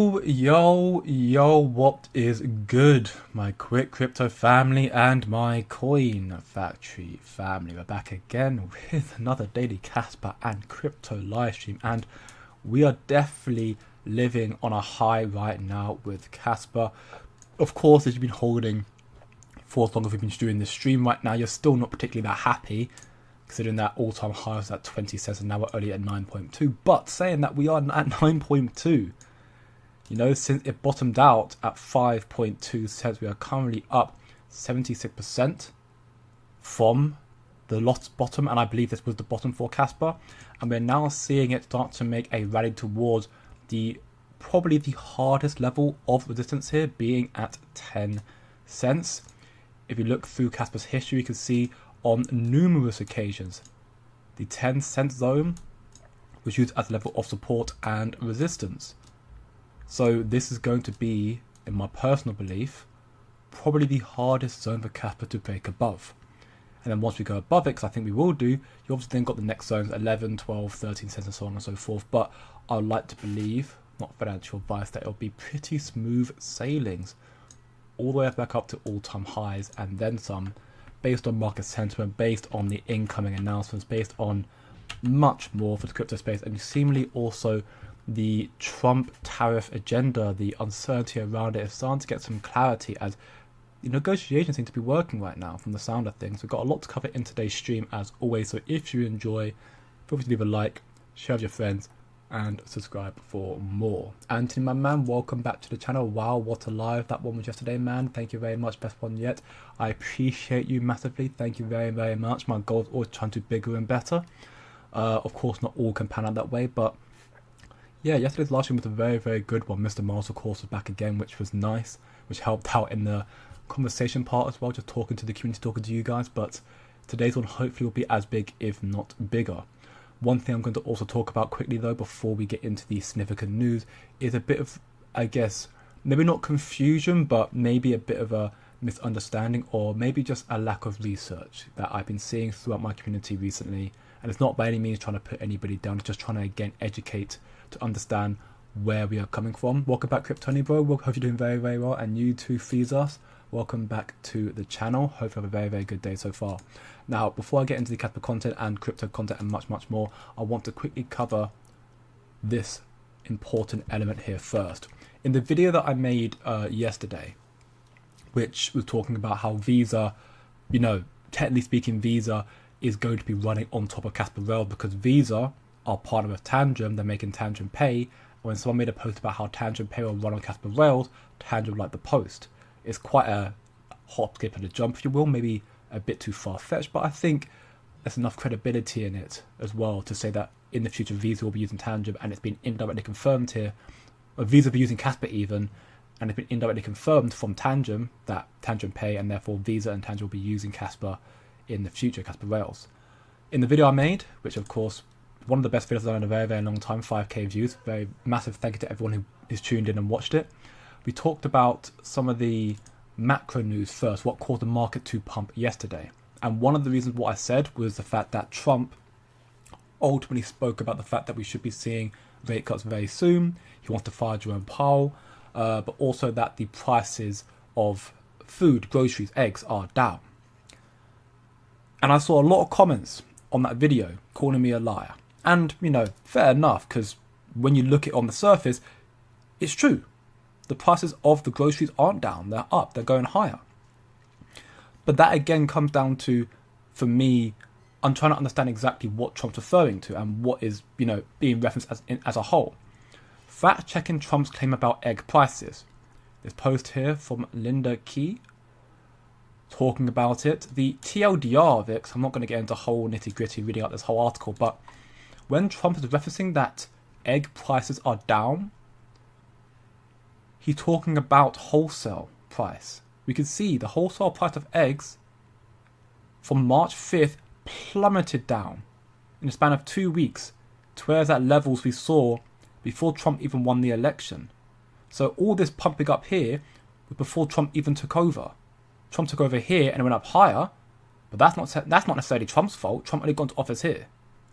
Yo, what is good, my quick crypto family and my coin factory family? We're back again with another daily Kaspa and crypto live stream, and we are definitely living on a high right now with Kaspa. Of course, as you've been holding for as long as we've been doing this stream right now, you're still not particularly that happy, considering that all-time high was at 20 cents and now we're only at 9.2. But saying that we are at 9.2, you know, since it bottomed out at 5.2 cents, we are currently up 76% from the lost bottom, and I believe this was the bottom for Kaspa. And we're now seeing it start to make a rally towards probably the hardest level of resistance here, being at 10 cents. If you look through Kaspa's history, you can see on numerous occasions the 10-cent zone was used as a level of support and resistance. So this is going to be, in my personal belief, probably the hardest zone for Kaspa to break above. And then once we go above it, because I think we will do, you obviously then got the next zones, 11, 12, 13 cents and so on and so forth. But I would like to believe, not financial advice, that it'll be pretty smooth sailings all the way back up to all-time highs and then some, based on market sentiment, based on the incoming announcements, based on much more for the crypto space, and seemingly also the Trump tariff agenda, the uncertainty around it is starting to get some clarity as the negotiations seem to be working right now from the sound of things. We've got a lot to cover in today's stream as always, so if you enjoy, feel free to leave a like, share with your friends, and subscribe for more. Anthony, my man, welcome back to the channel. Wow, what a live that one was yesterday, man. Thank you very much, best one yet. I appreciate you massively. Thank you very, very much. My goal is always trying to do bigger and better. Of course, not all can pan out that way, but yeah, yesterday's live stream was a very, very good one. Mr. Miles, of course, was back again, which was nice, which helped out in the conversation part as well, just talking to the community, talking to you guys. But today's one hopefully will be as big, if not bigger. One thing I'm going to also talk about quickly, though, before we get into the significant news, is a bit of, I guess, maybe not confusion, but maybe a bit of a misunderstanding, or maybe just a lack of research that I've been seeing throughout my community recently. And it's not by any means trying to put anybody down, it's just trying to, again, educate to understand where we are coming from. Welcome back, Kryptoni bro. Hope you're doing very, very well. And you too, Feezas. Welcome back to the channel. Hope you have a very, very good day so far. Now, before I get into the Kaspa content and crypto content and much, much more, I want to quickly cover this important element here first. In the video that I made yesterday, which was talking about how Visa, you know, technically speaking, Visa is going to be running on top of Kaspa Rail because Visa are partnered with Tangent. They're making Tangent Pay. When someone made a post about how Tangent Pay will run on Kaspa Rails, Tangent liked the post. It's quite a hop, skip, and a jump, if you will. Maybe a bit too far-fetched, but I think there's enough credibility in it as well to say that in the future Visa will be using Tangent, and it's been indirectly confirmed here. Or Visa will be using Kaspa even, and it's been indirectly confirmed from Tangent that Tangent Pay, and therefore Visa and Tangent will be using Kaspa in the future, Kaspa Rails. In the video I made, which of course one of the best videos I've done in a very, very long time, 5k views, very massive thank you to everyone who is tuned in and watched it. We talked about some of the macro news first, what caused the market to pump yesterday. And one of the reasons what I said was the fact that Trump ultimately spoke about the fact that we should be seeing rate cuts very soon. He wants to fire Jerome Powell, but also that the prices of food, groceries, eggs are down. And I saw a lot of comments on that video calling me a liar. And, you know, fair enough, because when you look at it on the surface, it's true. The prices of the groceries aren't down, they're up, they're going higher. But that again comes down to, for me, I'm trying to understand exactly what Trump's referring to and what is, you know, being referenced as a whole. Fact-checking Trump's claim about egg prices. This post here from Linda Key, talking about it. The TLDR of it, 'cause I'm not going to get into whole nitty-gritty reading out this whole article, but when Trump is referencing that egg prices are down, he's talking about wholesale price. We can see the wholesale price of eggs from March 5th plummeted down in a span of 2 weeks to where it's at levels we saw before Trump even won the election. So all this pumping up here was before Trump even took over. Trump took over here and it went up higher, but that's not necessarily Trump's fault. Trump only got into office here.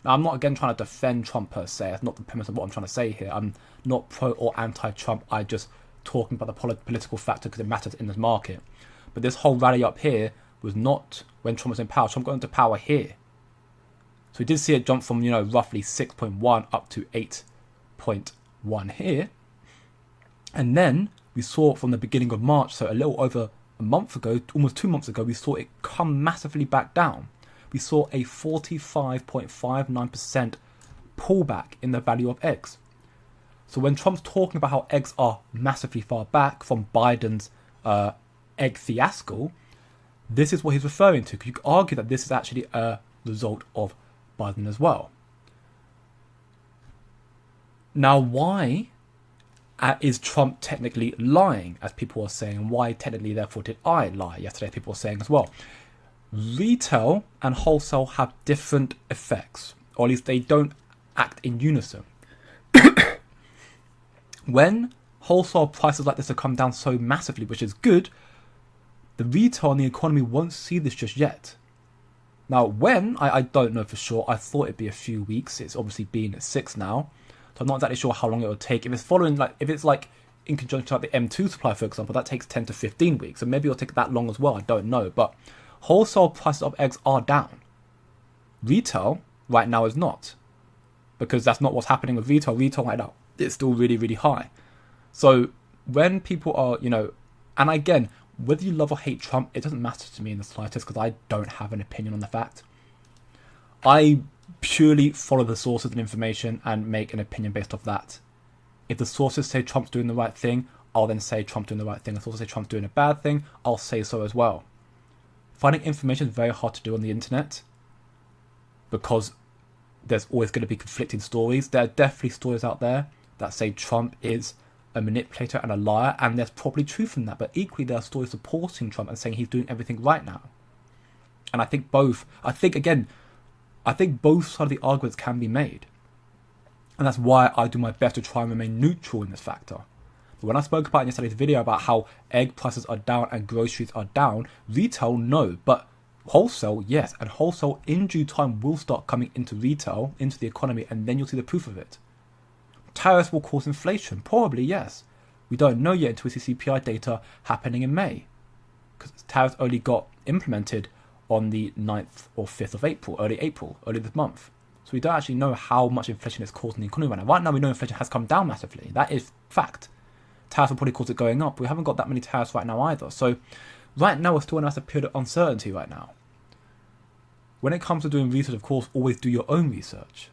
Now, I'm not again trying to defend Trump per se. That's not the premise of what I'm trying to say here. I'm not pro or anti-Trump. I just talking about the political factor because it matters in this market. But this whole rally up here was not when Trump was in power. Trump got into power here. So we did see it jump from, roughly 6.1 up to 8.1 here. And then we saw from the beginning of March, so a little over a month ago, almost 2 months ago, we saw it come massively back down. We saw a 45.59% pullback in the value of eggs. So when Trump's talking about how eggs are massively far back from Biden's egg fiasco, this is what he's referring to. You could argue that this is actually a result of Biden as well. Now, why is Trump technically lying, as people are saying, and why technically, therefore, did I lie yesterday, people were saying as well? Retail and wholesale have different effects, or at least they don't act in unison. When wholesale prices like this have come down so massively, which is good, the retail and the economy won't see this just yet. Now, when, I don't know for sure. I thought it'd be a few weeks. It's obviously been at 6 now. So I'm not exactly sure how long it will take. If it's following, if it's in conjunction with the M2 supply, for example, that takes 10 to 15 weeks. So maybe it'll take that long as well. I don't know. But wholesale prices of eggs are down. Retail right now is not. Because that's not what's happening with retail. Retail right now, it's still really, really high. So when people are, and again, whether you love or hate Trump, it doesn't matter to me in the slightest because I don't have an opinion on the fact. I purely follow the sources and information and make an opinion based off that. If the sources say Trump's doing the right thing, I'll then say Trump's doing the right thing. If the sources say Trump's doing a bad thing, I'll say so as well. Finding information is very hard to do on the internet because there's always going to be conflicting stories. There are definitely stories out there that say Trump is a manipulator and a liar, and there's probably truth in that, but equally there are stories supporting Trump and saying he's doing everything right now. And I think both sides of the arguments can be made, and that's why I do my best to try and remain neutral in this factor. But when I spoke about in yesterday's video about how egg prices are down and groceries are down, retail no, but wholesale yes, and wholesale in due time will start coming into retail, into the economy, and then you'll see the proof of it. Tariffs will cause inflation. Probably, yes. We don't know yet until we see CPI data happening in May. Because tariffs only got implemented on the 9th or 5th of April, early this month. So we don't actually know how much inflation is causing the economy right now. Right now we know inflation has come down massively. That is fact. Tariffs will probably cause it going up. We haven't got that many tariffs right now either. So right now we're still in a period of uncertainty right now. When it comes to doing research, of course, always do your own research.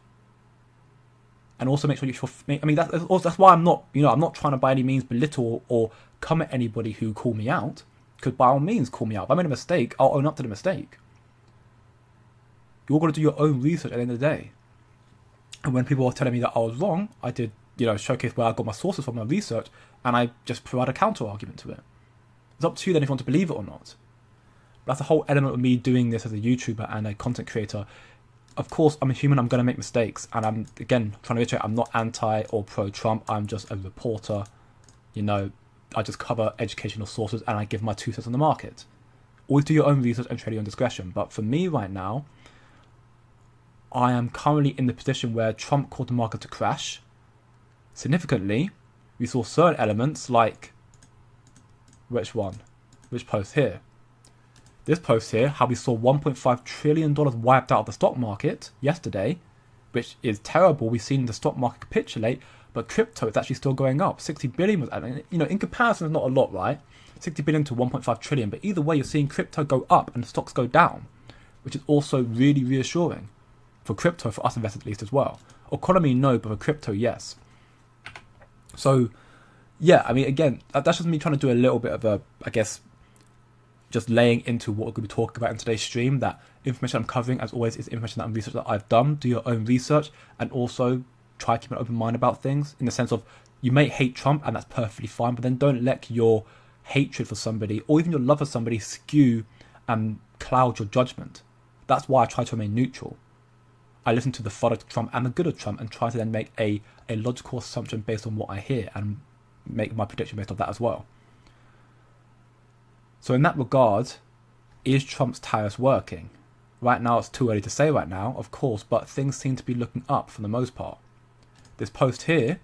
And also make sure that's why I'm not trying to by any means belittle or come at anybody who call me out. Because by all means, call me out. If I made a mistake, I'll own up to the mistake. You're going to do your own research at the end of the day. And when people are telling me that I was wrong, I did, showcase where I got my sources from my research, and I just provide a counter argument to it. It's up to you then if you want to believe it or not. That's the whole element of me doing this as a YouTuber and a content creator. Of course, I'm a human, I'm going to make mistakes. And I'm, again, trying to reiterate, I'm not anti or pro-Trump. I'm just a reporter. I just cover educational sources and I give my 2 cents on the market. Always do your own research and trade your own discretion. But for me right now, I am currently in the position where Trump caused the market to crash. Significantly, we saw certain elements like... Which one? Which post here? This post here, how we saw $1.5 trillion wiped out of the stock market yesterday, which is terrible. We've seen the stock market capitulate, but crypto is actually still going up. 60 billion was, in comparison, it's not a lot, right? 60 billion to 1.5 trillion, but either way, you're seeing crypto go up and the stocks go down, which is also really reassuring for crypto, for us investors at least as well. Economy, no, but for crypto, yes. So, yeah, again, that's just me trying to do a little bit of a, just laying into what we're going to be talking about in today's stream. That information I'm covering, as always, is information that I'm research that I've done. Do your own research and also try to keep an open mind about things, in the sense of you may hate Trump and that's perfectly fine, but then don't let your hatred for somebody or even your love for somebody skew and cloud your judgment. That's why I try to remain neutral. I listen to the fun of Trump and the good of Trump and try to then make a logical assumption based on what I hear and make my prediction based on that as well. So in that regard, is Trump's tariffs working? Right now, it's too early to say right now, of course, but things seem to be looking up for the most part. This post here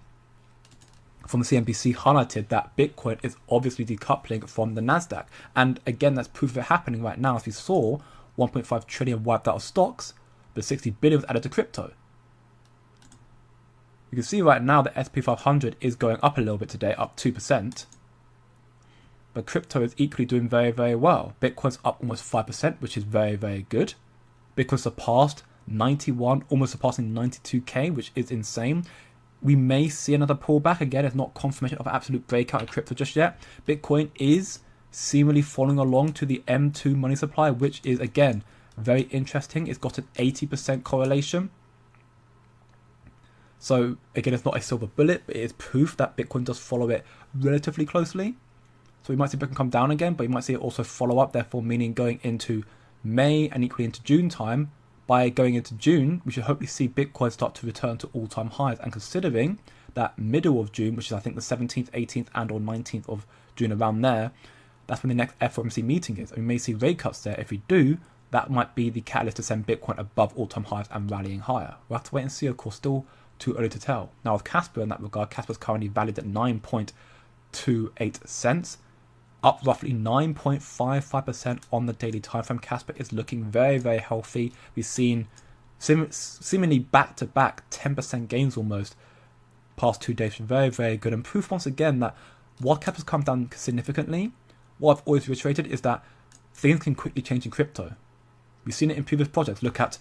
from the CNBC highlighted that Bitcoin is obviously decoupling from the Nasdaq. And again, that's proof of it happening right now. As we saw, 1.5 trillion wiped out of stocks, but 60 billion was added to crypto. You can see right now the S&P 500 is going up a little bit today, up 2%. But crypto is equally doing very, very well. Bitcoin's up almost 5%, which is very, very good. Bitcoin surpassed 91, almost surpassing 92k, which is insane. We may see another pullback. Again, it's not confirmation of an absolute breakout in crypto just yet. Bitcoin is seemingly following along to the M2 money supply, which is, again, very interesting. It's got an 80% correlation. So, again, it's not a silver bullet, but it is proof that Bitcoin does follow it relatively closely. So we might see Bitcoin come down again, but you might see it also follow up, therefore meaning going into May and equally into June time. By going into June, we should hopefully see Bitcoin start to return to all-time highs. And considering that middle of June, which is I think the 17th, 18th and or 19th of June, around there, that's when the next FOMC meeting is. And we may see rate cuts there. If we do, that might be the catalyst to send Bitcoin above all-time highs and rallying higher. We'll have to wait and see, of course, still too early to tell. Now with Kaspa in that regard, Kaspa's currently valued at 9.28 cents. Up roughly 9.55% on the daily time frame. Kaspa is looking very, very healthy. We've seen seemingly back-to-back 10% gains almost past 2 days. Very, very good. And proof once again that while Kaspa's come down significantly, what I've always reiterated is that things can quickly change in crypto. We've seen it in previous projects. Look at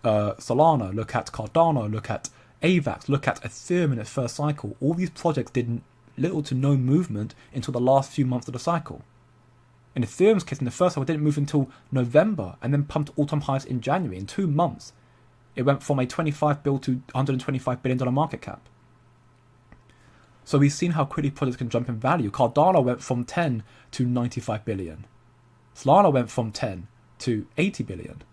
Solana, look at Cardano, look at AVAX, look at Ethereum in its first cycle. All these projects did little to no movement until the last few months of the cycle. In Ethereum's case, in the first cycle, it didn't move until November and then pumped all-time highs in January. In 2 months, it went from a 25 bill to $125 billion market cap. So we've seen how quickly projects can jump in value. Cardano went from 10 to 95 billion. Solana went from 10 to 80 billion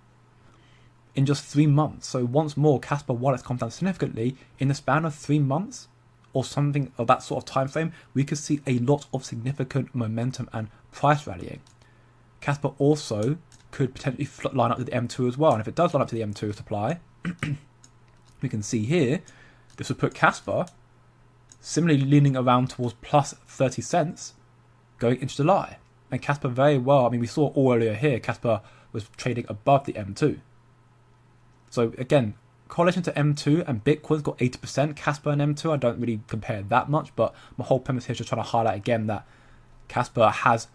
in just 3 months. So once more, Kaspa wallets come down significantly in the span of 3 months or something of that sort of time frame. We could see a lot of significant momentum and price rallying. Kaspa also could potentially line up to the M2 as well. And if it does line up to the M2 supply, we can see here, this would put Kaspa similarly leaning around towards plus 30 cents going into July. And Kaspa very well, I mean, we saw all earlier here, Kaspa was trading above the M2. So again, correlation to M2 and Bitcoin's got 80%. Kaspa and M2, I don't really compare that much, but my whole premise here is just trying to highlight again that Kaspa has,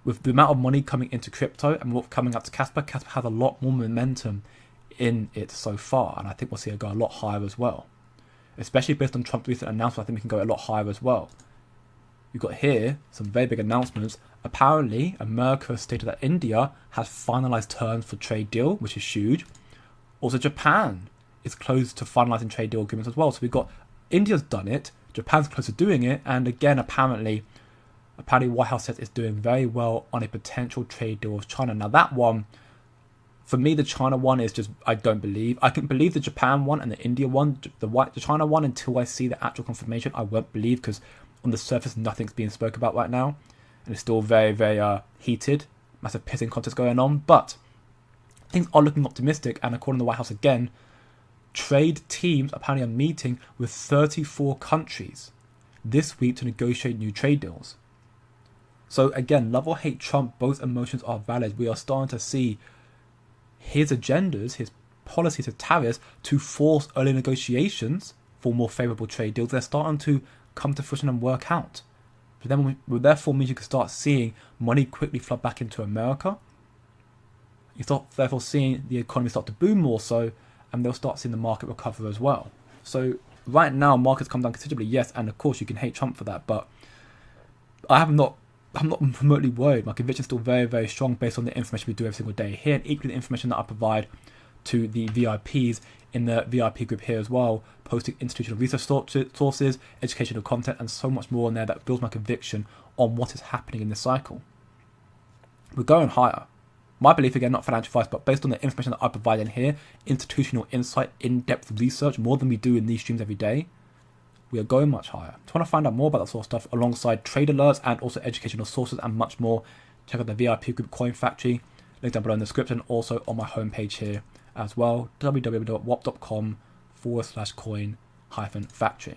with the amount of money coming into crypto and what's coming up to Kaspa, Kaspa has a lot more momentum in it so far. And I think we'll see it go a lot higher as well. Especially based on Trump's recent announcement, I think we can go a lot higher as well. We've got here some very big announcements. Apparently, America has stated that India has finalized terms for trade deal, which is huge. Also, Japan is close to finalizing trade deal agreements as well. So we've got India's done it, Japan's close to doing it, and again, apparently White House says it's doing very well on a potential trade deal with China. Now that one, for me, the China one is just, I don't believe. I can believe the Japan one and the India one. The China one, until I see the actual confirmation, I won't believe, because on the surface, nothing's being spoke about right now. And it's still very, very heated. Massive pissing contest going on. But things are looking optimistic. And according to the White House again, trade teams apparently are meeting with 34 countries this week to negotiate new trade deals. So again, love or hate Trump, both emotions are valid. We are starting to see his agendas, his policies, his tariffs to force early negotiations for more favourable trade deals. They're starting to come to fruition and work out. But then therefore means you can start seeing money quickly flood back into America. You start therefore seeing the economy start to boom more so, and they'll start seeing the market recover as well. So right now, markets come down considerably, yes, and of course you can hate Trump for that, but I'm not remotely worried. My conviction is still very, very strong based on the information we do every single day here, and equally the information that I provide to the VIPs in the VIP group here as well, posting institutional research sources, educational content, and so much more in there that builds my conviction on what is happening in this cycle. We're going higher. My belief, again, not financial advice, but based on the information that I provide in here, institutional insight, in-depth research, more than we do in these streams every day, we are going much higher. If you want to find out more about that sort of stuff, alongside trade alerts and also educational sources and much more, check out the VIP group Coin Factory. Link down below in the description, also on my homepage here as well, www.wop.com/coin-factory.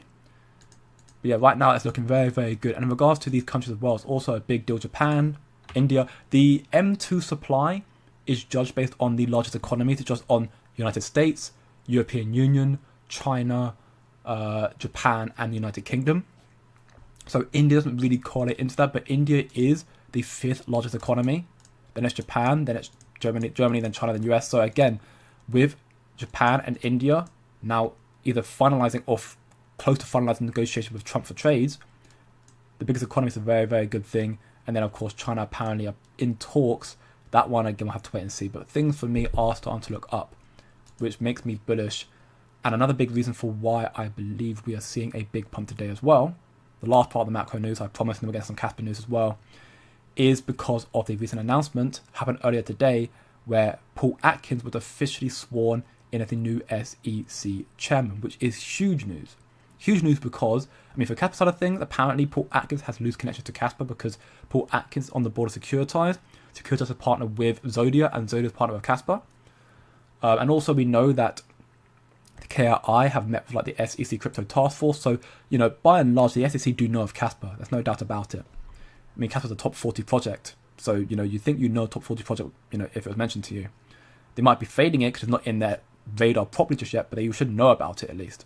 But yeah, right now it's looking very, very good. And in regards to these countries as well, it's also a big deal. Japan, India. The M2 supply is judged based on the largest economies. It's just on United States, European Union, China, Japan, and the United Kingdom. So India doesn't really correlate into that, but India is the 5th largest economy. Then it's Japan, then it's Germany, then China, then US. So again, with Japan and India now either finalizing or close to finalizing negotiations with Trump for trades, the biggest economy is a very, very good thing. And then of course China apparently are in talks. That one again we'll have to wait and see. But things for me are starting to look up, which makes me bullish. And another big reason for why I believe we are seeing a big pump today as well, the last part of the macro news, I promised, and we'll get some Kaspa news as well, is because of the recent announcement happened earlier today where Paul Atkins was officially sworn in as the new SEC chairman, which is huge news. Huge news because, I mean, for Kaspa side of things, apparently Paul Atkins has loose connections to Kaspa because Paul Atkins is on the board of Securitize. Securitize is a partner with Zodia, and Zodia is a partner with Kaspa. And also we know that the KRI have met with like the SEC Crypto Task Force. So, you know, by and large, the SEC do know of Kaspa. There's no doubt about it. I mean, Kaspa's a top 40 project. So, you know, you think you know top 40 project, you know, if it was mentioned to you. They might be fading it because it's not in their radar properly just yet, but they should know about it at least.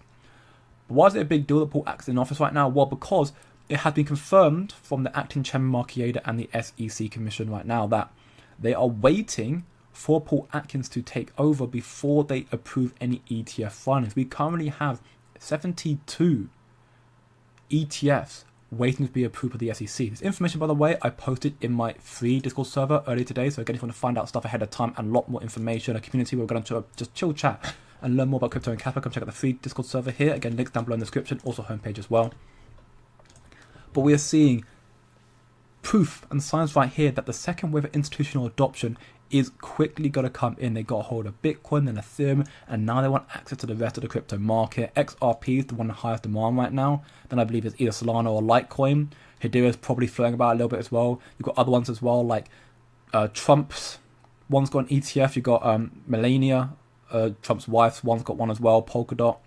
But why is it a big deal that Paul Atkins is in office right now? Well, because it has been confirmed from the acting chairman Mark Yader and the SEC Commission right now that they are waiting for Paul Atkins to take over before they approve any ETF filings. We currently have 72 ETFs waiting to be approved by the SEC. This information, by the way, I posted in my free Discord server earlier today. So again, if you want to find out stuff ahead of time and a lot more information, a community where we're going to just chill chat and learn more about crypto and Kaspa, come check out the free Discord server here. Again, links down below in the description, also homepage as well. But we are seeing proof and signs right here that the second wave of institutional adoption is quickly going to come in. They got a hold of Bitcoin and Ethereum, and now they want access to the rest of the crypto market. XRP is the one in highest demand right now. Then I believe it's either Solana or Litecoin. Hedera is probably flowing about a little bit as well. You've got other ones as well, like Trump's one's got an ETF. You've got Melania, Trump's wife's one's got one as well, Polkadot,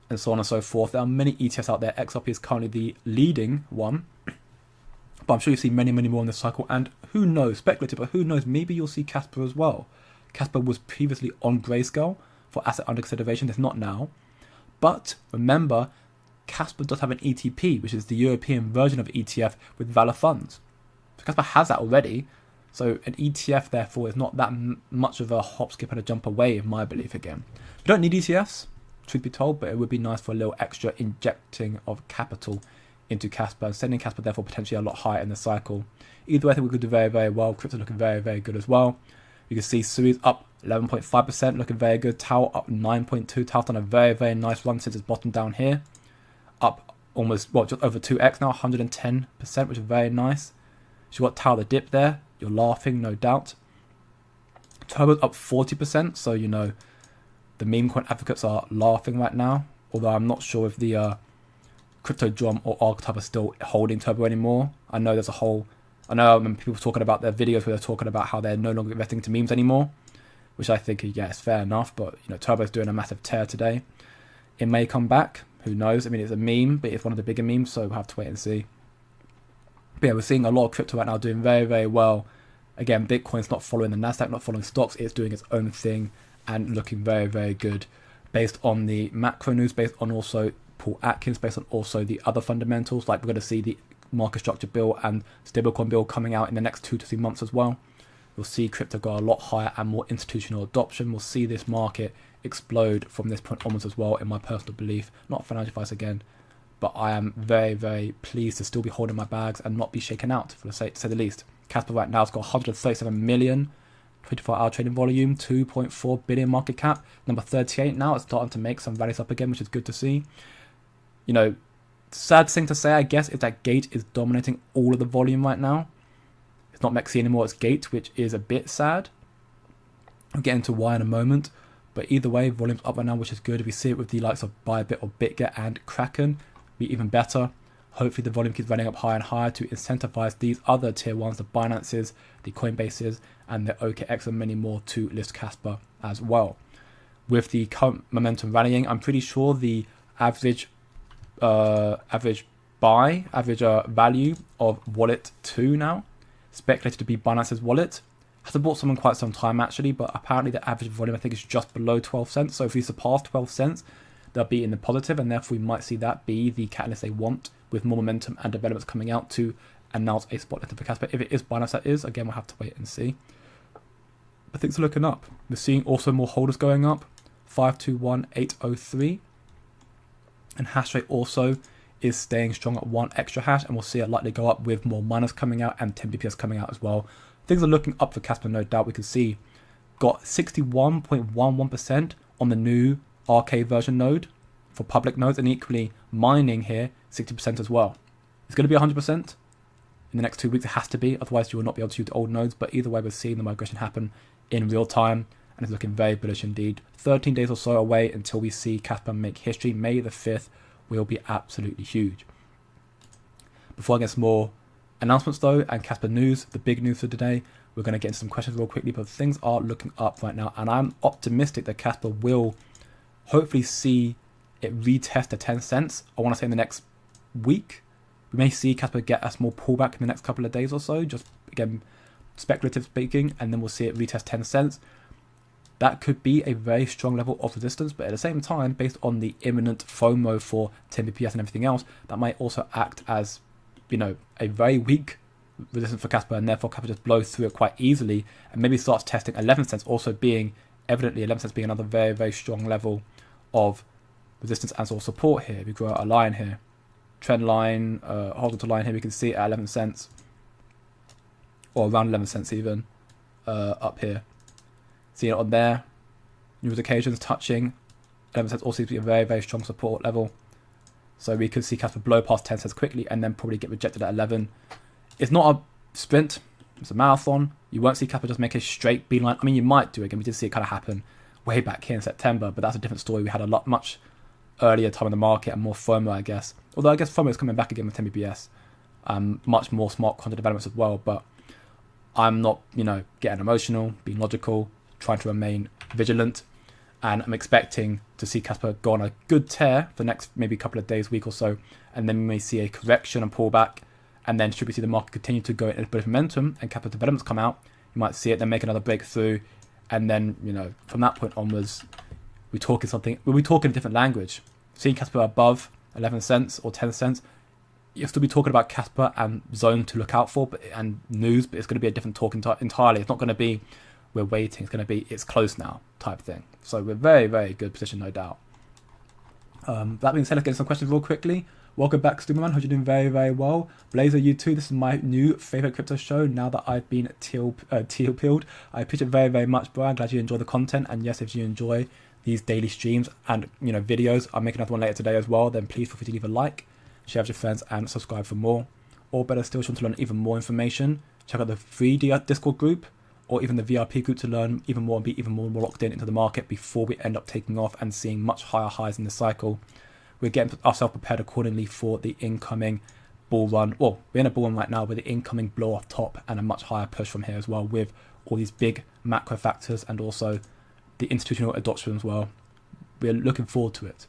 and so on and so forth. There are many ETFs out there. XRP is currently the leading one. But I'm sure you'll see many, many more in this cycle. And who knows, speculative, but who knows, maybe you'll see Kaspa as well. Kaspa was previously on Grayscale for asset under consideration. It's not now. But remember, Kaspa does have an ETP, which is the European version of ETF with Valor funds. So Kaspa has that already. So an ETF, therefore, is not that much of a hop, skip, and a jump away, in my belief again. You don't need ETFs, truth be told, but it would be nice for a little extra injecting of capital into Kaspa, and sending Kaspa therefore potentially a lot higher in the cycle. Either way, I think we could do very, very well. Crypto looking very, very good as well. You can see Sui's up 11.5%, looking very good. Tau up 9.2%. Tau's done a very, very nice run since its bottom down here. Up almost, well, just over 2x now, 110%, which is very nice. So you've got Tau the dip there. You're laughing, no doubt. Turbo's up 40%, so you know the meme coin advocates are laughing right now. Although I'm not sure if the Crypto Drum or Archetype are still holding Turbo anymore. I know there's a whole... I know when people talking about their videos where they're talking about how they're no longer investing into memes anymore, which I think, yeah, it's fair enough, but, you know, Turbo's doing a massive tear today. It may come back. Who knows? I mean, it's a meme, but it's one of the bigger memes, so we'll have to wait and see. But yeah, we're seeing a lot of crypto right now doing very, very well. Again, Bitcoin's not following the Nasdaq, not following stocks. It's doing its own thing and looking very, very good based on the macro news, based on also Paul Atkins, based on also the other fundamentals. Like, we're going to see the market structure bill and stablecoin bill coming out in the next 2 to 3 months as well. We'll see crypto go a lot higher and more institutional adoption. We'll see this market explode from this point onwards as well, in my personal belief. Not financial advice again, but I am very, very pleased to still be holding my bags and not be shaken out, to say the least. Kaspa right now has got 137 million 24-hour trading volume, 2.4 billion market cap, number 38 now. It's starting to make some values up again, which is good to see. You know, sad thing to say, I guess, is that Gate is dominating all of the volume right now. It's not Mexi anymore, it's Gate, which is a bit sad. I'll get into why in a moment. But either way, volume's up right now, which is good. If you see it with the likes of Bybit or BitGet and Kraken, be even better. Hopefully the volume keeps running up higher and higher to incentivize these other tier ones, the Binances, the Coinbases, and the OKX and many more to list Kaspa as well. With the current momentum rallying, I'm pretty sure the average value of wallet 2 now, speculated to be Binance's wallet, hasn't bought someone quite some time actually, but apparently the average volume I think is just below 12 cents. So if we surpass 12 cents, they'll be in the positive, and therefore we might see that be the catalyst they want, with more momentum and developments coming out to announce a spot listing for Kaspa. If it is Binance, that is, again, we'll have to wait and see. But things are looking up. We're seeing also more holders going up, 521803. And hash rate also is staying strong at 1 extra hash, and we'll see it likely go up with more miners coming out and 10 BPS coming out as well. Things are looking up for Kaspa, no doubt. We can see got 61.11% on the new RK version node for public nodes, and equally mining here 60% as well. It's going to be 100% in the next 2 weeks. It has to be, otherwise you will not be able to use the old nodes. But either way, we're seeing the migration happen in real time, and it's looking very bullish indeed. 13 days or so away until we see Kaspa make history. May the 5th will be absolutely huge. Before I get some more announcements though, and Kaspa news, the big news for today, we're going to get into some questions real quickly, but things are looking up right now, and I'm optimistic that Kaspa will hopefully see it retest the 10 cents. I want to say in the next week. We may see Kaspa get a small pullback in the next couple of days or so, just again, speculative speaking, and then we'll see it retest 10 cents. That could be a very strong level of resistance, but at the same time, based on the imminent FOMO for 10 BPS and everything else, that might also act as, you know, a very weak resistance for Kaspa, and therefore Kaspa just blows through it quite easily and maybe starts testing 11 cents, also being evidently 11 cents being another very, very strong level of resistance and or support here. We draw a line here, trend line, horizontal line here, we can see it at 11 cents or around 11 cents even, up here. See it on there, numerous occasions touching 11 cents, also seems to be a very, very strong support level. So we could see Kaspa blow past 10 cents quickly and then probably get rejected at 11. It's not a sprint, it's a marathon. You won't see Kaspa just make a straight beeline. I mean, you might do it again. We did see it kind of happen way back here in September, but that's a different story. We had a much earlier time in the market and more FOMO, I guess. Although I guess FOMO is coming back again with 10 BPS. Much more smart contract developments as well, but I'm not, getting emotional, being logical, trying to remain vigilant, and I'm expecting to see Kaspa go on a good tear for the next maybe couple of days, week or so, and then we may see a correction and pullback, and then should we see the market continue to go in a bit of momentum and Kaspa developments come out, you might see it then make another breakthrough, and then from that point onwards we'll be talking a different language. Seeing Kaspa above 11 cents or 10 cents, you'll still be talking about Kaspa and zone to look out for, and news, but it's going to be a different talk entirely. It's not going to be we're waiting, it's going to be it's close now type thing. So we're very, very good position, no doubt. That being said, let's get some questions real quickly. Welcome back, Stuberman. Hope you're doing very, very well. Blazer, you too. This is my new favorite crypto show now that I've been teal peeled. I appreciate it very, very much, bro. I'm glad you enjoy the content. And yes, if you enjoy these daily streams and videos, I'll make another one later today as well. Then please feel free to leave a like, share with your friends, and subscribe for more. Or better still, if you want to learn even more information, check out the free Discord group or even the VIP group to learn even more and be even more locked into the market before we end up taking off and seeing much higher highs in the cycle. We're getting ourselves prepared accordingly for the incoming bull run. Well, we're in a bull run right now with the incoming blow off top and a much higher push from here as well, with all these big macro factors and also the institutional adoption as well. We're looking forward to it.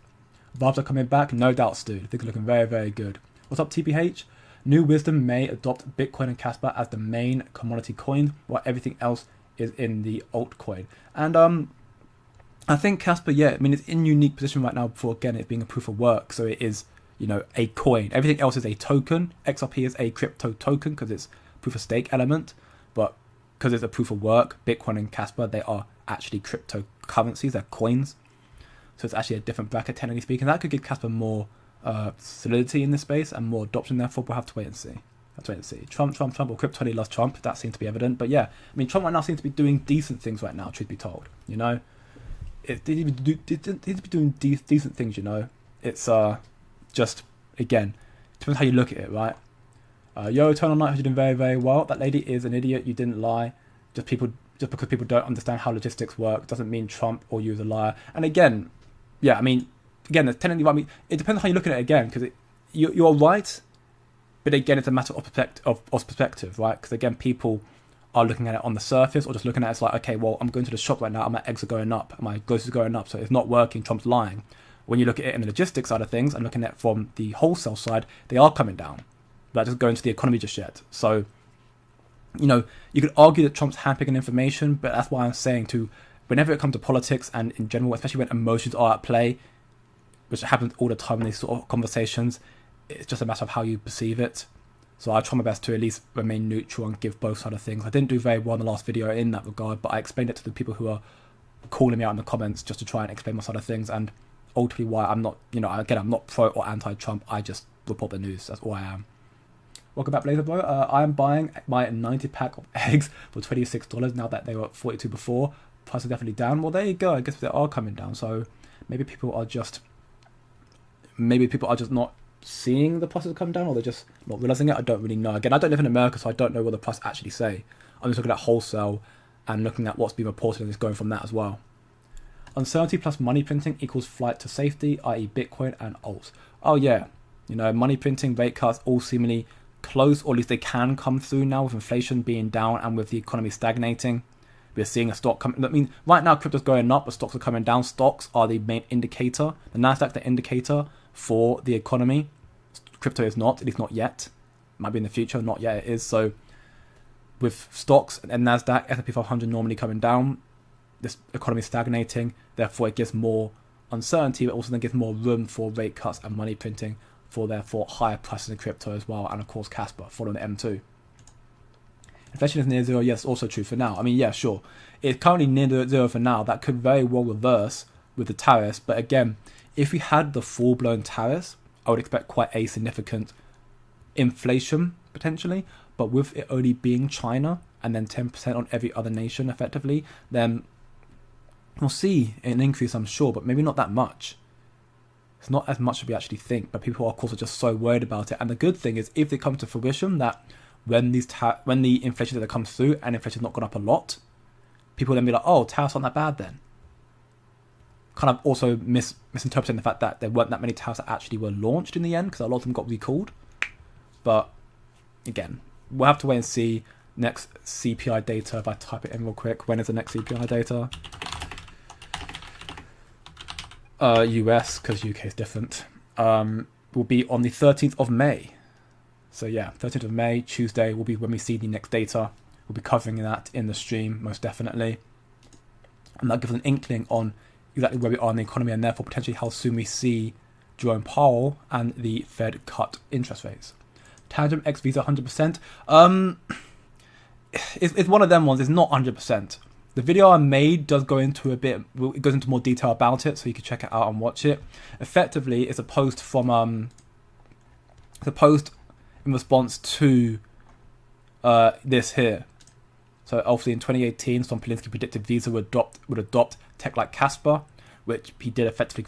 Vibes are coming back, no doubt, Stu. Things are looking very, very good. What's up, TPH? New Wisdom may adopt Bitcoin and Kaspa as the main commodity coin, while everything else is in the altcoin. And I think Kaspa, it's in a unique position right now for, again, it being a proof of work. So it is, a coin. Everything else is a token. XRP is a crypto token because it's proof of stake element. But because it's a proof of work, Bitcoin and Kaspa, they are actually cryptocurrencies. They're coins. So it's actually a different bracket, technically speaking. That could give Kaspa more solidity in this space and more adoption. Therefore, we'll have to wait and see. Trump, or crypto loves Trump. That seems to be evident. But yeah, Trump right now seems to be doing decent things right now, truth be told. It needs to be doing decent things, It's just, again, depends how you look at it, right? Yo, Eternal Knight, you're doing very, very well. That lady is an idiot. You didn't lie. Just because people don't understand how logistics work doesn't mean Trump or you is a liar. And again, that's technically right. It depends on how you look at it again, because you're right But again, it's a matter of perspective, right? Because again, people are looking at it on the surface, or just looking at it as like, okay, well, I'm going to the shop right now, and my eggs are going up, and my groceries are going up, so it's not working, Trump's lying. When you look at it in the logistics side of things, and looking at it from the wholesale side, they are coming down. But that doesn't go into the economy just yet. So, you know, you could argue that Trump's handpicking information, but that's why I'm saying to, whenever it comes to politics and in general, especially when emotions are at play, which happens all the time in these sort of conversations, it's just a matter of how you perceive it. So I try my best to at least remain neutral and give both sides of things. I didn't do very well in the last video in that regard, but I explained it to the people who are calling me out in the comments just to try and explain my side of things, and ultimately why I'm not, you know, again, I'm not pro or anti-Trump. I just report the news. That's all I am. Welcome back, Blazer Bro. I am buying my 90 pack of eggs for $26 now that they were at $42 before. Price is definitely down. Well, there you go. I guess they are coming down. So maybe people are just not seeing the prices come down, or they're just not realizing it. I don't really know. Again, I don't live in America, so I don't know what the price actually say. I'm just looking at wholesale and looking at what's been reported and it's going from that as well. Uncertainty plus money printing equals flight to safety, i.e. Bitcoin and alts. Oh yeah, you know, money printing, rate cuts, all seemingly close, or at least they can come through now with inflation being down and with the economy stagnating. We're seeing a stock coming. I mean, right now crypto's going up, but stocks are coming down. Stocks are the main indicator. The Nasdaq's the indicator for the economy. Crypto is not, at least not yet. Might be in the future, not yet it is. So with stocks and Nasdaq, S&P 500 normally coming down, this economy is stagnating, therefore it gives more uncertainty, but also then gives more room for rate cuts and money printing, for therefore higher prices in crypto as well, and of course Kaspa following the M2. Inflation is near zero, yes, also true for now. I mean, yeah, sure. It's currently near zero for now. That could very well reverse with the tariffs, but again, if we had the full-blown tariffs, I would expect quite a significant inflation, potentially. But with it only being China, and then 10% on every other nation, effectively, then we'll see an increase, I'm sure, but maybe not that much. It's not as much as we actually think, but people, of course, are just so worried about it. And the good thing is, if they come to fruition, that when the inflation that comes through, and inflation's not gone up a lot, people then be like, oh, tariffs aren't that bad then. Kind of also misinterpreting the fact that there weren't that many tariffs that actually were launched in the end, because a lot of them got recalled. But again, we'll have to wait and see. Next CPI data, if I type it in real quick, when is the next CPI data? US, because UK is different, will be on the 13th of May. So yeah, 13th of May, Tuesday, will be when we see the next data. We'll be covering that in the stream, most definitely. And that gives an inkling on exactly where we are in the economy, and therefore potentially how soon we see Jerome Powell and the Fed cut interest rates. Tangent X Visa 100%. It's one of them ones. It's not 100%. The video I made does go into it goes into more detail about it, so you can check it out and watch it. Effectively, it's a post from in response to this here. So obviously in 2018, Tom Polinsky predicted Visa would adopt tech like Kaspa, which he did effectively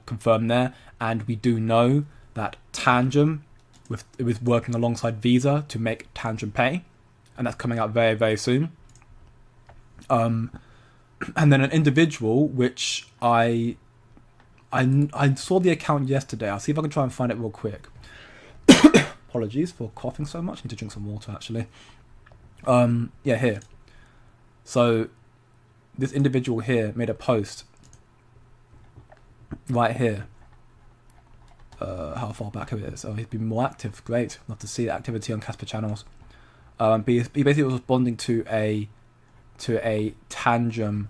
confirm there. And we do know that Tangent was working alongside Visa to make Tangent Pay, and that's coming out very, very soon. And then an individual, which I saw the account yesterday. I'll see if I can try and find it real quick. Apologies for coughing so much. I need to drink some water, actually. Yeah, here. So this individual here made a post right here. How far back it is? Oh, he's been more active. Great. Love to see the activity on Kaspa channels. But he basically was responding to a Tangent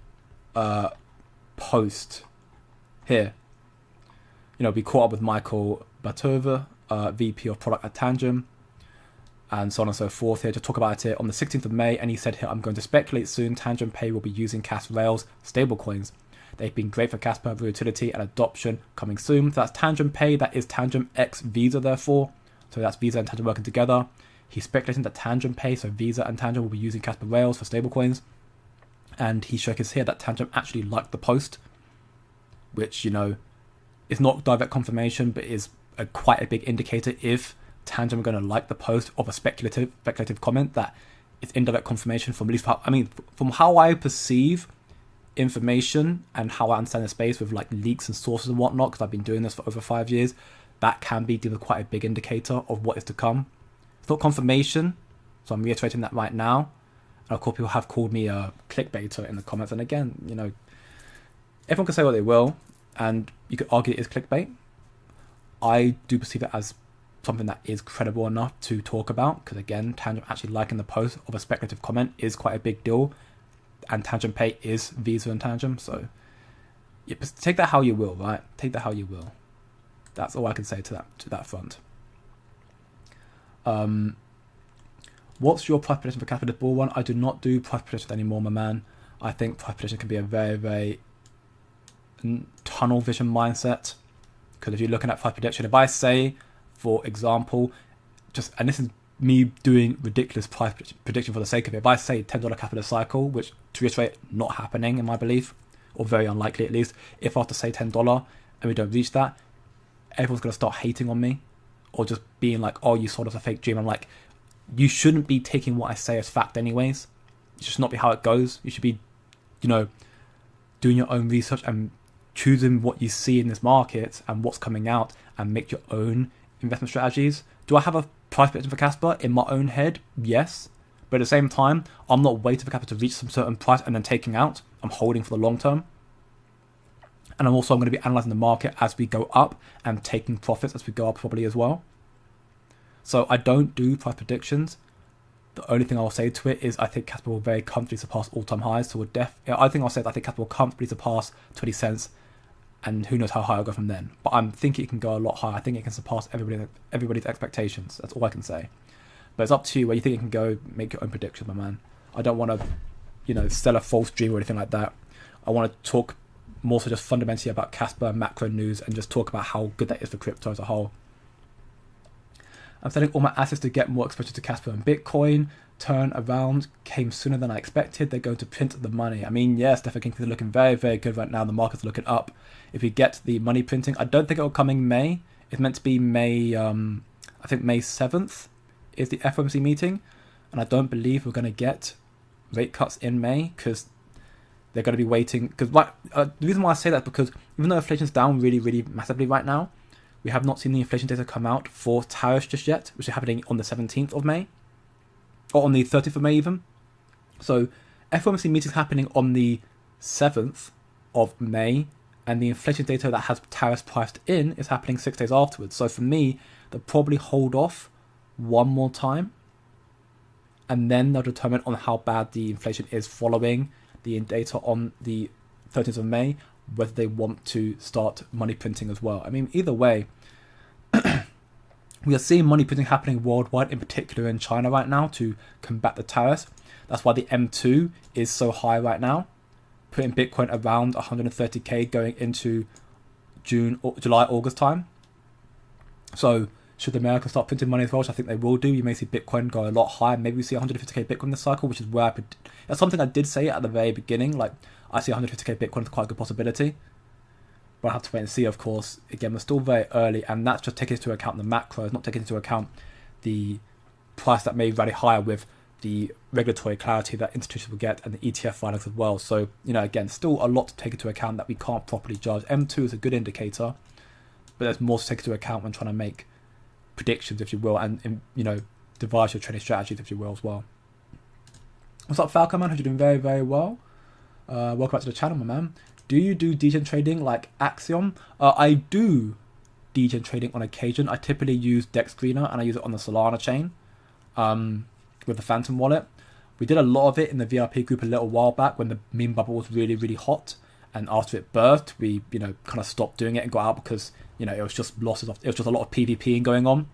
post here. You know, we caught up with Michael Batova, VP of product at Tangent, and so on and so forth here to talk about it on the 16th of May. And he said here, I'm going to speculate soon Tangent Pay will be using Kas Rails stablecoins. They've been great for Kaspa utility and adoption coming soon. So that's Tangent Pay. That is Tangent X Visa, therefore. So that's Visa and Tangent working together. He's speculating that Tangent Pay, so Visa and Tangent, will be using Kaspa Rails for stablecoins. And he shook his head that Tangent actually liked the post, which, you know, is not direct confirmation, but is quite a big indicator. If Tangent are going to like the post of a speculative comment, that it's indirect confirmation from at least from how I perceive information and how I understand the space with like leaks and sources and whatnot, because I've been doing this for over 5 years. That can be quite a big indicator of what is to come. It's not confirmation, so I'm reiterating that right now. And of course, people have called me a clickbaiter in the comments. And again, you know, everyone can say what they will, and you could argue it is clickbait. I do perceive it as something that is credible enough to talk about, because again, Tangent actually liking the post of a speculative comment is quite a big deal, and Tangent Pay is Visa and Tangent, so yeah, take that how you will, right? Take that how you will. That's all I can say to that front. What's your price prediction for Kaspa Bull Run? I do not do price predictions anymore, my man. I think price prediction can be a very, very tunnel vision mindset, because if you're looking at price prediction, if I say, for example, and this is me doing ridiculous price prediction for the sake of it, if I say $10 capital cycle, which to reiterate, not happening in my belief, or very unlikely at least, if I have to say $10 and we don't reach that, everyone's going to start hating on me, or just being like, oh, you sold us a fake dream. I'm like, you shouldn't be taking what I say as fact anyways. It should not be how it goes. You should be, you know, doing your own research and choosing what you see in this market and what's coming out, and make your own investment strategies. Do I have a price prediction for Kaspa in my own head? Yes. But at the same time, I'm not waiting for Kaspa to reach some certain price and then taking out. I'm holding for the long term. And I'm going to be analysing the market as we go up and taking profits as we go up probably as well. So I don't do price predictions. The only thing I'll say to it is I think Kaspa will very comfortably surpass all-time highs. So I think Kaspa will comfortably surpass 20 cents, and who knows how high I'll go from then. But I'm thinking it can go a lot higher. I think it can surpass everybody's expectations. That's all I can say. But it's up to you where you think it can go. Make your own predictions, my man. I don't want to, you know, sell a false dream or anything like that. I want to talk more so just fundamentally about Kaspa, macro news, and just talk about how good that is for crypto as a whole. I'm selling all my assets to get more exposure to Kaspa and Bitcoin. Turn around came sooner than I expected. They're going to print the money. I mean, yes, definitely things are looking very, very good right now. The market's looking up. If we get the money printing, I don't think it will come in May. It's meant to be May, I think May 7th is the FOMC meeting. And I don't believe we're going to get rate cuts in May, because they're going to be waiting. Because the reason why I say that is because even though inflation's down really, really massively right now, we have not seen the inflation data come out for tariffs just yet, which is happening on the 17th of May, or on the 30th of May even. So FOMC meeting's happening on the 7th of May, and the inflation data that has tariffs priced in is happening 6 days afterwards. So for me, they'll probably hold off one more time, and then they'll determine on how bad the inflation is following the data on the 13th of May, whether they want to start money printing as well. I mean, either way, we are seeing money printing happening worldwide, in particular in China right now, to combat the tariffs. That's why the M2 is so high right now, putting Bitcoin around 130k going into July, August time. So should America start printing money as well, which I think they will do, you may see Bitcoin go a lot higher. Maybe we see 150k Bitcoin this cycle, which is where that's something I did say at the very beginning. Like, I see 150k Bitcoin as quite a good possibility. But I have to wait and see, of course. Again, we're still very early, and that's just taking into account the macros, not taking into account the price that may rally higher with the regulatory clarity that institutions will get and the ETF filings as well. So, you know, again, still a lot to take into account that we can't properly judge. M2 is a good indicator, but there's more to take into account when trying to make predictions, if you will, and you know, devise your trading strategies, if you will, as well. What's up, Falcon Man? Hope you're doing very, very well. Welcome back to the channel, my man. Do you do degen trading like Axiom? I do degen trading on occasion. I typically use Dex Screener, and I use it on the Solana chain with the Phantom wallet. We did a lot of it in the VIP group a little while back when the meme bubble was really, really hot. And after it burst, we, you know, kind of stopped doing it and got out because, you know, it was just losses. It was just a lot of PvPing going on.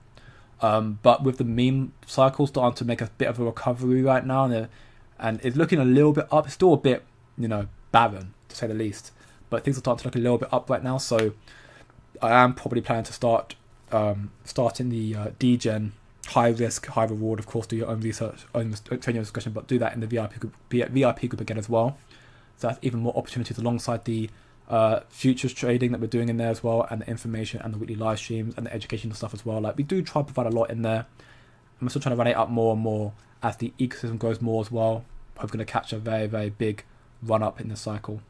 But with the meme cycle starting to make a bit of a recovery right now, and it's looking a little bit up. It's still a bit, you know, barren, to say the least. But things are starting to look a little bit up right now. So I am probably planning to start starting the degen, high risk, high reward. Of course, do your own research, own trading discussion, but do that in the VIP group again as well. So that's even more opportunities alongside the futures trading that we're doing in there as well, and the information and the weekly live streams and the educational stuff as well. Like, we do try to provide a lot in there. I'm still trying to run it up more and more as the ecosystem grows more as well. I'm going to catch a very, very big run up in the cycle.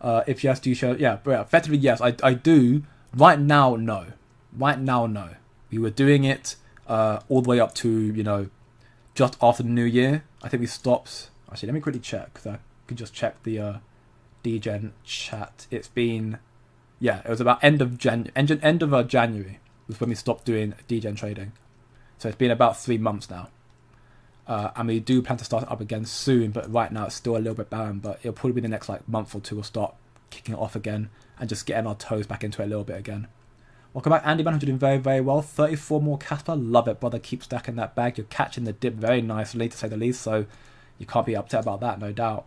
If yes, do you share? Yeah, effectively yes, I do. Right now, no. Right now, no. We were doing it all the way up to, you know, just after the new year. I think we stopped. Actually, let me quickly check, because I could just check the DGen chat. It's been, yeah, it was about end of January was when we stopped doing DGen trading. So it's been about 3 months now. And we do plan to start it up again soon, but right now it's still a little bit barren, but it'll probably be the next like month or two we'll start kicking it off again and just getting our toes back into it a little bit again. Welcome back, Andy Man. You're doing very, very well. 34 more Kaspa. Love it, brother. Keep stacking that bag. You're catching the dip very nicely, to say the least, so you can't be upset about that, no doubt.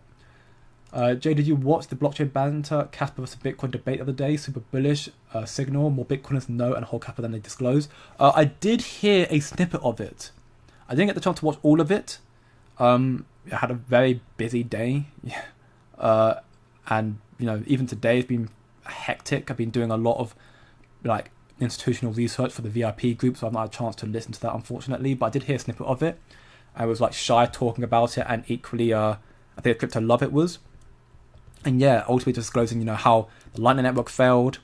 Jay, did you watch the blockchain banter Kaspa versus Bitcoin debate the other day? Super bullish signal. More Bitcoiners know and hold Kaspa than they disclose. I did hear a snippet of it. I didn't get the chance to watch all of it. I had a very busy day. And, you know, even today has been hectic. I've been doing a lot of, like, institutional research for the VIP group, so I've not had a chance to listen to that, unfortunately. But I did hear a snippet of it. I was, like, shy talking about it, and equally, I think Crypto Love It was. And yeah, ultimately disclosing, you know, how the Lightning Network failed,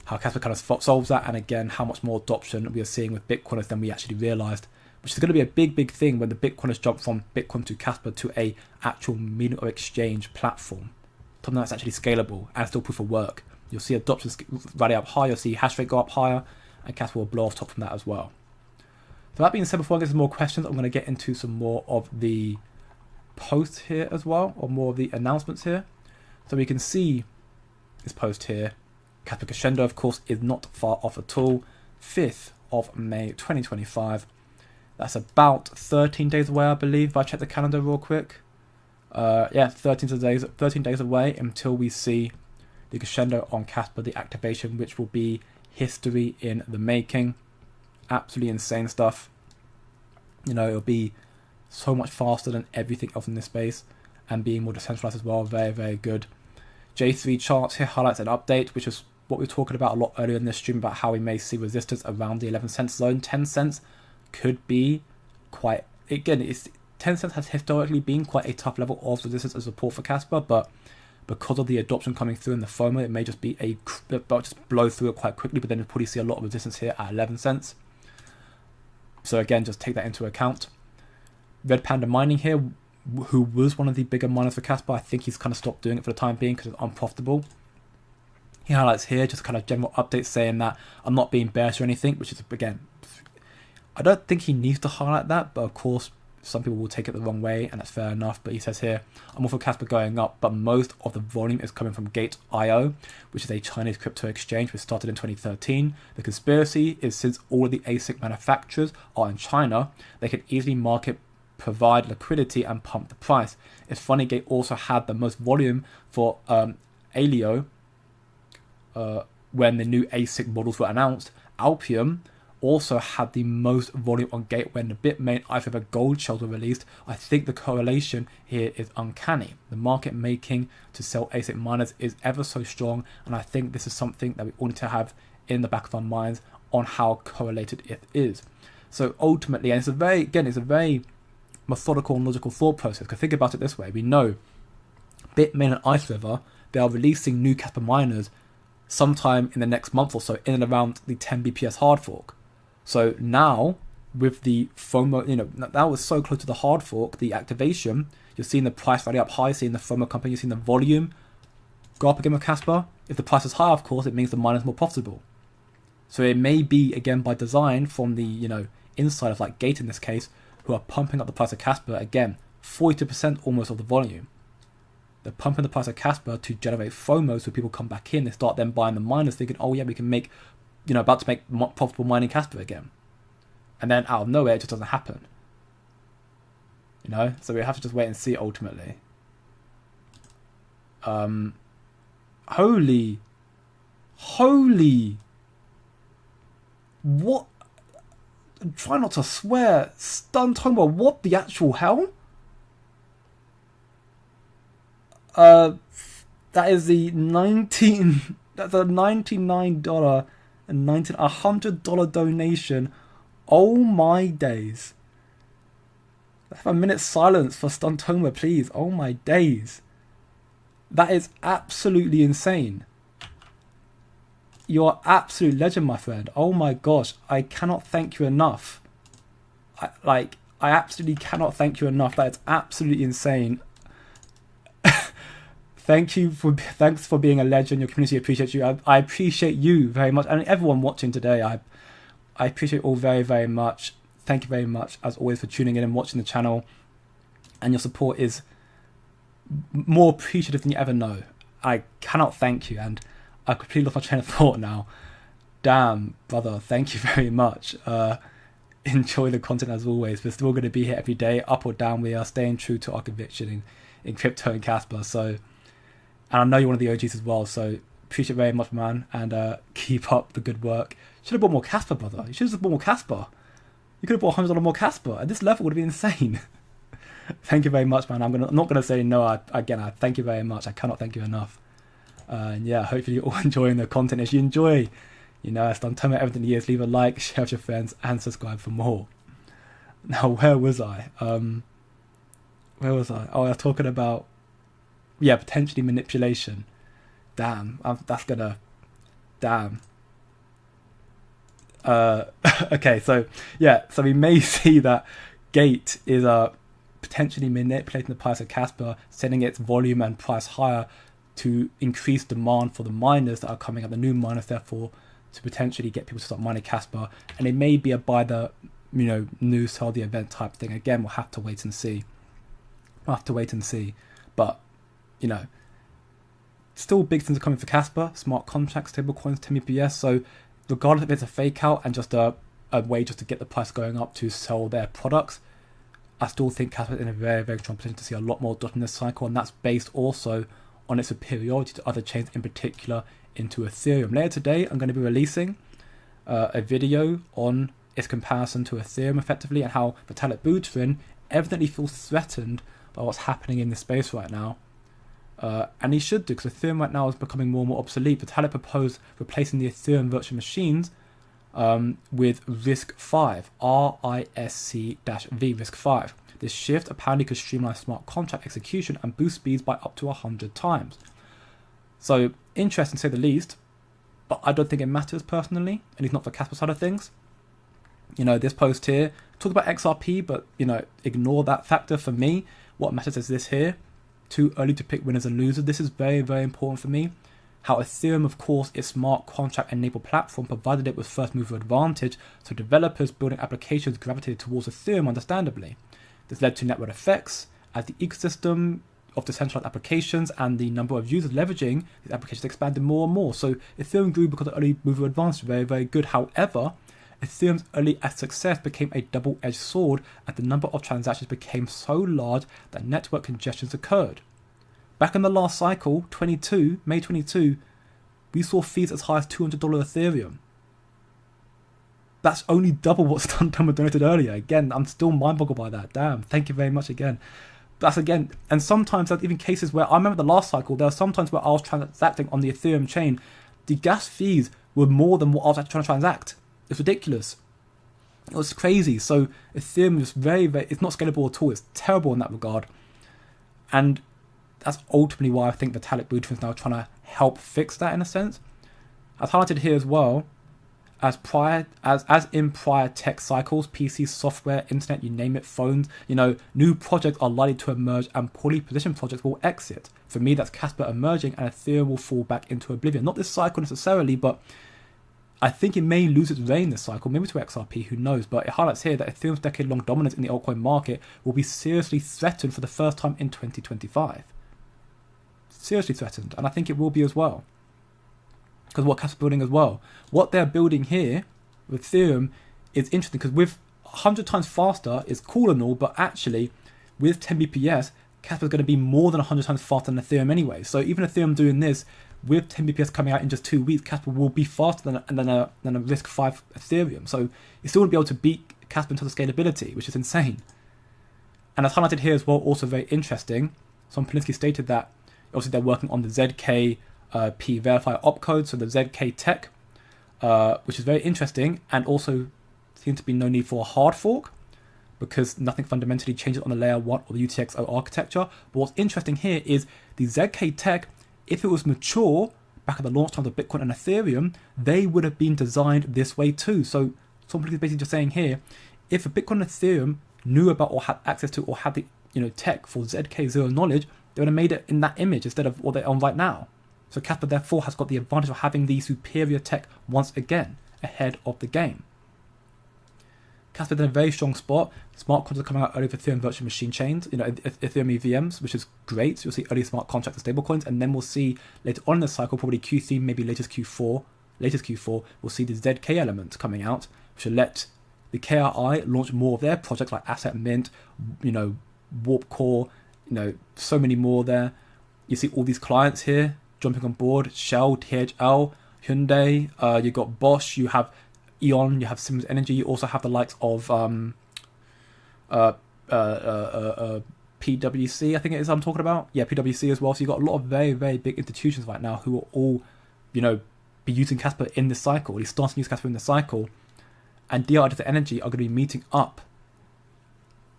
how Kaspa kind of solves that, and again, how much more adoption we are seeing with Bitcoiners than we actually realized, which is going to be a big, big thing when the Bitcoiners jump from Bitcoin to Kaspa to a actual medium of exchange platform, something that's actually scalable and still proof of work. You'll see adoption rally up higher, you'll see hash rate go up higher, and Kaspa will blow off top from that as well. So that being said, before I get some more questions, I'm going to get into some more of the posts here as well, or more of the announcements here. So we can see this post here. Kaspa Crescendo, of course, is not far off at all. 5th of May 2025. That's about 13 days away, I believe, if I check the calendar real quick. Yeah, 13 days away until we see the Crescendo on Kaspa, the activation, which will be history in the making. Absolutely insane stuff. You know, it'll be so much faster than everything else in this space, and being more decentralized as well. Very, very good. J3 charts here highlights an update, which is what we were talking about a lot earlier in this stream, about how we may see resistance around the 11 cents zone. 10 cents could be quite, again, 10 cents has historically been quite a tough level of resistance and support for Kaspa, but because of the adoption coming through in the FOMO, it may just be just blow through it quite quickly, but then you'll probably see a lot of resistance here at 11 cents. So again, just take that into account. Red Panda Mining here, who was one of the bigger miners for Kaspa, I think he's kind of stopped doing it for the time being because it's unprofitable. He highlights here just kind of general updates saying that I'm not being bearish or anything, which is, again, I don't think he needs to highlight that, but of course some people will take it the wrong way, and that's fair enough. But he says here, I'm all for Kaspa going up, but most of the volume is coming from Gate.io, which is a Chinese crypto exchange which started in 2013. The conspiracy is, since all of the ASIC manufacturers are in China, they can easily provide liquidity and pump the price. It's funny, Gate also had the most volume for Alio when the new ASIC models were announced. Alpium also had the most volume on Gate when the Bitmain Ether gold shells were released. I think the correlation here is uncanny. The market making to sell ASIC miners is ever so strong, and I think this is something that we all need to have in the back of our minds on how correlated it is. So ultimately, and it's a very methodical and logical thought process, because think about it this way: we know Bitmain and Ice River, they are releasing new Kaspa miners sometime in the next month or so, in and around the 10 BPS hard fork. So now with the FOMO, you know, that was so close to the hard fork, the activation, you're seeing the price rally up high, seeing the FOMO company, you're seeing the volume go up again with Kaspa. If the price is high, of course, it means the miner is more profitable. So it may be, again, by design from the, you know, insiders like Gate in this case, who are pumping up the price of Kaspa, again, 42% almost of the volume. They're pumping the price of Kaspa to generate FOMO, so people come back in, they start then buying the miners, thinking, oh yeah, we can make, you know, about to make profitable mining Kaspa again. And then out of nowhere, it just doesn't happen. You know, so we have to just wait and see ultimately. Holy, what? Try not to swear. Stunned Homer, what the actual hell? That is the that's a $99 and $100 donation. Oh my days. Let's have a minute's silence for Stuntoma, please. Oh my days. That is absolutely insane. You're absolute legend, my friend. Oh my gosh, I cannot thank you enough I absolutely cannot thank you enough. That is absolutely insane. Thanks for being a legend. Your community appreciates you. I appreciate you very much, and everyone watching today. I appreciate it all very, very much. Thank you very much, as always, for tuning in and watching the channel. And your support is more appreciative than you ever know. I cannot thank you, and I completely lost my train of thought now. Damn, brother, thank you very much. Enjoy the content as always. We're still going to be here every day, up or down. We are staying true to our conviction in crypto and Kaspa. So, and I know you're one of the OGs as well, so appreciate it very much, man, and keep up the good work. Should have bought more Kaspa, brother. You should have just bought more Kaspa. You could have bought $100 more Kaspa. At this level, it would have been insane. Thank you very much, man. I'm not gonna say no. I thank you very much. I cannot thank you enough. And yeah, hopefully you're all enjoying the content. If you enjoy, as I'm telling you everything years, leave a like, share with your friends, and subscribe for more. Now, where was I? Oh, I was talking about, potentially manipulation. Damn, okay, so we may see that Gate is potentially manipulating the price of Kaspa, setting its volume and price higher to increase demand for the miners that are coming up, the new miners, therefore to potentially get people to start mining Kaspa. And it may be a buy the new sell the event type thing. Again, we'll have to wait and see. But still big things are coming for Kaspa, smart contracts, stablecoins, 10 BPS. So regardless if it's a fake out and just a way just to get the price going up to sell their products, I still think Kaspa is in a very, very strong position to see a lot more dot in this cycle, and that's based also on its superiority to other chains, in particular into Ethereum. Later today, I'm going to be releasing a video on its comparison to Ethereum effectively, and how Vitalik Buterin evidently feels threatened by what's happening in this space right now. And he should do, because Ethereum right now is becoming more and more obsolete. Vitalik proposed replacing the Ethereum virtual machines with RISC-V, RISC-V, RISC-V. This shift apparently could streamline smart contract execution and boost speeds by up to 100 times. So, interesting to say the least, but I don't think it matters personally, and it's not for Kaspa side of things. This post here, talk about XRP, but, ignore that factor for me. What matters is this here. Too early to pick winners and losers. This is very, very important for me. How Ethereum, of course, its smart contract enabled platform provided it with first mover advantage, so developers building applications gravitated towards Ethereum understandably. This led to network effects as the ecosystem of decentralized applications and the number of users leveraging these applications expanded more and more. So Ethereum grew because of early mover advantage, very, very good. However, Ethereum's early success became a double-edged sword as the number of transactions became so large that network congestions occurred. Back in the last cycle, May 22, we saw fees as high as $200 Ethereum. That's only double what's done with donated earlier. Again, I'm still mind-boggled by that. Damn, thank you very much again. That's again, and sometimes there's even cases where, I remember the last cycle, there were sometimes where I was transacting on the Ethereum chain. The gas fees were more than what I was actually trying to transact. It's ridiculous. It was crazy. So Ethereum is very, very, it's not scalable at all. It's terrible in that regard. And that's ultimately why I think Vitalik Buterin is now trying to help fix that in a sense. As highlighted here as well, as in prior tech cycles, PC, software, internet, you name it, phones, new projects are likely to emerge and poorly positioned projects will exit. For me, that's Kaspa emerging and Ethereum will fall back into oblivion. Not this cycle necessarily, but I think it may lose its reign this cycle, maybe to XRP, who knows. But it highlights here that Ethereum's decade-long dominance in the altcoin market will be seriously threatened for the first time in 2025. Seriously threatened, and I think it will be as well. Because what Kaspa's building as well. What they're building here with Ethereum is interesting, because with 100 times faster is cool and all, but actually with 10 BPS, Kaspa's going to be more than 100 times faster than Ethereum anyway. So even Ethereum doing this, with 10 BPS coming out in just 2 weeks, Kaspa will be faster than a RISC-V Ethereum. So you still won't be able to beat Kaspa in terms of scalability, which is insane. And as highlighted here as well, also very interesting, Tom Polinsky stated that obviously they're working on the ZK P verifier opcode, so the ZK tech, which is very interesting, and also seems to be no need for a hard fork because nothing fundamentally changes on the layer 1 or the UTXO architecture. But what's interesting here is the ZK tech, if it was mature back at the launch times of Bitcoin and Ethereum, they would have been designed this way too. So Tom Polinsky is basically just saying here, if a Bitcoin and Ethereum knew about or had access to or had the tech for ZK0 knowledge, they would have made it in that image instead of what they're on right now. So Kaspa therefore has got the advantage of having the superior tech once again ahead of the game. Kaspa is in a very strong spot. Smart contracts are coming out early for Ethereum virtual machine chains, Ethereum EVMs, which is great. So you'll see early smart contracts and stablecoins, and then we'll see later on in the cycle, probably Q3, maybe latest Q4, we'll see the ZK elements coming out, which will let the KRI launch more of their projects like Asset Mint, Warp Core, so many more there. You see all these clients here jumping on board: Shell, THL, Hyundai. You got Bosch. You have Eon. You have Siemens Energy. You also have the likes of PwC. I think it is I'm talking about. Yeah, PwC as well. So you got a lot of very, very big institutions right now who are all, be using Kaspa in this cycle. They're starting to use Kaspa in the cycle, and DRI Data Energy are going to be meeting up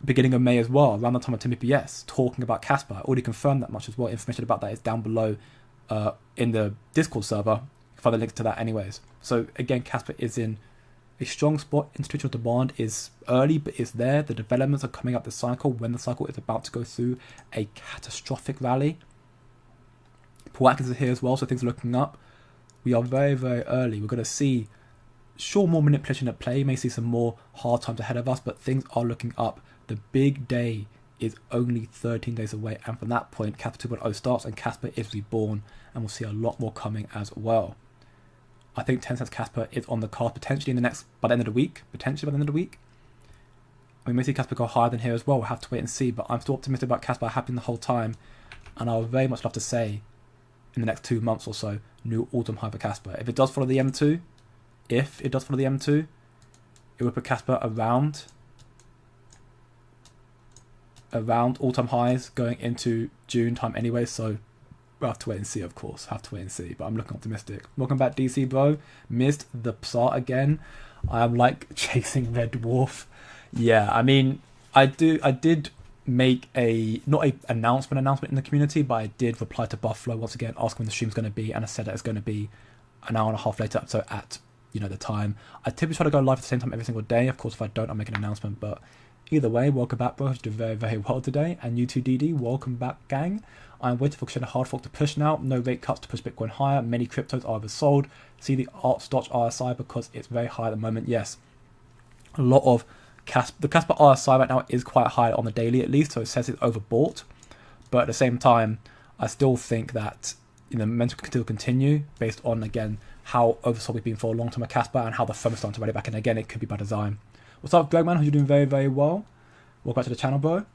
beginning of May as well, around the time of 10 BPS, talking about Kaspa. I already confirmed that much as well. Information about that is down below in the Discord server. You can find the links to that anyways. So again, Kaspa is in a strong spot. Institutional demand is early, but it's there. The developments are coming up the cycle when the cycle is about to go through a catastrophic rally. Paul Atkins is here as well, so things are looking up. We are very, very early. We're going to see, sure, more manipulation at play. You may see some more hard times ahead of us, but things are looking up. The big day is only 13 days away, and from that point, Kaspa 2.0 starts and Kaspa is reborn, and we'll see a lot more coming as well. I think 10 cents Kaspa is on the card potentially by the end of the week. We may see Kaspa go higher than here as well. We'll have to wait and see, but I'm still optimistic about Kaspa happening the whole time, and I would very much love to say in the next 2 months or so, new all-time high for Kaspa. If it does follow the M2, it would put Kaspa around all-time highs going into June time anyway, so we'll have to wait and see, of course. But I'm looking optimistic. Welcome back, DC bro. Missed the PSAR again. I am like chasing Red Dwarf. Yeah, I mean, I did make not a announcement in the community, but I did reply to Buffalo once again, asking when the stream's going to be, and I said that it's going to be an hour and a half later, so at the time. I typically try to go live at the same time every single day. Of course, if I don't, I'll make an announcement, but either way, welcome back, bro. You did very, very well today. And you too, DD, welcome back, gang. I'm waiting for Christian hard fork to push now. No rate cuts to push Bitcoin higher. Many cryptos are oversold. See the Stotch RSI because it's very high at the moment. Yes, a lot of the Kaspa RSI right now is quite high on the daily at least, so it says it's overbought. But at the same time, I still think that momentum can still continue based on, again, how oversold we've been for a long time at Kaspa and how the firm is starting to rally back. And again, it could be by design. What's up, Greg, man? Hope you're doing very, very well. Welcome back to the channel, bro.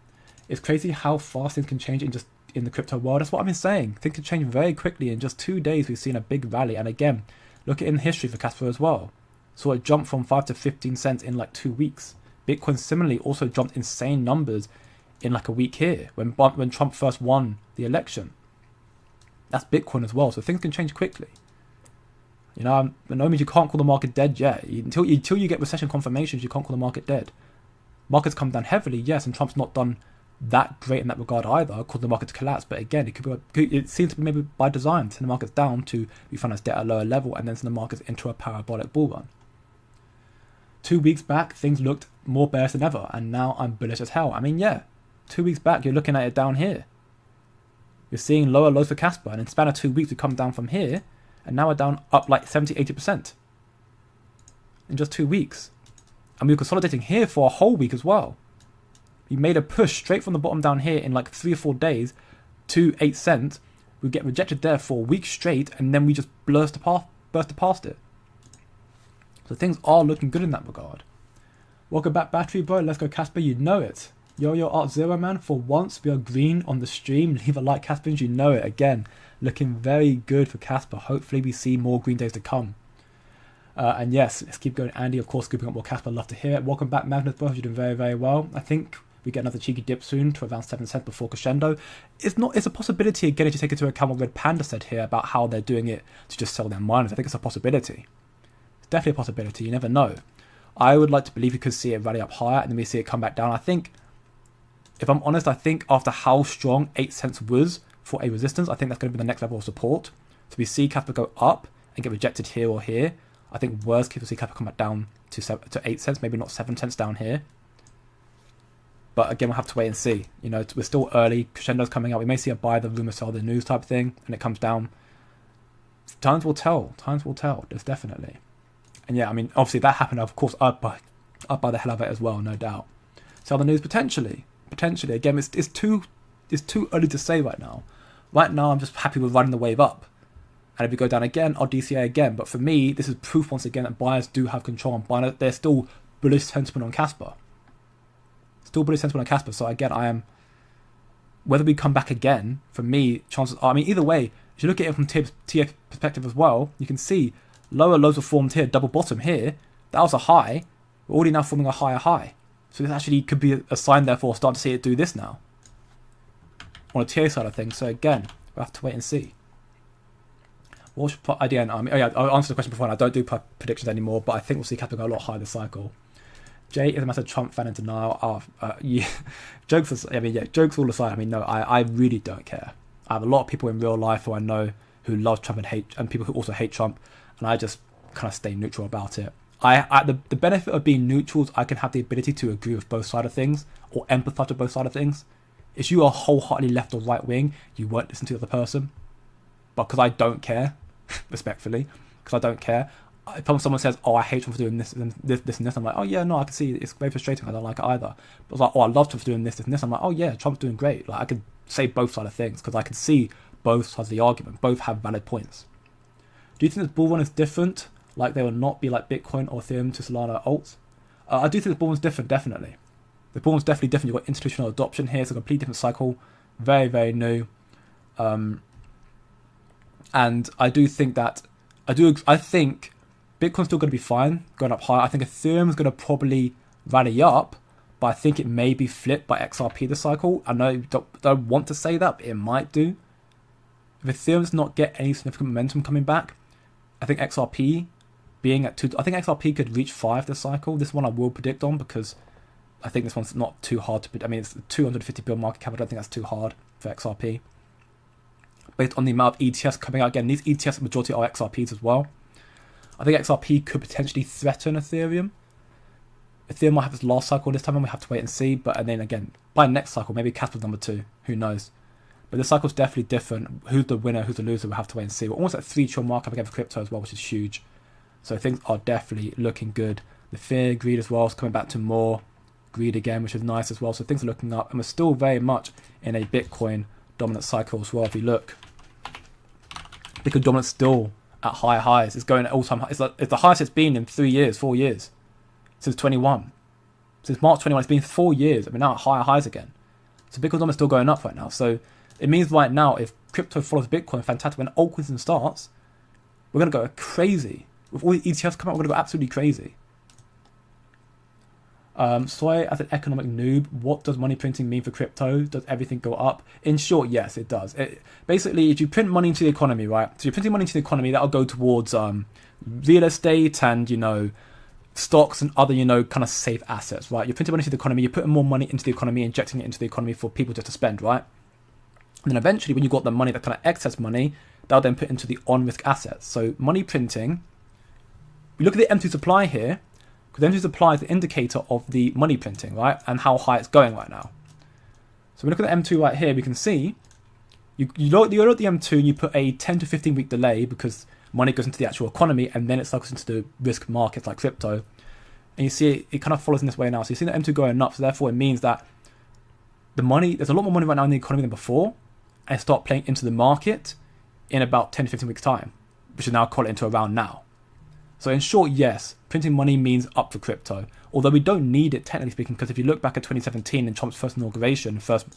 It's crazy how fast things can change in the crypto world. That's what I've been saying. Things can change very quickly. In just 2 days, we've seen a big rally. And again, look at in history for Kaspa as well. So it jumped from 5 to 15 cents in like 2 weeks. Bitcoin similarly also jumped insane numbers in like a week here when Trump first won the election. That's Bitcoin as well. So things can change quickly. By no means you can't call the market dead yet. Until you get recession confirmations, you can't call the market dead. Markets come down heavily, yes, and Trump's not done that great in that regard either, caused the market to collapse. But again, it seems to be maybe by design, send the markets down to refinance debt at a lower level and then send the markets into a parabolic bull run. 2 weeks back, things looked more bearish than ever, and now I'm bullish as hell. I mean, yeah, 2 weeks back, you're looking at it down here. You're seeing lower lows for Kaspa, and in the span of 2 weeks, we come down from here, and now we're down up like 70-80% in just 2 weeks. And we were consolidating here for a whole week as well. We made a push straight from the bottom down here in like 3 or 4 days to 8 cents. We get rejected there for a week straight, and then we just burst past it. So things are looking good in that regard. Welcome back, Battery Bro. Let's go, Kaspa. You know it. Yo, Art Zero, man. For once, we are green on the stream. Leave a like, Kaspa. You know it. Again, looking very good for Kaspa. Hopefully, we see more green days to come. And yes, let's keep going. Andy, of course, scooping up more Kaspa. Love to hear it. Welcome back, Magnus Bro. You're doing very, very well. I think we get another cheeky dip soon to around 7 cents before crescendo. It's a possibility, again, if you take into account what Red Panda said here about how they're doing it to just sell their miners. I think it's a possibility. It's definitely a possibility. You never know. I would like to believe we could see it rally up higher and then we see it come back down. I think, if I'm honest, I think after how strong 8 cents was for a resistance, I think that's going to be the next level of support. So we see Kaspa go up and get rejected here or here. I think worst case we'll see Kaspa come back down to 8 cents, maybe not 7 cents down here. But again, we'll have to wait and see. You know, we're still early. Crescendo's coming out. We may see a buy the rumor, sell the news type thing, and it comes down. Times will tell. Times will tell. There's definitely. And yeah, I mean, obviously that happened. Of course, I'd buy the hell of it as well, no doubt. Sell the news potentially. Again, it's too early to say right now. Right now, I'm just happy with riding the wave up. And if we go down again, I'll DCA again. But for me, this is proof once again that buyers do have control on buying. There's still bullish sentiment on Kaspa. So again, whether we come back again, for me, chances are, I mean, either way, if you look at it from TF perspective as well, you can see lower lows are formed here, double bottom here. That was a high. We're already now forming a higher high. So this actually could be a sign, therefore, start to see it do this now. On a TA side of things. So again, we'll have to wait and see. Again, I'll answer the question before, and I don't do predictions anymore, but I think we'll see Kaspa go a lot higher this cycle. Jay is a massive Trump fan in denial. Yeah, jokes all aside. I mean, no, I really don't care. I have a lot of people in real life who I know who love Trump and people who also hate Trump, and I just kind of stay neutral about it. The benefit of being neutral is I can have the ability to agree with both sides of things or empathise with both sides of things. If you are wholeheartedly left or right wing, you won't listen to the other person. But because I don't care, respectfully, because I don't care. If someone says, "Oh, I hate Trump for doing this and this," I'm like, "Oh yeah, no, I can see it's very frustrating. I don't like it either." But it's like, "Oh, I love Trump for doing this and this." I'm like, "Oh yeah, Trump's doing great." Like I could say both sides of things because I can see both sides of the argument. Both have valid points. Do you think this bull run is different? Like they will not be like Bitcoin or Ethereum to Solana alts? I do think the bull run's different. Definitely, the bull run's definitely different. You've got institutional adoption here. It's a completely different cycle. Very, very new. And I do think that I think Bitcoin's still going to be fine, going up higher. I think Ethereum is going to probably rally up, but I think it may be flipped by XRP this cycle. I know you don't want to say that, but it might do. If Ethereum does not get any significant momentum coming back, I think XRP being at 2, I think XRP could reach 5 this cycle. This one I will predict on because I think this one's not too hard to predict. I mean, it's 250 billion market cap. I don't think that's too hard for XRP. Based on the amount of ETFs coming out, again, these ETFs, the majority are XRPs as well. I think XRP could potentially threaten Ethereum. Ethereum might have its last cycle this time, and we have to wait and see. And then again, by next cycle, maybe Kaspa's number 2. Who knows? But the cycle's definitely different. Who's the winner, who's the loser, we'll have to wait and see. We're almost at 3 trillion markup again for crypto as well, which is huge. So things are definitely looking good. The fear, greed as well is coming back to more greed again, which is nice as well. So things are looking up, and we're still very much in a Bitcoin dominant cycle as well. If you look, Bitcoin dominance still at higher highs. It's going at all-time highs. It's the highest it's been in 4 years, since 21. Since March 21, it's been 4 years. I mean, now at higher highs again. So Bitcoin dominance is still going up right now. So it means right now, if crypto follows Bitcoin, fantastic. When altcoin starts, we're going to go crazy. With all the ETFs coming out, we're going to go absolutely crazy. Soy, as an economic noob, what does money printing mean for crypto? Does everything go up? In short, yes, it does. Basically, if you print money into the economy, right? So you're printing money into the economy, that'll go towards real estate and, stocks and other, kind of safe assets, right? You're printing money into the economy, you're putting more money into the economy, injecting it into the economy for people just to spend, right? And then eventually, when you've got the money, that kind of excess money, that'll then put into the on-risk assets. So money printing, we look at the M2 supply here, because M2 supply is the indicator of the money printing, right? And how high it's going right now. So we look at the M2 right here, we can see, you load the M2 and you put a 10 to 15 week delay because money goes into the actual economy and then it cycles into the risk markets like crypto. And you see it kind of follows in this way now. So you see the M2 going up, so therefore it means that there's a lot more money right now in the economy than before, and start playing into the market in about 10 to 15 weeks time, which is now call it into around now. So in short, yes, printing money means up for crypto, although we don't need it technically speaking, because if you look back at 2017 and Trump's first inauguration, first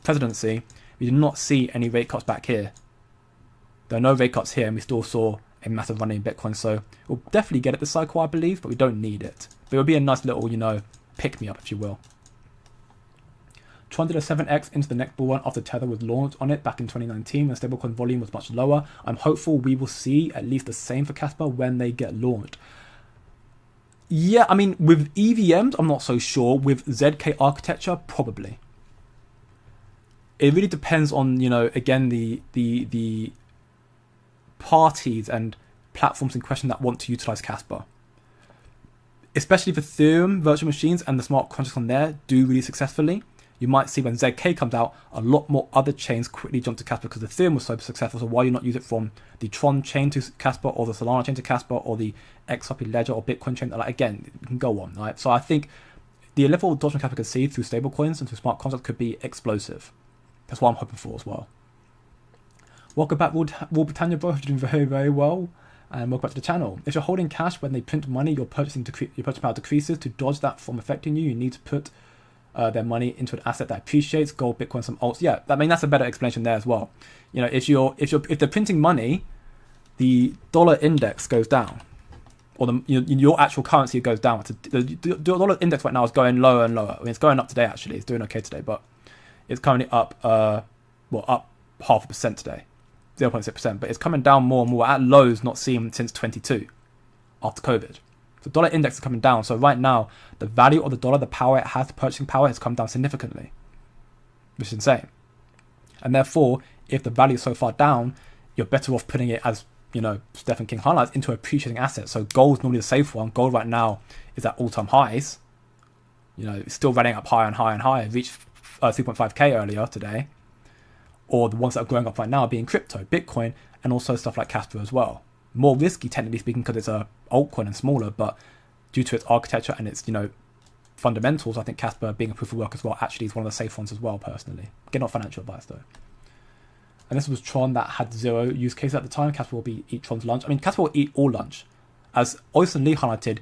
presidency, we did not see any rate cuts back here. There are no rate cuts here, and we still saw a massive run in Bitcoin. So we'll definitely get it this cycle, I believe, but we don't need it. But it would be a nice little, pick-me-up, if you will. Tron did a 7x into the next bull run after Tether was launched on it back in 2019 when stablecoin volume was much lower. I'm hopeful we will see at least the same for Kaspa when they get launched. Yeah, I mean, with EVMs, I'm not so sure. With ZK architecture, probably. It really depends on, again, the parties and platforms in question that want to utilize Kaspa. especially if Ethereum virtual machines and the smart contracts on there do really successfully, you might see when ZK comes out, a lot more other chains quickly jump to Kaspa because Ethereum was so successful. So why you not use it from the Tron chain to Kaspa, or the Solana chain to Kaspa, or the XRP Ledger or Bitcoin chain? Like, again, you can go on, right? So I think the level of adoption Kaspa can see through stablecoins and through smart contracts could be explosive. That's what I'm hoping for as well. Welcome back, Will Britannia, bro. You're doing very, very well. And welcome back to the channel. If you're holding cash when they print money, your purchasing power decreases. To dodge that from affecting you, you need to put their money into an asset that appreciates, gold, Bitcoin, some alts. Yeah, I mean, that's a better explanation there as well. You know, if they're printing money, the dollar index goes down, or your actual currency goes down. The dollar index right now is going lower and lower. I mean, it's going up today actually. It's doing okay today, but it's currently up up 0.5% today, 0.6%. But it's coming down more and more at lows not seen since 22 after COVID. The dollar index is coming down. So right now, the value of the dollar, the power it has, the purchasing power, has come down significantly, which is insane. And therefore, if the value is so far down, you're better off putting it, as you know, Stephen King highlights, into appreciating assets. So gold is normally the safe one. Gold right now is at all-time highs. You know, it's still running up higher and higher and higher. It reached 3.5k earlier today. Or the ones that are growing up right now being crypto, Bitcoin, and also stuff like Kaspa as well. More risky, technically speaking, because it's a altcoin and smaller, but due to its architecture and its, you know, fundamentals, I think Kaspa being a proof of work as well actually is one of the safe ones as well, personally. Again, not financial advice though. And this was Tron that had 0 use cases at the time. Kaspa will eat Tron's lunch. I mean, Kaspa will eat all lunch. As Oyster Lee highlighted,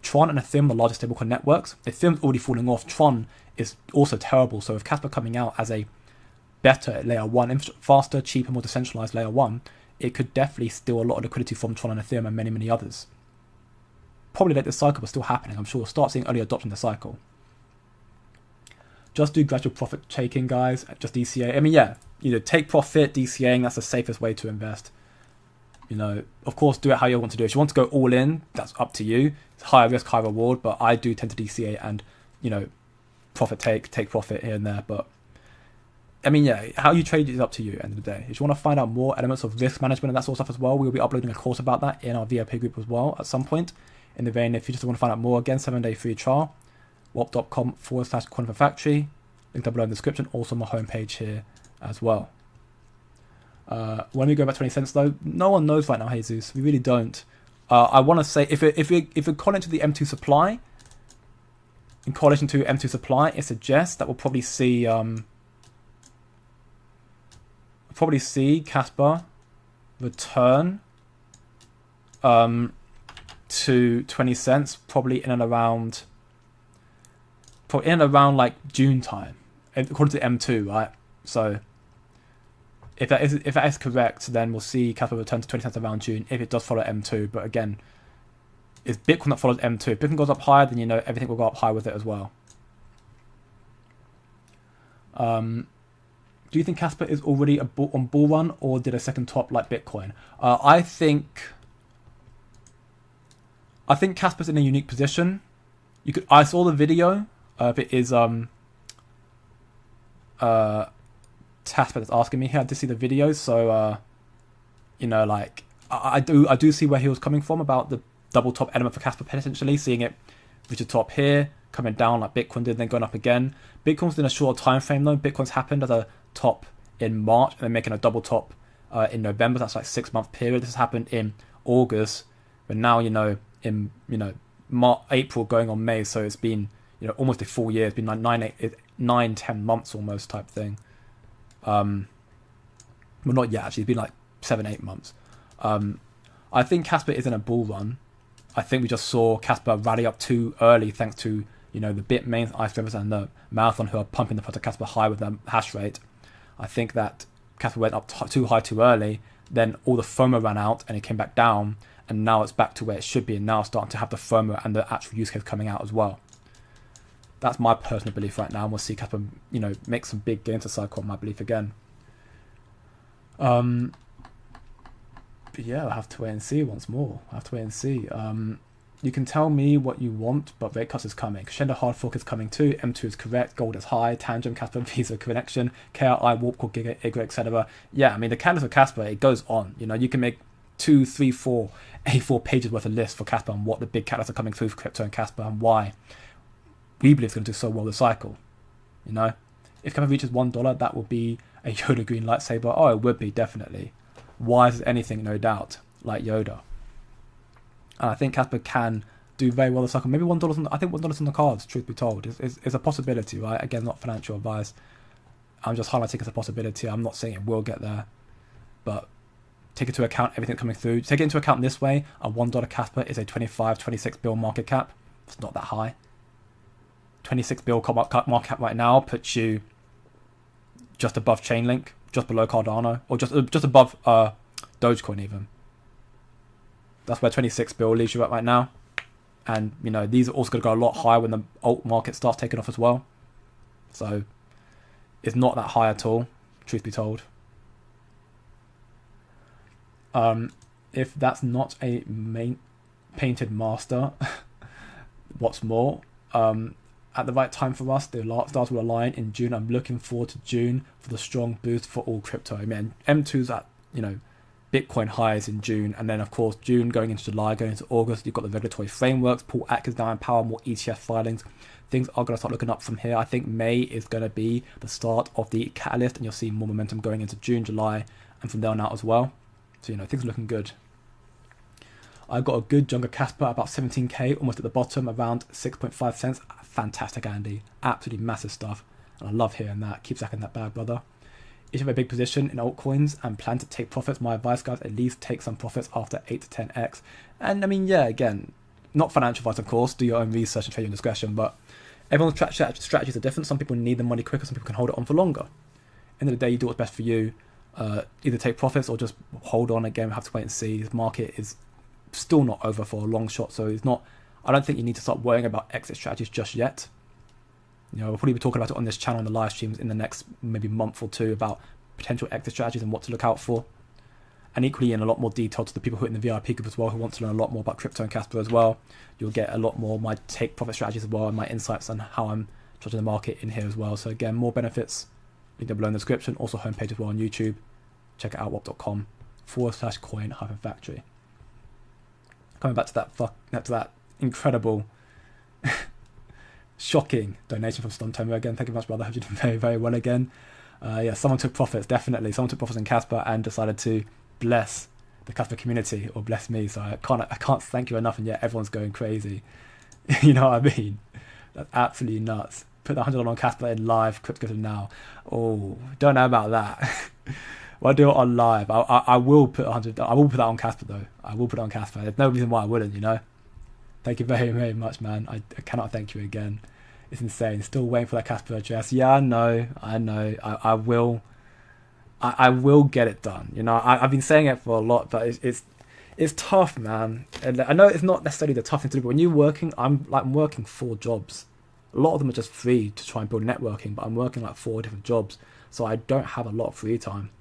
Tron and Ethereum are the largest stablecoin networks. Ethereum's already falling off. Tron is also terrible. So with Kaspa coming out as a better layer 1, faster, cheaper, more decentralized layer 1, it could definitely steal a lot of liquidity from Tron and Ethereum and many, many others. Probably late this cycle, but still happening. I'm sure we'll start seeing early adoption of the cycle. Just do gradual profit taking, guys. Just DCA. I mean, yeah, either take profit, DCAing, that's the safest way to invest. You know, of course, do it how you want to do it. If you want to go all in, that's up to you. It's higher risk, higher reward, but I do tend to DCA and, you know, take profit here and there. But I mean, yeah, how you trade is up to you at the end of the day. If you want to find out more elements of risk management and that sort of stuff as well, we'll be uploading a course about that in our VIP group as well at some point. In the vein, if you just want to find out more, again, 7-day free trial, warp.com/coin-for-factory, link down below in the description, also on my homepage here as well. When we go back 20 cents though, no one knows right now, Jesus. We really don't. I want to say, if we're calling to the M2 supply, in correlation to M2 supply, it suggests that we'll probably see Kaspa return to 20 cents, probably in and around like June time, according to M2, right? So if that is correct, then we'll see Kaspa return to 20 cents around June if it does follow M2. But again, it's Bitcoin that follows M2. If Bitcoin goes up higher, then you know everything will go up high with it as well. Do you think Kaspa is already on bull run, or did a second top like Bitcoin? I think Kaspa's in a unique position. I saw the video. If it is Tasper that's asking me here, I did see the video. So you know, like I do see where he was coming from about the double top element for Kaspa, potentially seeing it reach the top here, coming down like Bitcoin did, then going up again. Bitcoin's in a short time frame though. Bitcoin's happened as a top in March and then making a double top in November. That's like 6-month period. This has happened in August, but now in April going on May. So it's been almost a full year. It's been like 9-10 months almost type thing. Well, not yet actually. It's been like 7-8 months. I think Kaspa is in a bull run. I think we just saw Kaspa rally up too early thanks to the Bitmains, Ice Drivers, and the Marathon who are pumping the price of Kaspa high with their hash rate. I think that Kaspa went up too high too early. Then all the FOMO ran out and it came back down, and now it's back to where it should be, and now starting to have the FOMO and the actual use case coming out as well. That's my personal belief right now, and we'll see Kaspa make some big gains to cycle on my belief again. But yeah, I'll have to wait and see once more. I'll have to wait and see. You can tell me what you want, but rate cuts is coming. Crescendo Hard Fork is coming too. M2 is correct. Gold is high. Tangent, Kaspa, Visa connection. KRI, Warp Core, Giga, Igor, etc. Yeah, I mean, the catalyst of Kaspa, it goes on. You can make 2, 3, 4 A4 pages worth of lists for Kaspa and what the big catalysts are coming through for crypto and Kaspa and why we believe it's going to do so well this cycle. You know, if Kaspa reaches $1, that will be a Yoda green lightsaber. Oh, it would be, definitely. Wise as anything, no doubt, like Yoda. And I think Kaspa can do very well this cycle. Maybe $1 I think $1 on the cards, truth be told. It's a possibility, right? Again, not financial advice. I'm just highlighting it's a possibility. I'm not saying it will get there. But take into account everything coming through. Take it into account this way. A $1 Kaspa is a 25, 26 bill market cap. It's not that high. 26 bill market cap right now puts you just above Chainlink, just below Cardano, or just above Dogecoin even. That's where 26 bill leaves you at right now. And, you know, these are also going to go a lot higher when the alt market starts taking off as well. So it's not that high at all, truth be told. If that's not a painted master, what's more, at the right time for us, the stars will align in June. I'm looking forward to June for the strong boost for all crypto. I mean, M2's at, you know, Bitcoin highs in June, and then of course June going into July, going into August, you've got the regulatory frameworks, Paul Atkins now in power, more ETF filings. Things are going to start looking up from here. I think May is going to be the start of the catalyst, and you'll see more momentum going into June, July, and from there on out as well. So, you know, things are looking good. I've got a good chunk of Kaspa, about 17k, almost at the bottom, around 6.5 cents. Fantastic, Andy. Absolutely massive stuff. And I love hearing that. Keep sacking that bag, brother. If you have a big position in altcoins and plan to take profits, my advice, guys, at least take some profits after 8 to 10x. And I mean, yeah, again, not financial advice, of course. Do your own research and trade your discretion. But everyone's strategies are different. Some people need the money quicker. Some people can hold it on for longer. End of the day, you do what's best for you. Either take profits or just hold on. Again, we have to wait and see. The market is still not over for a long shot. So it's not... I don't think you need to start worrying about exit strategies just yet. You know, we'll probably be talking about it on this channel in the live streams in the next maybe month or two about potential exit strategies and what to look out for. And equally in a lot more detail to the people who are in the VIP group as well, who want to learn a lot more about crypto and Kaspa as well. You'll get a lot more of my take profit strategies as well and my insights on how I'm judging the market in here as well. So again, more benefits, link down below in the description. Also homepage as well on YouTube. Check it out, wop.com/coin-factory. Coming back to that incredible, shocking donation from Stontomo again. Thank you very much, brother. I hope you're doing very, very well again. Yeah, someone took profits, definitely. Someone took profits in Kaspa and decided to bless the Kaspa community, or bless me. So I can't thank you enough, and yet everyone's going crazy. You know what I mean? That's absolutely nuts. Put the $100 on Kaspa in live, crypto now. Oh, don't know about that. Well, I'll do it on live. I will put 100. I will put that on Kaspa though. I will put it on Kaspa. There's no reason why I wouldn't. You know. Thank you very, very much, man. I cannot thank you again. It's insane. Still waiting for that Kaspa address. Yeah, I know. I will get it done. You know, I've been saying it for a lot, but it's tough, man. And I know it's not necessarily the tough thing to do, but when you're working, I'm working 4 jobs. A lot of them are just free to try and build networking, but I'm working like 4 different jobs, so I don't have a lot of free time.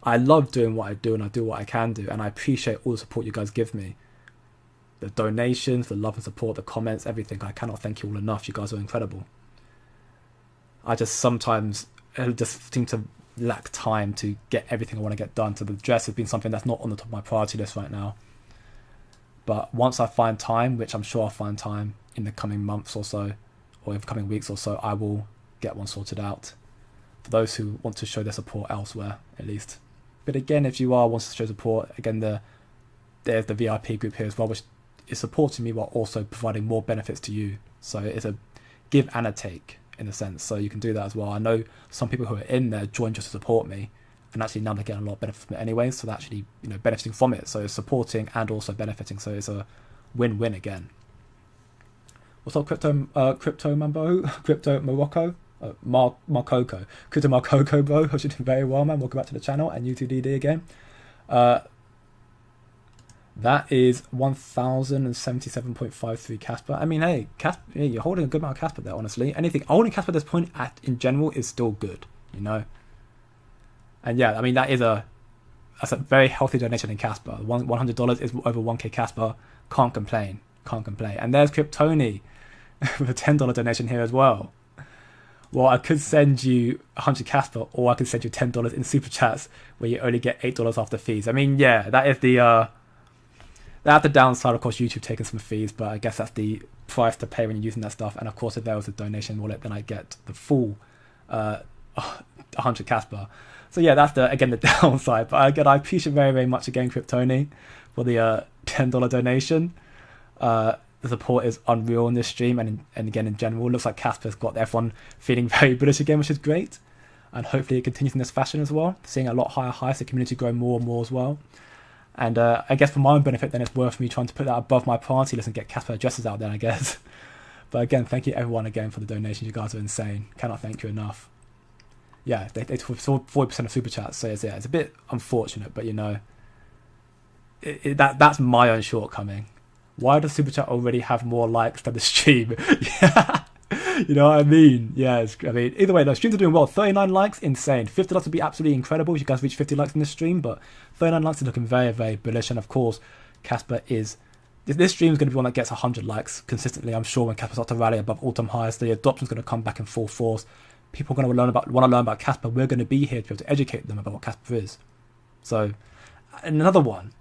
I love doing what I do, and I do what I can do, and I appreciate all the support you guys give me. The donations, the love and support, the comments, everything. I cannot thank you all enough. You guys are incredible. I just sometimes just seem to lack time to get everything I want to get done. So the dress has been something that's not on the top of my priority list right now. But once I find time, which I'm sure I'll find time in the coming months or so, or in the coming weeks or so, I will get one sorted out. For those who want to show their support elsewhere, at least. But again, if you are wanting to show support, again, there's the VIP group here as well, which is supporting me while also providing more benefits to you. So it's a give and a take in a sense. So you can do that as well. I know some people who are in there join just to support me, and actually now they're getting a lot of benefit from it anyway. So they're actually, you know, benefiting from it. So it's supporting and also benefiting. So it's a win-win again. What's up, Crypto Mambo? Crypto Morocco? Marcoco. Crypto Marcoco, bro. Hope you're doing very well, man. Welcome back to the channel, and U2DD again. That is 1,077.53 Kaspa. I mean, hey, you're holding a good amount of Kaspa there, honestly. Holding Kaspa at this point in general is still good, you know. And yeah, I mean, that's a very healthy donation in Kaspa. $100 is over 1k Kaspa. Can't complain. And there's Kryptoni with a $10 donation here as well. Well, I could send you 100 Kaspa, or I could send you $10 in super chats, where you only get $8 after fees. I mean, yeah, that is that's the downside. Of course, YouTube taking some fees, but I guess that's the price to pay when you're using that stuff. And of course, if there was a donation wallet, then I get the full 100 Kaspa. So yeah, that's the downside. But again, I appreciate very, very much again, Kryptoni, for the $10 donation. The support is unreal in this stream, and again in general, it looks like Kaspa's got everyone feeling very bullish again, which is great. And hopefully it continues in this fashion as well, seeing a lot higher highs, the community growing more and more as well. And I guess for my own benefit, then it's worth me trying to put that above my priority list and get Kaspa addresses out there, I guess. But again, thank you everyone again for the donations. You guys are insane. Cannot thank you enough. Yeah, they saw 40% of super chats, so it's a bit unfortunate, but you know, that's my own shortcoming. Why does super chat already have more likes than the stream? Yeah, you know what I mean? Yeah, either way, the streams are doing well. 39 likes, insane. 50 likes would be absolutely incredible if you guys reach 50 likes in this stream, but 39 likes is looking very, very bullish. And of course, Kaspa is... This stream is going to be one that gets 100 likes consistently, I'm sure, when Kaspa starts to rally above all-time highs. The adoption is going to come back in full force. People are going to want to learn about Kaspa. We're going to be here to be able to educate them about what Kaspa is. So, another one.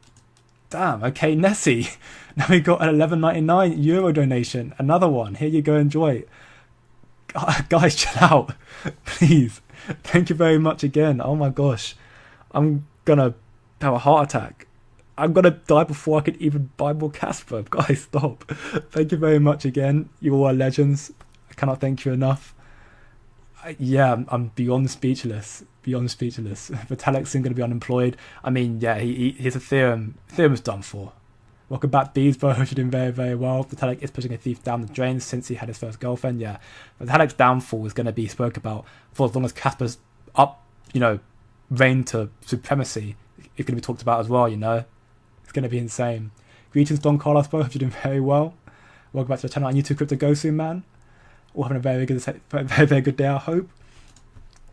Damn, okay, Nessie. Now we got an €11.99 donation. Another one. Here you go, enjoy. Guys, chill out. Please. Thank you very much again. Oh my gosh. I'm gonna have a heart attack. I'm gonna die before I could even buy more Kaspa. Guys, stop. Thank you very much again. You all are legends. I cannot thank you enough. I'm beyond speechless. Vitalik's going to be unemployed. I mean, yeah, his Ethereum is done for. Welcome back, Beesbro. Hope you're doing very, very well. Vitalik is pushing a thief down the drain since he had his first girlfriend. Yeah, Vitalik's downfall is going to be spoke about for as long as Kaspa's up, reign to supremacy. It's going to be talked about as well. It's going to be insane. Greetings, Don Carlos, bro. Hope you're doing very well. Welcome back to the channel. And you too, Crypto Go Soon, man. All having a very, very good day, I hope.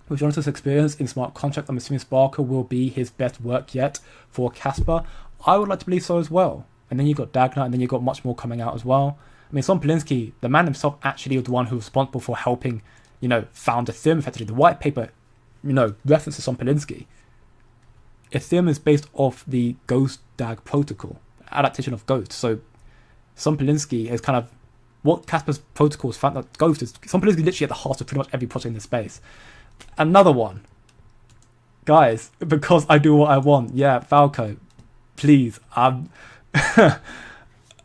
With Jonathan's experience in smart contract, I'm assuming Sparkle will be his best work yet for Kaspa. I would like to believe so as well. And then you got Dagna, and then you got much more coming out as well. I mean, Son Polinsky, the man himself, actually was the one who was responsible for helping, found Ethereum effectively. The white paper, references Son Polinsky. Ethereum is based off the Ghost DAG protocol, adaptation of Ghost. So Son Polinsky is kind of what Kaspa's protocol has found that Ghost is. Son Polinsky literally at the heart of pretty much every project in this space. Another one. Guys, because I do what I want. Yeah, Falco, please.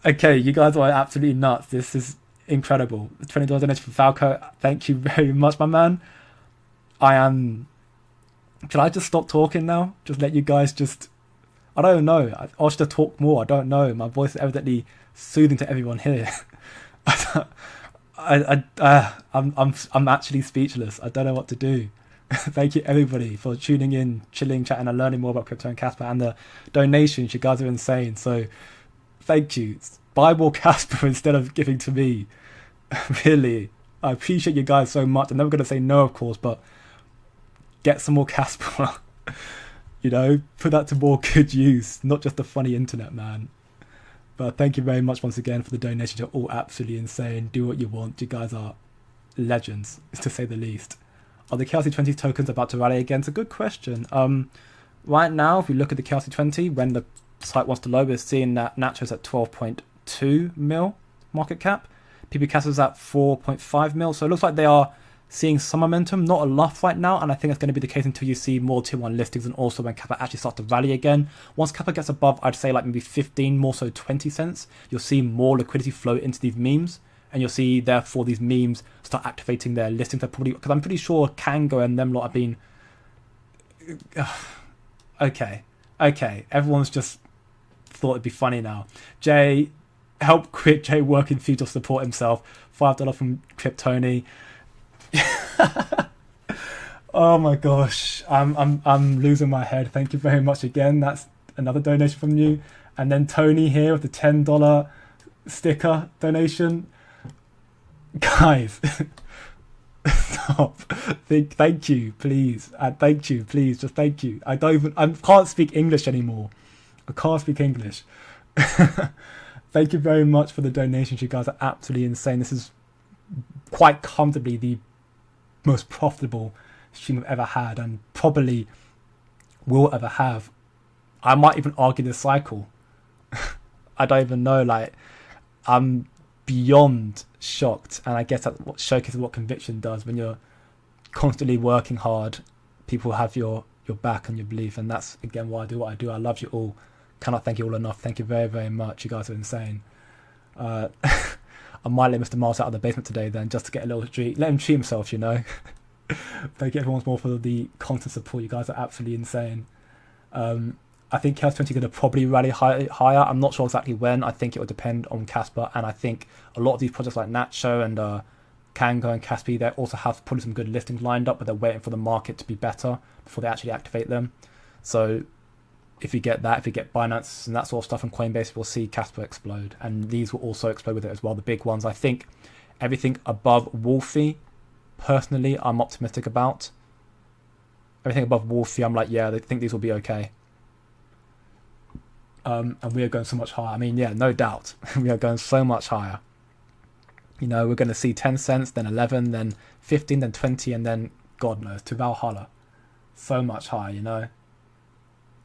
Okay, you guys are absolutely nuts. This is incredible. $20 donation for Falco. Thank you very much, my man. Can I just stop talking now? Just let you guys I don't know. I should talk more. I don't know. My voice is evidently soothing to everyone here. I'm actually speechless. I don't know what to do. Thank you everybody for tuning in, chilling, chatting, and learning more about crypto and Kaspa, and the donations. You guys are insane. So thank you. Buy more Kaspa instead of giving to me. Really, I appreciate you guys so much. I'm never going to say no, of course, but get some more Kaspa. Put that to more good use, not just the funny internet, man. But thank you very much once again for the donations. You're all absolutely insane. Do what you want. You guys are legends, to say the least. Are the KRC20 tokens about to rally again? It's a good question. Right now, if we look at the KRC20, when the site wants to low, we're seeing that Nacho's at 12.2 mil market cap. PBCAS is at 4.5 mil. So it looks like they are seeing some momentum, not a lot right now, and I think it's going to be the case until you see more tier 1 listings, and also when Kappa actually starts to rally again. Once Kappa gets above, I'd say like maybe 15, more so 20 cents, you'll see more liquidity flow into these memes, and you'll see therefore these memes start activating their listings. They're probably, because I'm pretty sure Kango and them lot have been okay, everyone's just thought it'd be funny now. Jay, help quit Jay working fee to support himself. $5 from Kryptoni. Oh my gosh, I'm losing my head. Thank you very much again. That's another donation from you. And then Tony here with the $10 sticker donation. Guys, stop. Thank you, please. Thank you, please. Just thank you. I can't speak English anymore. I can't speak English. Thank you very much for the donations. You guys are absolutely insane. This is quite comfortably the most profitable stream I've ever had, and probably will ever have. I might even argue this cycle. I don't even know. Like, I'm beyond shocked, and I guess that showcases what conviction does. When you're constantly working hard, people have your back and your belief, and that's again why I do what I do. I love you all. Cannot thank you all enough. Thank you very, very much. You guys are insane. I might let Mr. Miles out of the basement today then, just to get a little treat. Let him treat himself, you know. Thank you everyone more for the constant support. You guys are absolutely insane. I think Chaos 20 is going to probably rally higher. I'm not sure exactly when. I think it will depend on Kaspa, and I think a lot of these projects like Nacho and Kango and Kaspi, they also have probably some good listings lined up, but they're waiting for the market to be better before they actually activate them. So if you get that, if you get Binance and that sort of stuff and Coinbase, we'll see Kaspa explode, and these will also explode with it as well, the big ones. I think everything above Wolfie, personally, I'm optimistic about. Everything above Wolfie, I'm like, yeah, they think these will be okay. And we are going so much higher. I mean, yeah, no doubt. We are going so much higher. You know, we're going to see 10 cents, then 11, then 15, then 20, and then, God knows, to Valhalla. So much higher, you know.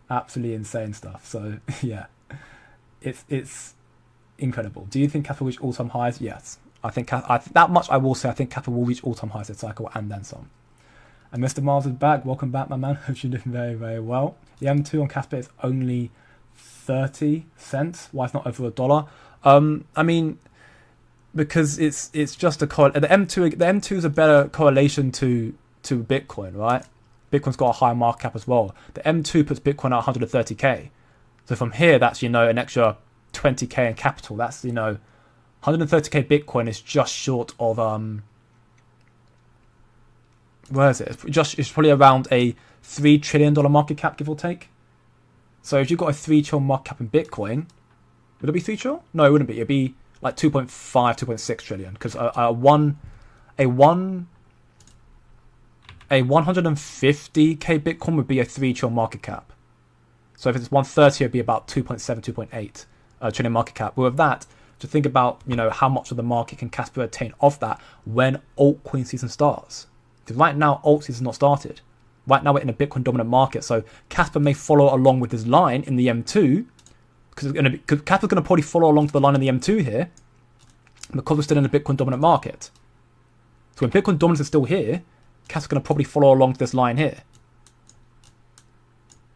Absolutely insane stuff. So, yeah, it's incredible. Do you think Kaspa will reach all-time highs? Yes. I think that much I will say. I think Kaspa will reach all-time highs this cycle and then some. And Mr. Miles is back. Welcome back, my man. Hope you're doing very, very well. The M2 on Kaspa is only 30 cents. Why it's not over $1? I mean, because it's just a the M2 is a better correlation to Bitcoin, right? Bitcoin's got a higher market cap as well. The M2 puts Bitcoin at 130k. So from here, that's, you know, an extra 20k in capital. That's, you know, 130k Bitcoin is just short of where is it? It's probably around a $3 trillion market cap, give or take. So if you've got a $3 trillion market cap in Bitcoin, would it be 3 trillion? No, it wouldn't be. It'd be like 2.5, 2.6 trillion. Because a 150k Bitcoin would be a 3 trillion market cap. So if it's 130, it'd be about 2.7, 2.8 trillion market cap. But with that, to think about, you know, how much of the market can Kaspa attain of that when altcoin season starts. Because right now, alt season has not started. Right now, we're in a Bitcoin dominant market. So Kaspa may follow along with this line in the M2. Because Kaspa's going to probably follow along to the line in the M2 here. Because we're still in a Bitcoin dominant market. So when Bitcoin dominance is still here, Kaspa's going to probably follow along to this line here.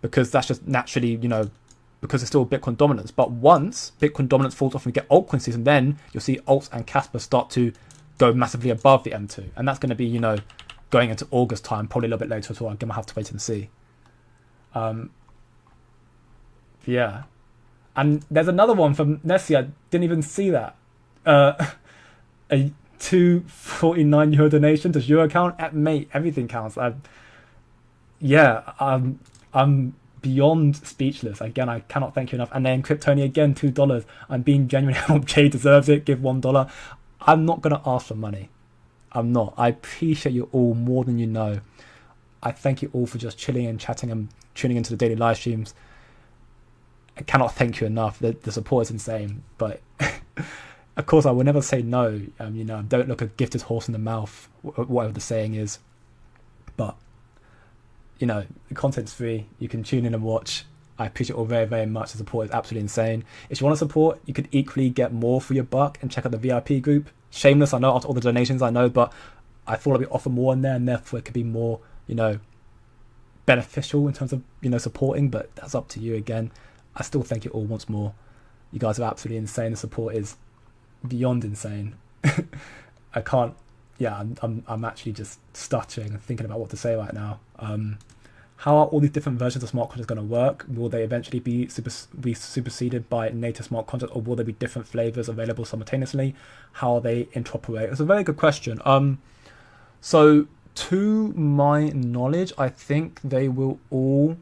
Because that's just naturally, you know, because it's still Bitcoin dominance. But once Bitcoin dominance falls off and we get altcoin season, then you'll see alts and Kaspa start to go massively above the M2. And that's going to be, you know, going into August time, probably a little bit later as well. I'm going to have to wait and see. Yeah. And there's another one from Nessie. I didn't even see that. A €2.49 donation to your account. Mate, everything counts. I'm beyond speechless. Again, I cannot thank you enough. And then Kryptoni again, $2. I'm being genuine. I hope Jay deserves it. Give $1. I'm not going to ask for money. I'm not. I appreciate you all more than you know. I thank you all for just chilling and chatting and tuning into the daily live streams. I cannot thank you enough. The support is insane. But of course, I will never say no. You know, don't look a gifted horse in the mouth, whatever the saying is. But, you know, the content's free. You can tune in and watch. I appreciate it all very, very much. The support is absolutely insane. If you want to support, you could equally get more for your buck and check out the VIP group. Shameless, I know, after all the donations, I know, but I thought I'd offer more in there, and therefore it could be more, you know, beneficial in terms of, you know, supporting, but that's up to you again. I still thank you all once more. You guys are absolutely insane. The support is beyond insane. I can't, yeah, I'm actually just stuttering and thinking about what to say right now. How are all these different versions of smart contracts going to work? Will they eventually be superseded by native smart contracts, or will there be different flavors available simultaneously? How are they interoperate? It's a very good question. So to my knowledge, I think they will all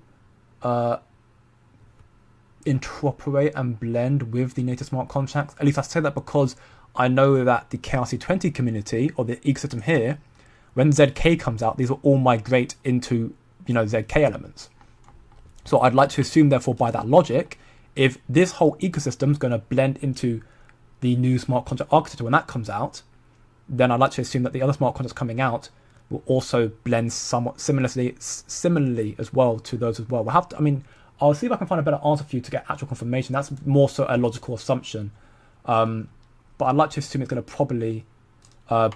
interoperate and blend with the native smart contracts. At least I say that because I know that the KRC20 community, or the ecosystem here, when ZK comes out, these will all migrate into, you know, ZK elements. So I'd like to assume, therefore, by that logic, if this whole ecosystem is going to blend into the new smart contract architecture when that comes out, then I'd like to assume that the other smart contracts coming out will also blend somewhat similarly as well to those as well. We'll have to, I mean, I'll see if I can find a better answer for you to get actual confirmation. That's more so a logical assumption. But I'd like to assume it's going to probably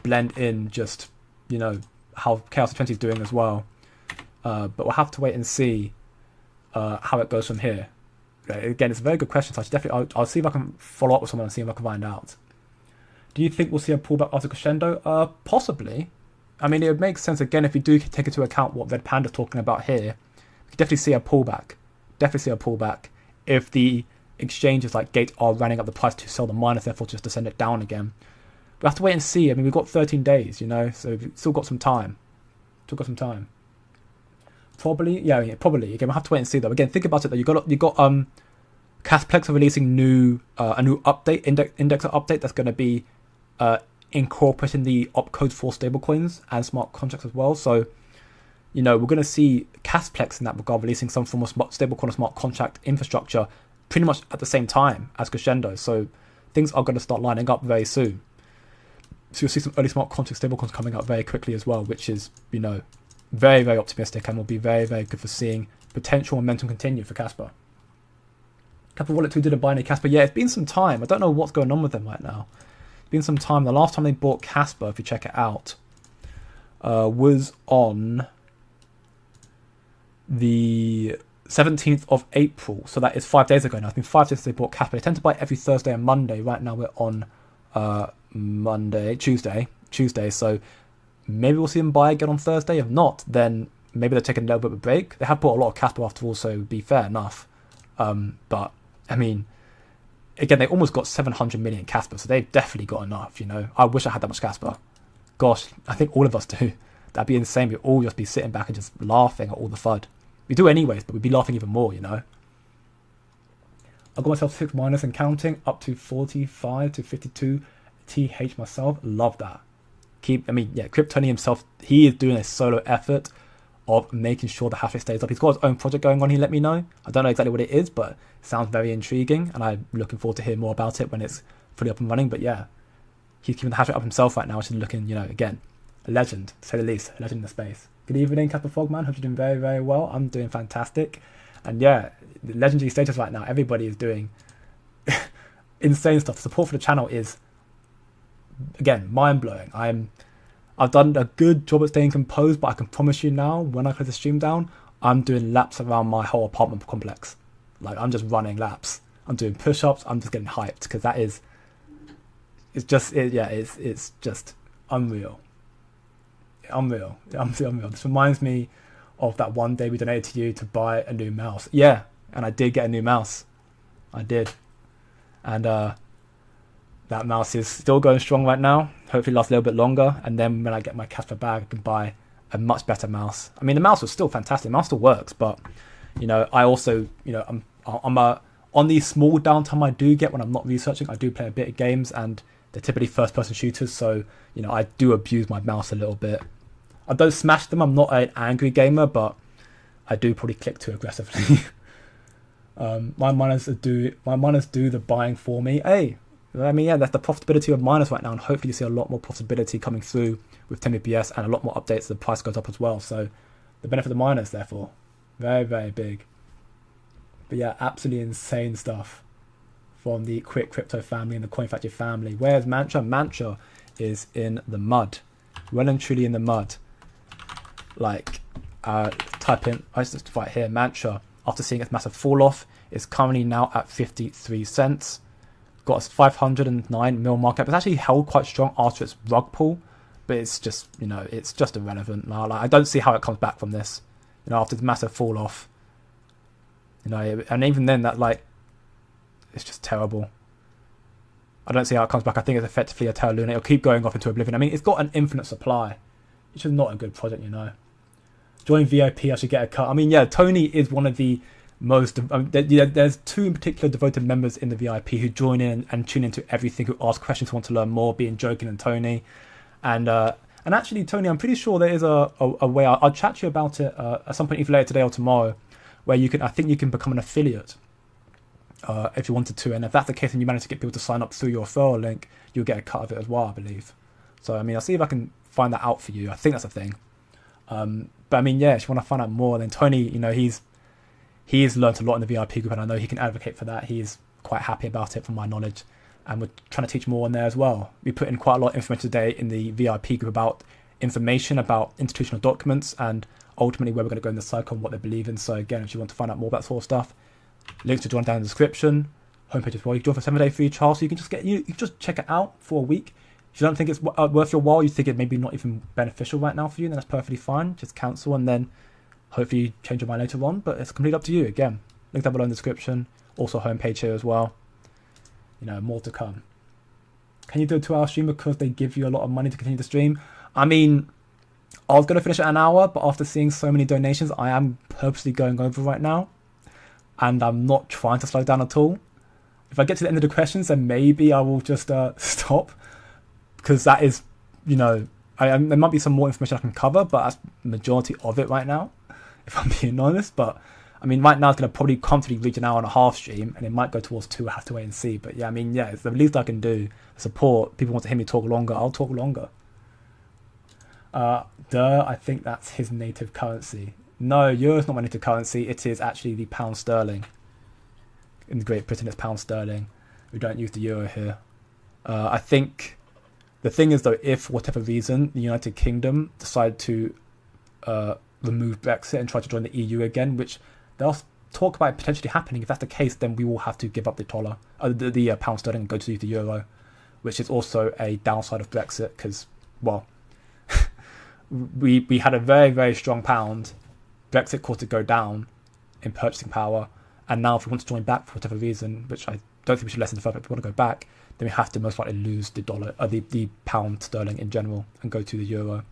blend in just, you know, how Chaos 20 is doing as well. But we'll have to wait and see how it goes from here. Again, it's a very good question, so I should definitely, I'll see if I can follow up with someone and see if I can find out. Do you think we'll see a pullback after crescendo? Possibly. I mean, it would make sense, again, if we do take into account what Red Panda's talking about here, we could definitely see a pullback. Definitely see a pullback if the exchanges like Gate are running up the price to sell the miners, therefore just to send it down again. We have to wait and see. I mean, we've got 13 days, you know, so we've still got some time. Probably, yeah, probably. Again, we'll have to wait and see though. Again, think about it though. You got Casplex are releasing a new update, indexer update that's going to be incorporating the opcodes for stablecoins and smart contracts as well. So, you know, we're going to see Casplex in that regard releasing some form of stablecoin or smart contract infrastructure pretty much at the same time as Crescendo. So things are going to start lining up very soon. So you'll see some early smart contract stablecoins coming up very quickly as well, which is, you know, very, very optimistic and will be very, very good for seeing potential momentum continue for Kaspa. Kappa Wallet 2 didn't buy any Kaspa. Yeah, it's been some time. I don't know what's going on with them right now. It's been some time. The last time they bought Kaspa, if you check it out, was on the 17th of April. So that is 5 days ago now. It's been 5 days since they bought Kaspa. They tend to buy every Thursday and Monday. Right now we're on Tuesday. So maybe we'll see them buy again on Thursday. If not, then maybe they're taking a little bit of a break. They have bought a lot of Kaspa after all, so be fair enough. But I mean, again, they almost got 700 million Kaspa, so they've definitely got enough, you know. I wish I had that much Kaspa. Gosh, I think all of us do. That'd be insane. We'd all just be sitting back and just laughing at all the FUD. We do anyways, but we'd be laughing even more, you know. I got myself 6 miners and counting, up to 45 to 52 TH myself. Love that. Kryptoni himself, he is doing a solo effort of making sure the hash rate stays up. He's got his own project going on, he let me know. I don't know exactly what it is, but it sounds very intriguing, and I'm looking forward to hear more about it when it's fully up and running. But yeah, he's keeping the hash rate up himself right now, which is looking, you know, again, a legend, to say the least, a legend in the space. Good evening, Kappa Fogman. Hope you're doing very, very well. I'm doing fantastic. And yeah, the legendary status right now, everybody is doing insane stuff. The support for the channel is, again, mind-blowing. I've done a good job at staying composed, but I can promise you now, when I close the stream down, I'm doing laps around my whole apartment complex. Like, I'm just running laps. I'm doing push-ups. I'm just getting hyped, because that is, it's just unreal. Unreal. This reminds me of that one day we donated to you to buy a new mouse. Yeah, and I did get a new mouse. I did. And that mouse is still going strong right now. Hopefully lasts a little bit longer. And then when I get my Kaspa bag, I can buy a much better mouse. I mean, the mouse was still fantastic. The mouse still works, but, you know, I also, you know, I'm on the small downtime I do get when I'm not researching, I do play a bit of games, and they're typically first-person shooters, so, you know, I do abuse my mouse a little bit. I don't smash them. I'm not an angry gamer, but I do probably click too aggressively. My miners do the buying for me. Hey, I mean, yeah, that's the profitability of miners right now, and hopefully you see a lot more profitability coming through with 10 BPS and a lot more updates. The price goes up as well, so the benefit of the miners, therefore, very, very big. But yeah, absolutely insane stuff from the Quick Crypto family and the Coin Factory family. Where's Mantra? Mantra is in the mud, well and truly in the mud. Like, type in, I just right here, Mantra, after seeing its massive fall off, is currently now at 53 cents. Got a 509 mil market. It's actually held quite strong after its rug pull, but it's just, you know, it's just irrelevant now. Like, I don't see how it comes back from this, you know, after this massive fall off. You know, and even then, that, like, it's just terrible. I don't see how it comes back. I think it's effectively a Terra Luna. It'll keep going off into oblivion. I mean, it's got an infinite supply. It's just not a good project, you know. Join VIP, I should get a cut. I mean, yeah, Tony is one of the most... there's 2 in particular devoted members in the VIP who join in and tune into everything, who ask questions, want to learn more, being Joking and Tony. And actually, Tony, I'm pretty sure there is a way... I'll chat to you about it at some point, either later today or tomorrow, where you can... I think you can become an affiliate if you wanted to. And if that's the case and you manage to get people to sign up through your referral link, you'll get a cut of it as well, I believe. So, I mean, I'll see if I can find that out for you. I think that's a thing. But I mean, yeah, if you want to find out more, then Tony, you know, he's learned a lot in the VIP group, and I know he can advocate for that. He's quite happy about it from my knowledge, and we're trying to teach more on there as well. We put in quite a lot of information today in the VIP group about information about institutional documents and ultimately where we're going to go in the cycle and what they believe in. So again, if you want to find out more about that sort of stuff, links to join down in the description, homepage as well. You can join for a 7-day free trial, so you can just you can just check it out for a week. If you don't think it's worth your while, you think it may be not even beneficial right now for you, then that's perfectly fine. Just cancel and then hopefully you change your mind later on. But it's completely up to you. Again, link down below in the description. Also homepage here as well. You know, more to come. Can you do a 2-hour stream because they give you a lot of money to continue the stream? I mean, I was going to finish at an hour, but after seeing so many donations, I am purposely going over right now. And I'm not trying to slow down at all. If I get to the end of the questions, then maybe I will just stop. Because that is, you know, there might be some more information I can cover, but that's the majority of it right now, if I'm being honest. But, I mean, right now it's going to probably comfortably reach an hour and a half stream, and it might go towards 2. I have to wait and see. But, yeah, I mean, yeah, it's the least I can do. Support. People want to hear me talk longer. I'll talk longer. I think that's his native currency. No, euro's not my native currency. It is actually the pound sterling. In Great Britain, it's pound sterling. We don't use the euro here. I think the thing is, though, if for whatever reason the United Kingdom decide to remove Brexit and try to join the EU again, which they'll talk about potentially happening, if that's the case, then we will have to give up the dollar, the pound sterling, and go to the euro, which is also a downside of Brexit because, well, we had a very, very strong pound. Brexit caused it to go down in purchasing power. And now if we want to join back for whatever reason, which I don't think we should lessen further, if we want to go back, then we have to most likely lose the dollar, the pound sterling in general, and go to the euro.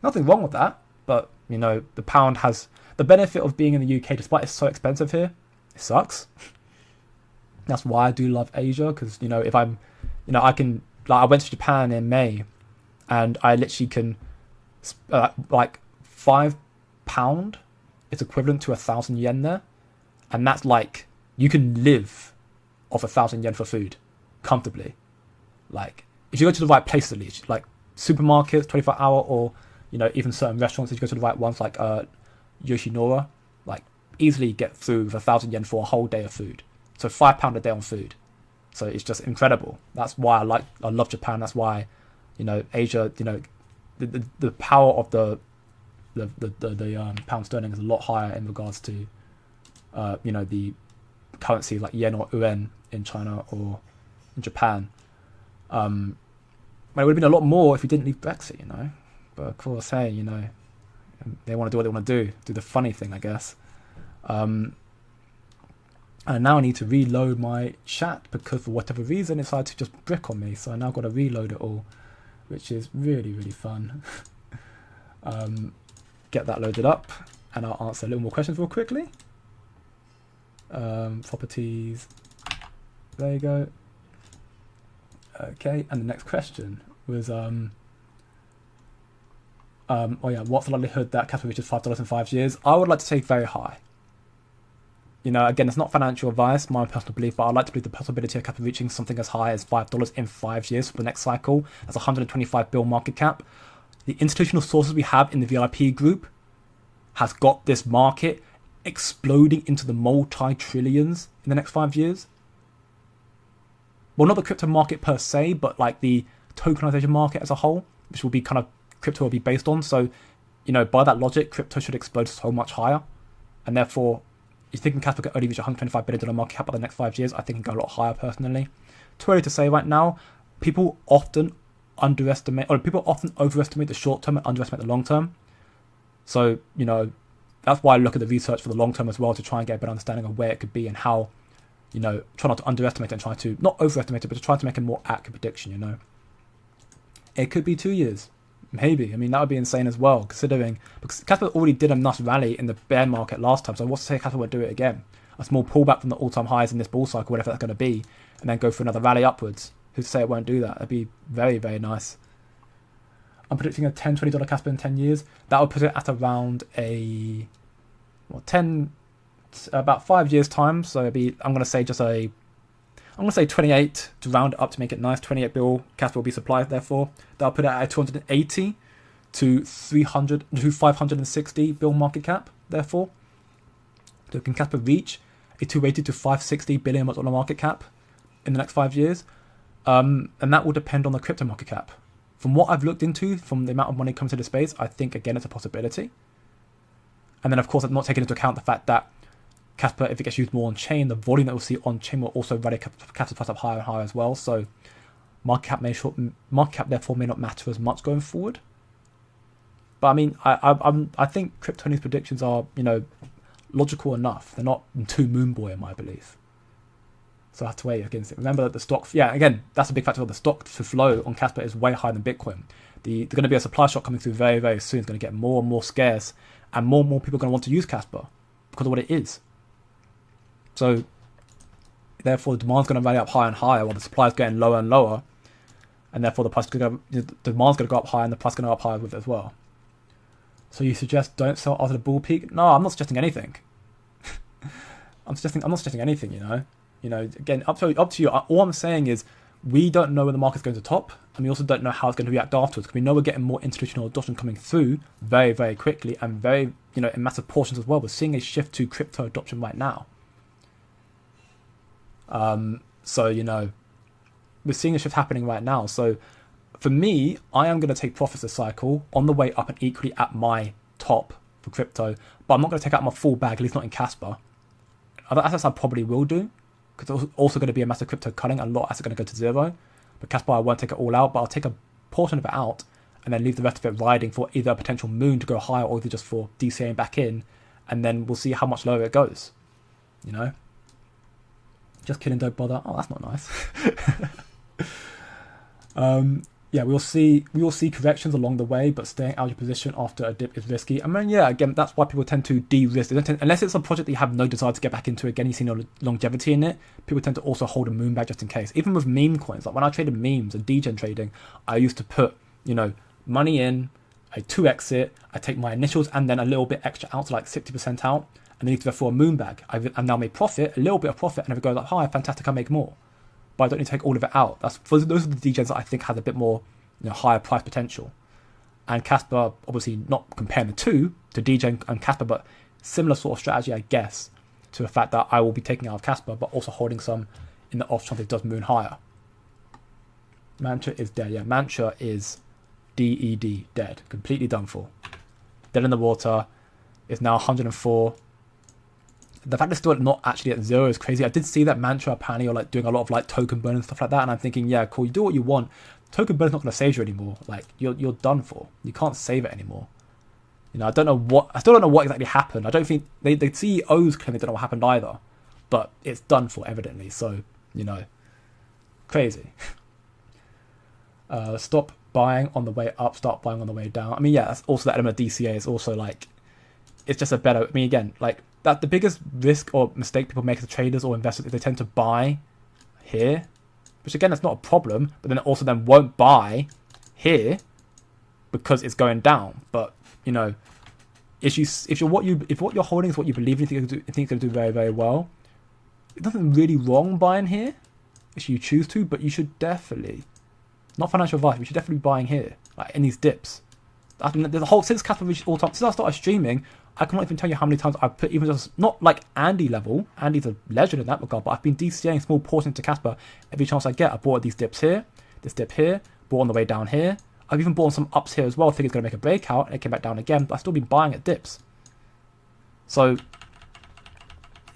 Nothing wrong with that, but, you know, the pound has the benefit of being in the UK, despite it's so expensive here. It sucks. That's why I do love Asia, because, you know, if I'm, you know, I can, like, I went to Japan in May, and I literally can, like, £5 is equivalent to 1,000 yen there. And that's like, you can live off 1,000 yen for food comfortably. Like, if you go to the right places at least, like supermarkets, 24-hour, or, you know, even certain restaurants, if you go to the right ones, like Yoshinora, like, easily get through with 1,000 yen for a whole day of food. So £5 a day on food. So it's just incredible. That's why I love Japan. That's why, you know, Asia, you know, the power of the pound sterling is a lot higher in regards to, you know, the currency like yen or yuan in China or in Japan. But it would have been a lot more if we didn't leave Brexit, you know. But of course, hey, you know, they want to do what they want to do the funny thing, I guess. And now I need to reload my chat because for whatever reason it decided to just brick on me. So I now got to reload it all, which is really, really fun. Get that loaded up, and I'll answer a little more questions real quickly. Properties, there you go. Okay, and the next question was oh yeah, what's the likelihood that Kaspa reaches $5 in 5 years? I would like to say very high. You know, again, it's not financial advice, my personal belief, but I'd like to believe the possibility of Kaspa reaching something as high as $5 in 5 years for the next cycle. That's 125 bill market cap. The institutional sources we have in the VIP group has got this market exploding into the multi-trillions in the next 5 years. Well, not the crypto market per se, but like the tokenization market as a whole, which will be kind of crypto will be based on. So, you know, by that logic, crypto should explode so much higher. And therefore, if you think Kaspa could only reach $125 billion market cap by the next 5 years, I think it can go a lot higher personally. Too early to say right now. People often overestimate the short term and underestimate the long term. So, you know, that's why I look at the research for the long term as well, to try and get a better understanding of where it could be and how, you know, try not to underestimate it and try to not overestimate it, but to try to make a more accurate prediction, you know. It could be 2 years, maybe. I mean, that would be insane as well, considering, because Kaspa already did a nice rally in the bear market last time, so what's to say Kaspa won't do it again? A small pullback from the all-time highs in this bull cycle, whatever that's going to be, and then go for another rally upwards. Who's to say it won't do that? That'd be very, very nice. I'm predicting a $10, $20 Kaspa in 10 years. That would put it at around about 5 years time. So it'd be, I'm going to say 28 to round it up to make it nice. 28 bill Kaspa will be supplied therefore. That'll put it at 280 to 560 billion market cap, therefore. So can Kaspa reach a 280 to 560 billion market cap in the next 5 years? And that will depend on the crypto market cap. From what I've looked into, from the amount of money coming to the space, I think, again, it's a possibility. And then, of course, I'm not taking into account the fact that Kaspa, if it gets used more on-chain, the volume that we'll see on-chain will also rally Kaspa's price up higher and higher as well. So market cap therefore may not matter as much going forward. But I mean, I think Kryptonian's predictions are, logical enough. They're not too moonboy in my belief. So I have to weigh against it. Remember that the stock, again, that's a big factor. The stock to flow on Kaspa is way higher than Bitcoin. There's going to be a supply shock coming through very, very soon. It's going to get more and more scarce, and more people are going to want to use Kaspa because of what it is. So therefore, the demand's going to rally up higher and higher while the supply is getting lower and lower, and therefore the demand's going to go up higher and the price is going to go up higher with it as well. So you suggest don't sell after the bull peak? No, I'm not suggesting anything. I'm not suggesting anything. Again, up to you. All I'm saying is we don't know when the market's going to top, and we also don't know how it's going to react afterwards. Because we know we're getting more institutional adoption coming through very, very quickly, and very, in massive portions as well. We're seeing a shift to crypto adoption right now. So we're seeing a shift happening right now. So for me, I am going to take profits this cycle on the way up and equally at my top for crypto, but I'm not going to take out my full bag, at least not in Kaspa. Other assets I probably will do, because there's also going to be a massive crypto culling. A lot of assets are going to go to zero. But Kaspa, I won't take it all out, but I'll take a portion of it out and then leave the rest of it riding for either a potential moon to go higher or either just for DCAing back in, and then we'll see how much lower it goes. Just kidding, don't bother. Oh, that's not nice. We'll see corrections along the way, but staying out of your position after a dip is risky. I mean, again, that's why people tend to de-risk. Unless it's a project that you have no desire to get back into again, you see no longevity in it, people tend to also hold a moon bag just in case. Even with meme coins, like when I traded memes and degen trading, I used to put, money in, I 2x it, I take my initials and then a little bit extra out, so like 60% out, and then you for a moon bag. I've now made profit, a little bit of profit, and if it goes like high, fantastic, I make more. But I don't need to take all of it out. Those are the degens that I think has a bit more higher price potential. And Kaspa, obviously not comparing the two to degen and Kaspa, but similar sort of strategy, I guess, to the fact that I will be taking out of Kaspa, but also holding some in the off chance it does moon higher. Mantra is dead. Yeah, Mantra is DED, dead. Completely done for. Dead in the water. It's now 104. The fact it's still not actually at zero is crazy. I did see that Mantra apparently are like doing a lot of like token burn and stuff like that, and I'm thinking, yeah, cool, you do what you want. Token burn is not going to save you anymore. Like you're done for. You can't save it anymore. I still don't know what exactly happened. I don't think the CEOs claim they don't know what happened either, but it's done for evidently. So crazy. Stop buying on the way up, start buying on the way down. I mean, yeah, that's also the element of DCA. Is also like it's just a better. I mean, again, like. That the biggest risk or mistake people make as traders or investors is they tend to buy here, which again, that's not a problem, but then also won't buy here because it's going down. But if what you're holding is what you believe in, you think it's going to do very, very well, there's nothing really wrong buying here if you choose to, but you should definitely, not financial advice, but you should definitely be buying here, like in these dips. I mean, there's a whole since Kaspa reached all time, since I started streaming, I cannot even tell you how many times I've put, even just not like Andy level. Andy's a legend in that regard, but I've been DCAing small portions to Kaspa every chance I get. I bought these dips here, this dip here, bought on the way down here. I've even bought some ups here as well, thinking it's going to make a breakout, and it came back down again, but I've still been buying at dips. So,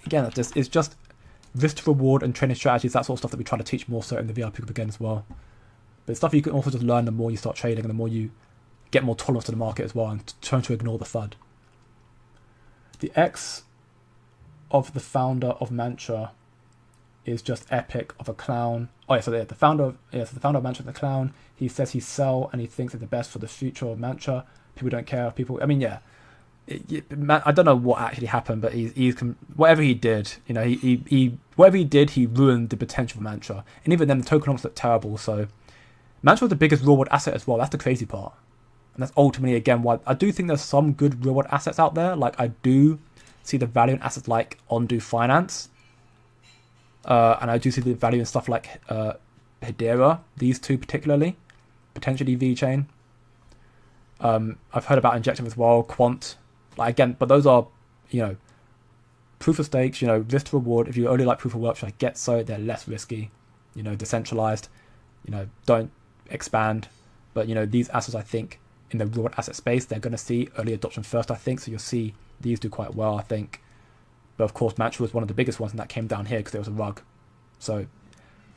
again, it's just risk to reward and trading strategies, that sort of stuff that we try to teach more so in the VIP group again as well. But it's stuff you can also just learn the more you start trading and the more you get more tolerance to the market as well and trying to ignore the FUD. The X of the founder of Mantra is just epic of a clown. Oh yeah, so the founder of Mantra is the clown. He says he's sell and he thinks it's the best for the future of Mantra. People don't care. I mean, yeah. I don't know what actually happened, but he's whatever he did, he ruined the potential of Mantra. And even then, the tokenomics look terrible. So Mantra was the biggest real world asset as well. That's the crazy part. And that's ultimately, again, why I do think there's some good real world assets out there. Like, I do see the value in assets like Ondu Finance. And I do see the value in stuff like Hedera, these two particularly. Potentially VeChain. I've heard about injective as well, quant, like again, but those are, you know, proof of stakes, you know, risk to reward. If you only like proof of work, I get so they're less risky, you know, decentralized, you know, don't expand. But, you know, these assets, I think, in the reward asset space, they're going to see early adoption first, I think. So you'll see these do quite well, I think. But of course, Mantra was one of the biggest ones, and that came down here because there was a rug. So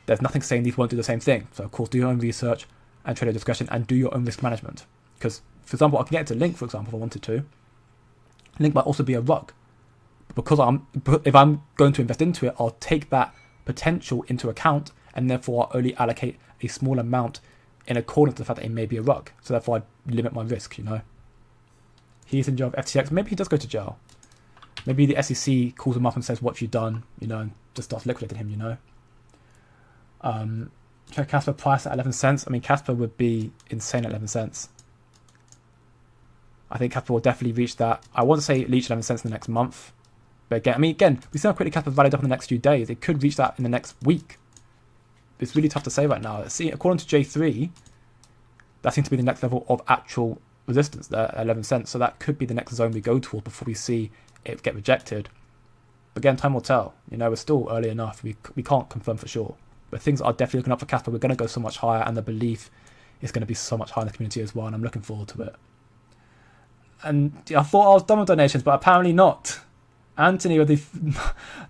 there's nothing saying these won't do the same thing. So of course, do your own research and trader discretion and do your own risk management. Because, for example, I can get into Link, for example, if I wanted to. Link might also be a rug. Because if I'm going to invest into it, I'll take that potential into account, and therefore I'll only allocate a small amount in accordance with the fact that it may be a rug. So therefore I limit my risk, you know. He's in jail of FTX. Maybe he does go to jail. Maybe the SEC calls him up and says, what have you done? You know, and just starts liquidating him, you know. Check Kaspa price at 11 cents. I mean, Kaspa would be insane at 11 cents. I think Kaspa will definitely reach that. I want to say reach 11 cents in the next month. But again, we see how quickly Kaspa valued up in the next few days. It could reach that in the next week. It's really tough to say right now. See, according to J3, that seems to be the next level of actual resistance there at 11 cents. So that could be the next zone we go towards before we see it get rejected. But again, time will tell. You know, we're still early enough. We can't confirm for sure. But things are definitely looking up for Kaspa. We're going to go so much higher, and the belief is going to be so much higher in the community as well. And I'm looking forward to it. And I thought I was done with donations, but apparently not. Anthony with the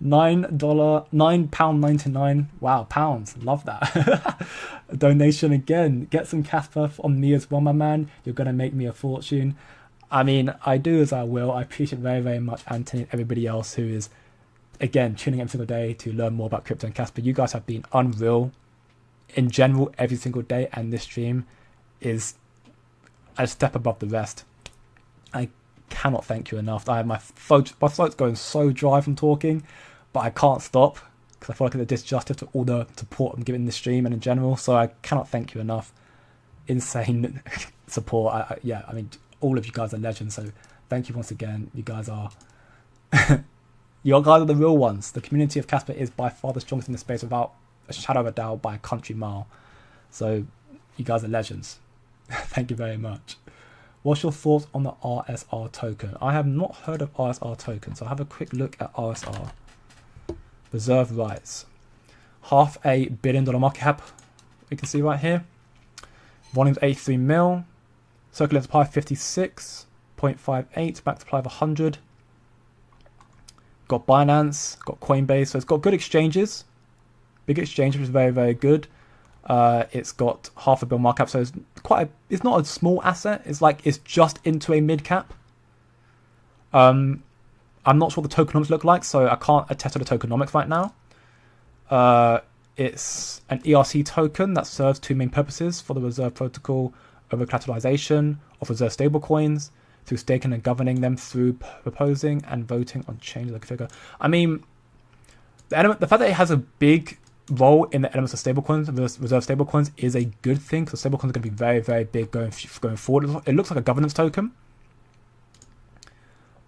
£9.99. Wow, pounds. Love that. Donation again. Get some Kaspa on me as well, my man. You're going to make me a fortune. I mean, I do as I will. I appreciate very, very much Anthony and everybody else who is, again, tuning in every single day to learn more about crypto and Kaspa. You guys have been unreal in general every single day, and this stream is a step above the rest. I cannot thank you enough. I have my throat's going so dry from talking, but I can't stop because I feel like it's a disjustice to all the support I'm giving this stream and in general. So I cannot thank you enough. Insane support. I mean, all of you guys are legends. So thank you once again. You guys are you guys are the real ones. The community of Kaspa is by far the strongest in the space without a shadow of a doubt by a country mile. So you guys are legends. Thank you very much. What's your thoughts on the RSR token? I have not heard of RSR token, so I'll have a quick look at RSR. Reserve rights. $500 million market cap, you can see right here. Volume's 83 mil. Circulating supply 56.58, back supply of 100. Got Binance, got Coinbase, so it's got good exchanges. Big exchange, which is very, very good. It's got $500 million market cap, so it's not a small asset. It's just into a mid cap. I'm not sure what the tokenomics look like, so I can't attest to the tokenomics right now. It's an ERC token that serves two main purposes for the reserve protocol: over collateralization of reserve stablecoins through staking and governing them through proposing and voting on changes of the figure. I mean, the fact that it has a big role in the elements of stablecoins, reserve stablecoins, is a good thing because stablecoins are going to be very, very big going forward. It looks like a governance token.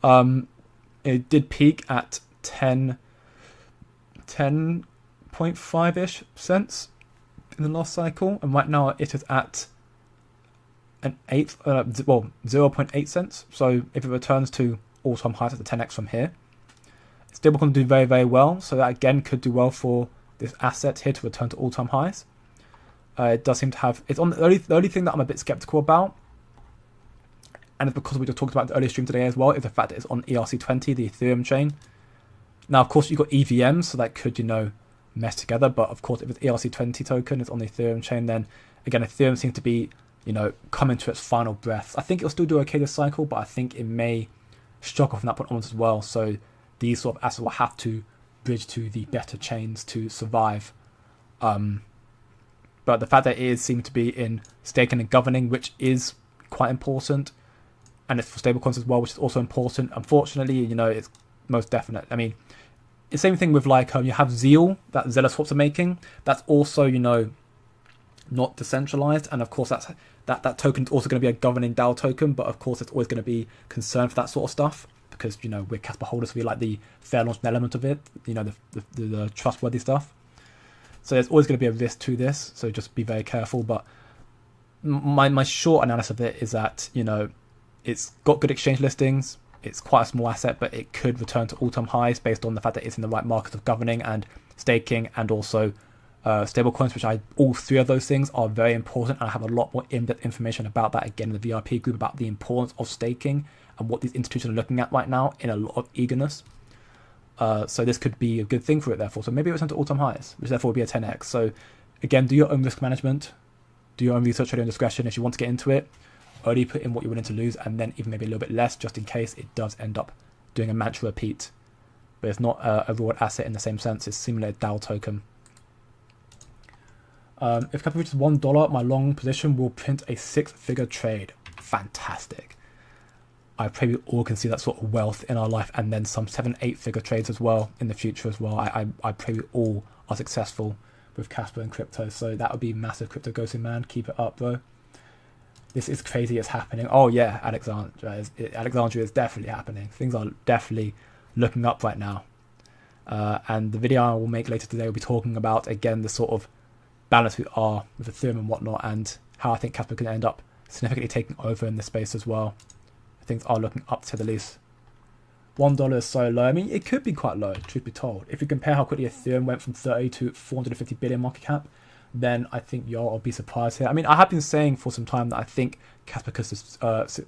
It did peak at 10.5-ish cents in the last cycle, and right now it is at an 0.8 cents. So if it returns to all-time highs at the 10x from here, stablecoins do very, very well. So that again could do well for this asset here to return to all-time highs. It does seem to have... It's on the only thing that I'm a bit skeptical about, and it's because we just talked about the earlier stream today as well, is the fact that it's on ERC20, the Ethereum chain. Now, of course, you've got EVMs, so that could, mesh together. But, of course, if it's ERC20 token, it's on the Ethereum chain, then, again, Ethereum seems to be, coming to its final breath. I think it'll still do okay this cycle, but I think it may struggle from that point onwards as well. So these sort of assets will have to bridge to the better chains to survive. But the fact that it seems to be in staking and governing, which is quite important, and it's for stablecoins as well, which is also important. Unfortunately, it's most definite. I mean, it's the same thing with you have Zeal that Zealous Swaps are making. That's also not decentralized, and of course that token is also going to be a governing DAO token. But of course, it's always going to be concerned for that sort of stuff, because we're Kaspa holders, so we like the fair launch element of it, the trustworthy stuff. So there's always going to be a risk to this, so just be very careful. But my short analysis of it is that, you know, it's got good exchange listings. It's quite a small asset, but it could return to all-time highs based on the fact that it's in the right market of governing and staking, and also stable coins, which all three of those things are very important. And I have a lot more in-depth information about that again in the VIP group, about the importance of staking and what these institutions are looking at right now in a lot of eagerness. So this could be a good thing for it, therefore. So maybe it return to all-time highs, which therefore would be a 10x. So again, do your own risk management, do your own research at your own discretion. If you want to get into it, already put in what you're willing to lose, and then even maybe a little bit less, just in case it does end up doing a mantra repeat. But it's not a reward asset in the same sense. It's similar to DAO token. If Kaspa reaches $1, my long position will print a 6-figure trade. Fantastic. I pray we all can see that sort of wealth in our life, and then some 7-8-figure trades as well in the future as well. I pray we all are successful with Kaspa and crypto. So that would be massive, Crypto Ghosting Man. Keep it up, bro. This is crazy. It's happening. Oh yeah, Alexandria is definitely happening. Things are definitely looking up right now. And the video I will make later today will be talking about, again, the sort of balance we are with Ethereum and whatnot, and how I think Kaspa can end up significantly taking over in this space as well. Things are looking up, to the least. $1 is so low. I mean, it could be quite low, truth be told. If you compare how quickly Ethereum went from 30 to 450 billion market cap, then I think y'all will be surprised here. I mean, I have been saying for some time that I think Kaspa could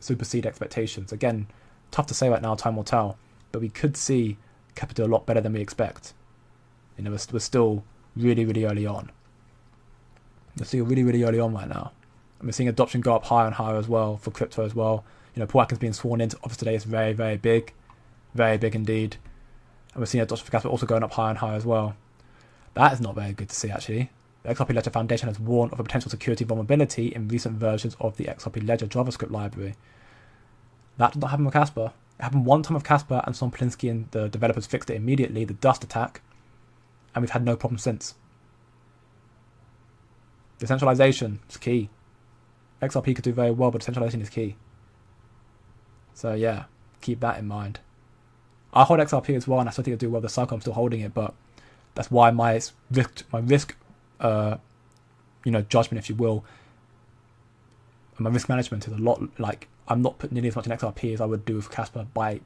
supersede expectations. Again, tough to say right now, time will tell. But we could see Kaspa do a lot better than we expect. You know, we're still really, really early on. We're still really, really early on right now. And we're seeing adoption go up higher and higher as well for crypto as well. You know, Paul Atkins being sworn into office today is very, very big. Very big indeed. And we're seeing adoption for Kaspa also going up higher and higher as well. That is not very good to see, actually. The XRP Ledger Foundation has warned of a potential security vulnerability in recent versions of the XRP Ledger JavaScript library. That did not happen with Kaspa. It happened one time with Kaspa, and Son Polinsky and the developers fixed it immediately, the dust attack, and we've had no problem since. Decentralization is key. XRP could do very well, but decentralization is key. So yeah, keep that in mind. I hold XRP as well, and I still think it'll do well. The cycle, I'm still holding it, but that's why my risk, judgment, if you will, and my risk management is a lot. Like, I'm not putting nearly as much in XRP as I would do with Kaspa by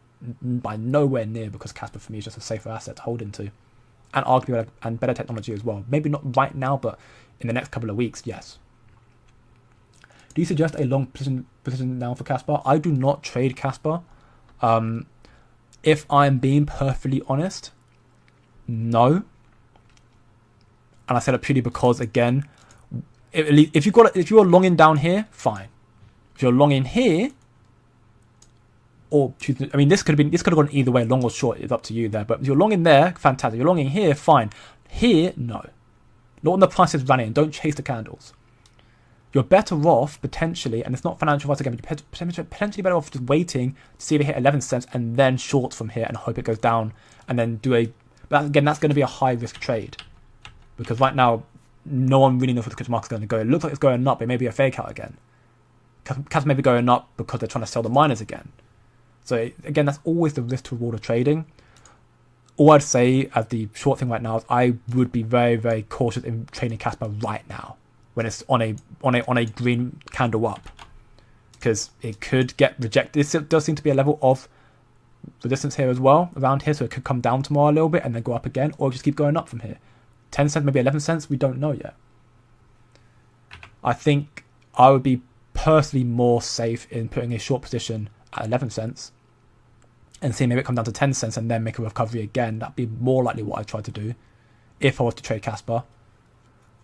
nowhere near, because Kaspa for me is just a safer asset to hold into, and arguably and better technology as well. Maybe not right now, but in the next couple of weeks, yes. Do you suggest a long position now for Kaspa? I do not trade Kaspa. If I'm being perfectly honest, no. And I said it purely because, again, if you're longing down here, fine. If you're longing here, or I mean, this could have gone either way, long or short. It's up to you there. But if you're longing there, fantastic. You're longing here, fine. Here, no. Not when the price is running. Don't chase the candles. You're better off, potentially, and it's not financial advice again, but you're potentially better off just waiting to see if it hit 11 cents and then short from here and hope it goes down, and then but again, that's going to be a high risk trade, because right now, no one really knows where the crypto market's going to go. It looks like it's going up. It may be a fake out again. Kaspa may be going up because they're trying to sell the miners again. So again, that's always the risk to reward of trading. All I'd say as the short thing right now is I would be very, very cautious in trading Kaspa right now, when it's on a green candle up, because it could get rejected. This does seem to be a level of resistance here as well, around here, so it could come down tomorrow a little bit and then go up again, or just keep going up from here. 10 cents, maybe 11 cents, we don't know yet. I think I would be personally more safe in putting a short position at 11 cents and seeing maybe it come down to 10 cents and then make a recovery again. That'd be more likely what I'd try to do if I was to trade Kaspa.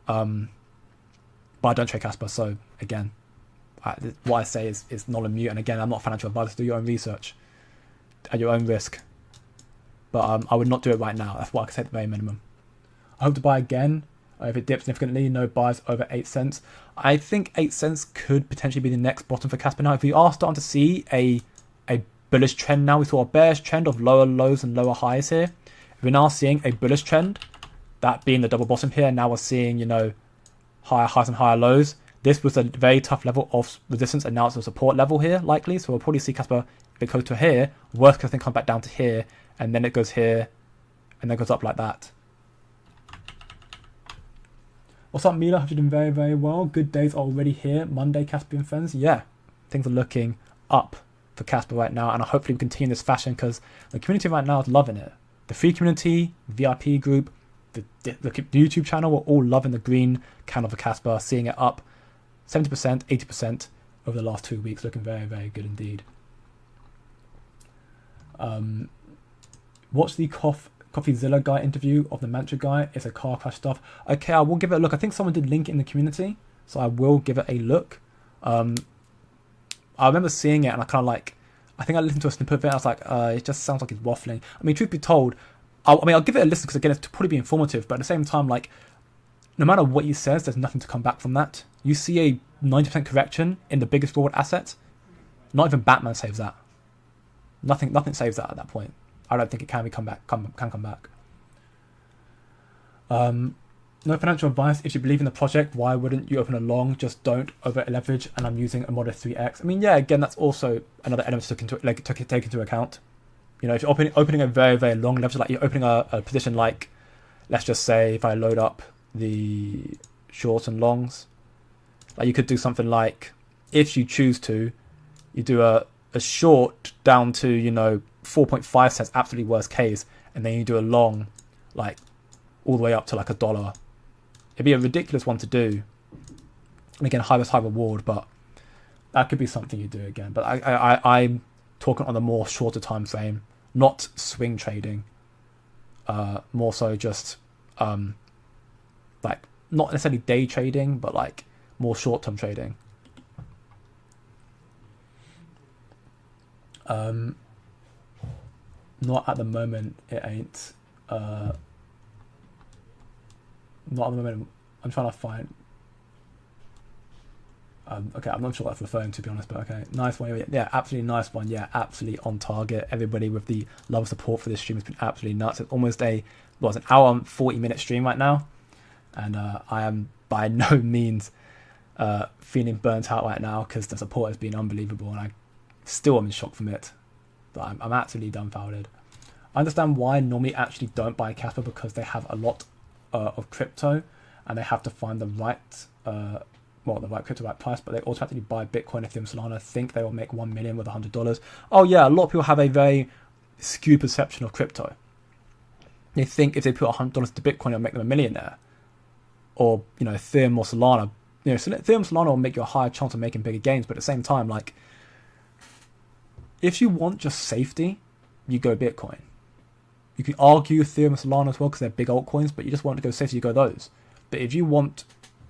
But I don't trade Kaspa, so again, what I say is null and mute. And again, I'm not a financial advisor. Do your own research at your own risk. But I would not do it right now. That's what I can say at the very minimum. I hope to buy again if it dips significantly. No buys over 8 cents. I think 8 cents could potentially be the next bottom for Kaspa now. If we are starting to see a bullish trend now, we saw a bearish trend of lower lows and lower highs here. If we're now seeing a bullish trend, that being the double bottom here, and now we're seeing, higher highs and higher lows. This was a very tough level of resistance, and now it's a support level here, likely. So we'll probably see Kaspa, if it goes to here, worst case thing come back down to here, and then it goes here, and then goes up like that. What's up, Mila? Hope you're doing very, very well. Good days already here. Monday, Caspian friends. Yeah, things are looking up for Kaspa right now, and I hopefully we continue this fashion because the community right now is loving it. The free community, VIP group, the YouTube channel, we're all loving the green candle for Kaspa, seeing it up 70%, 80% over the last 2 weeks. Looking very, very good indeed. Watch the CoffeeZilla guy interview of the Mantra guy. It's a car crash stuff. Okay, I will give it a look. I think someone did link it in the community, so I will give it a look. I remember seeing it and I kind of like, I think I listened to a snippet of it. I was like, it just sounds like he's waffling. I mean, truth be told, I'll give it a listen because again, it's probably be informative, but at the same time, like, no matter what he says, there's nothing to come back from that. You see a 90% correction in the biggest forward asset. Not even Batman saves that. Nothing saves that at that point. I don't think it can come back. No financial advice. If you believe in the project, why wouldn't you open a long? Just don't over leverage. And I'm using a modest 3x. I mean, yeah, again, that's also another element to take into account. You know, if you're opening a very, very long leverage, like you're opening a position like, let's just say, if I load up the shorts and longs, like you could do something like, if you choose to, you do a short down to, you know, 4.5 cents, absolutely worst case, and then you do a long, like all the way up to like $1. It'd be a ridiculous one to do. And again, high risk, high reward, but that could be something you do again. But I'm talking on the more shorter time frame, not swing trading. More so just like not necessarily day trading, but like more short term trading. Not at the moment, it ain't. Not at the moment. I'm trying to find. Okay, I'm not sure what that's referring to be honest, but okay, nice one. Yeah, absolutely nice one. Yeah, absolutely on target. Everybody with the love and support for this stream has been absolutely nuts. It's almost an hour and 40-minute stream right now, and I am by no means feeling burnt out right now because the support has been unbelievable, and I still am in shock from it. But I'm absolutely dumbfounded. I understand why normally actually don't buy Kaspa because they have a lot of crypto and they have to find the right the right crypto, right price, but they automatically buy Bitcoin, Ethereum, Solana, think they will make 1 million with $100. Oh yeah, a lot of people have a very skewed perception of crypto. They think if they put $100 to Bitcoin, it'll make them a millionaire. Or, you know, Ethereum or Solana. You know, Ethereum, Solana will make you a higher chance of making bigger gains, but at the same time, like, if you want just safety, you go Bitcoin. You can argue Ethereum and Solana as well because they're big altcoins, but you just want to go safety, you go those. But if you want,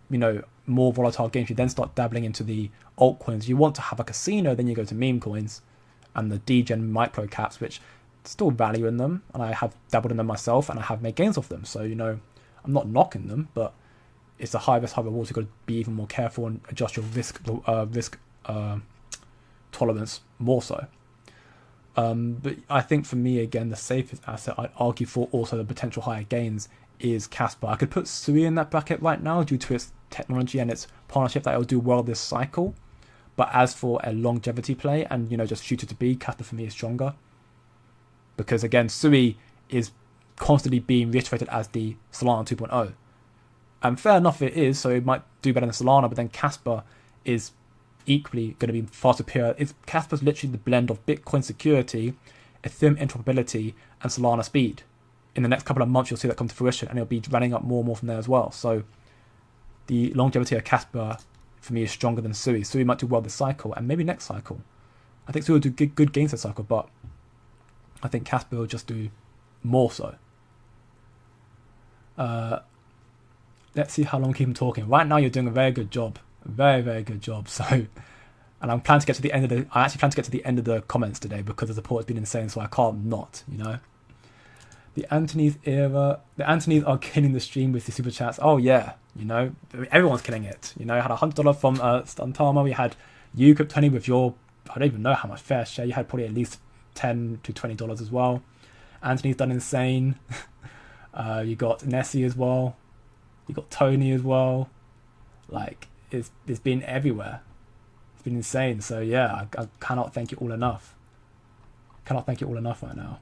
you know, more volatile games, you then start dabbling into the altcoins. You want to have a casino, then you go to meme coins and the degen micro caps, which still value in them, and I have dabbled in them myself, and I have made gains off them. So, you know, I'm not knocking them, but it's a high risk, high reward. So you've got to be even more careful and adjust your risk tolerance more so. But I think for me, again, the safest asset I'd argue for also the potential higher gains is Kaspa. I could put Sui in that bracket right now due to its technology and its partnership that it'll do well this cycle. But as for a longevity play and, you know, just future to be, Kaspa for me is stronger. Because again, Sui is constantly being reiterated as the Solana 2.0. And fair enough it is, so it might do better than Solana, but then Kaspa is equally going to be far superior. Kaspa's literally the blend of Bitcoin security, Ethereum interoperability, and Solana speed. In the next couple of months, you'll see that come to fruition, and it'll be running up more and more from there as well. So the longevity of Kaspa, for me, is stronger than Sui. Sui might do well this cycle, and maybe next cycle. I think Sui will do good gains this cycle, but I think Kaspa will just do more so. Let's see how long we keep him talking. Right now, you're doing a very good job. Very, very good job. So, and I'm planning to get to the end of the. I actually plan to get to the end of the comments today because the support has been insane. So I can't not, you know. The Anthony's era. The Anthony's are killing the stream with the super chats. Oh yeah, you know, everyone's killing it. You know, I had $100 from Stuntama. We had you, Kryptoni, with your. I don't even know how much fair share. You had probably at least $10 to $20 as well. Anthony's done insane. You got Nessie as well. You got Tony as well. Like, it's been everywhere. It's been insane. So yeah, I cannot thank you all enough. Cannot thank you all enough right now.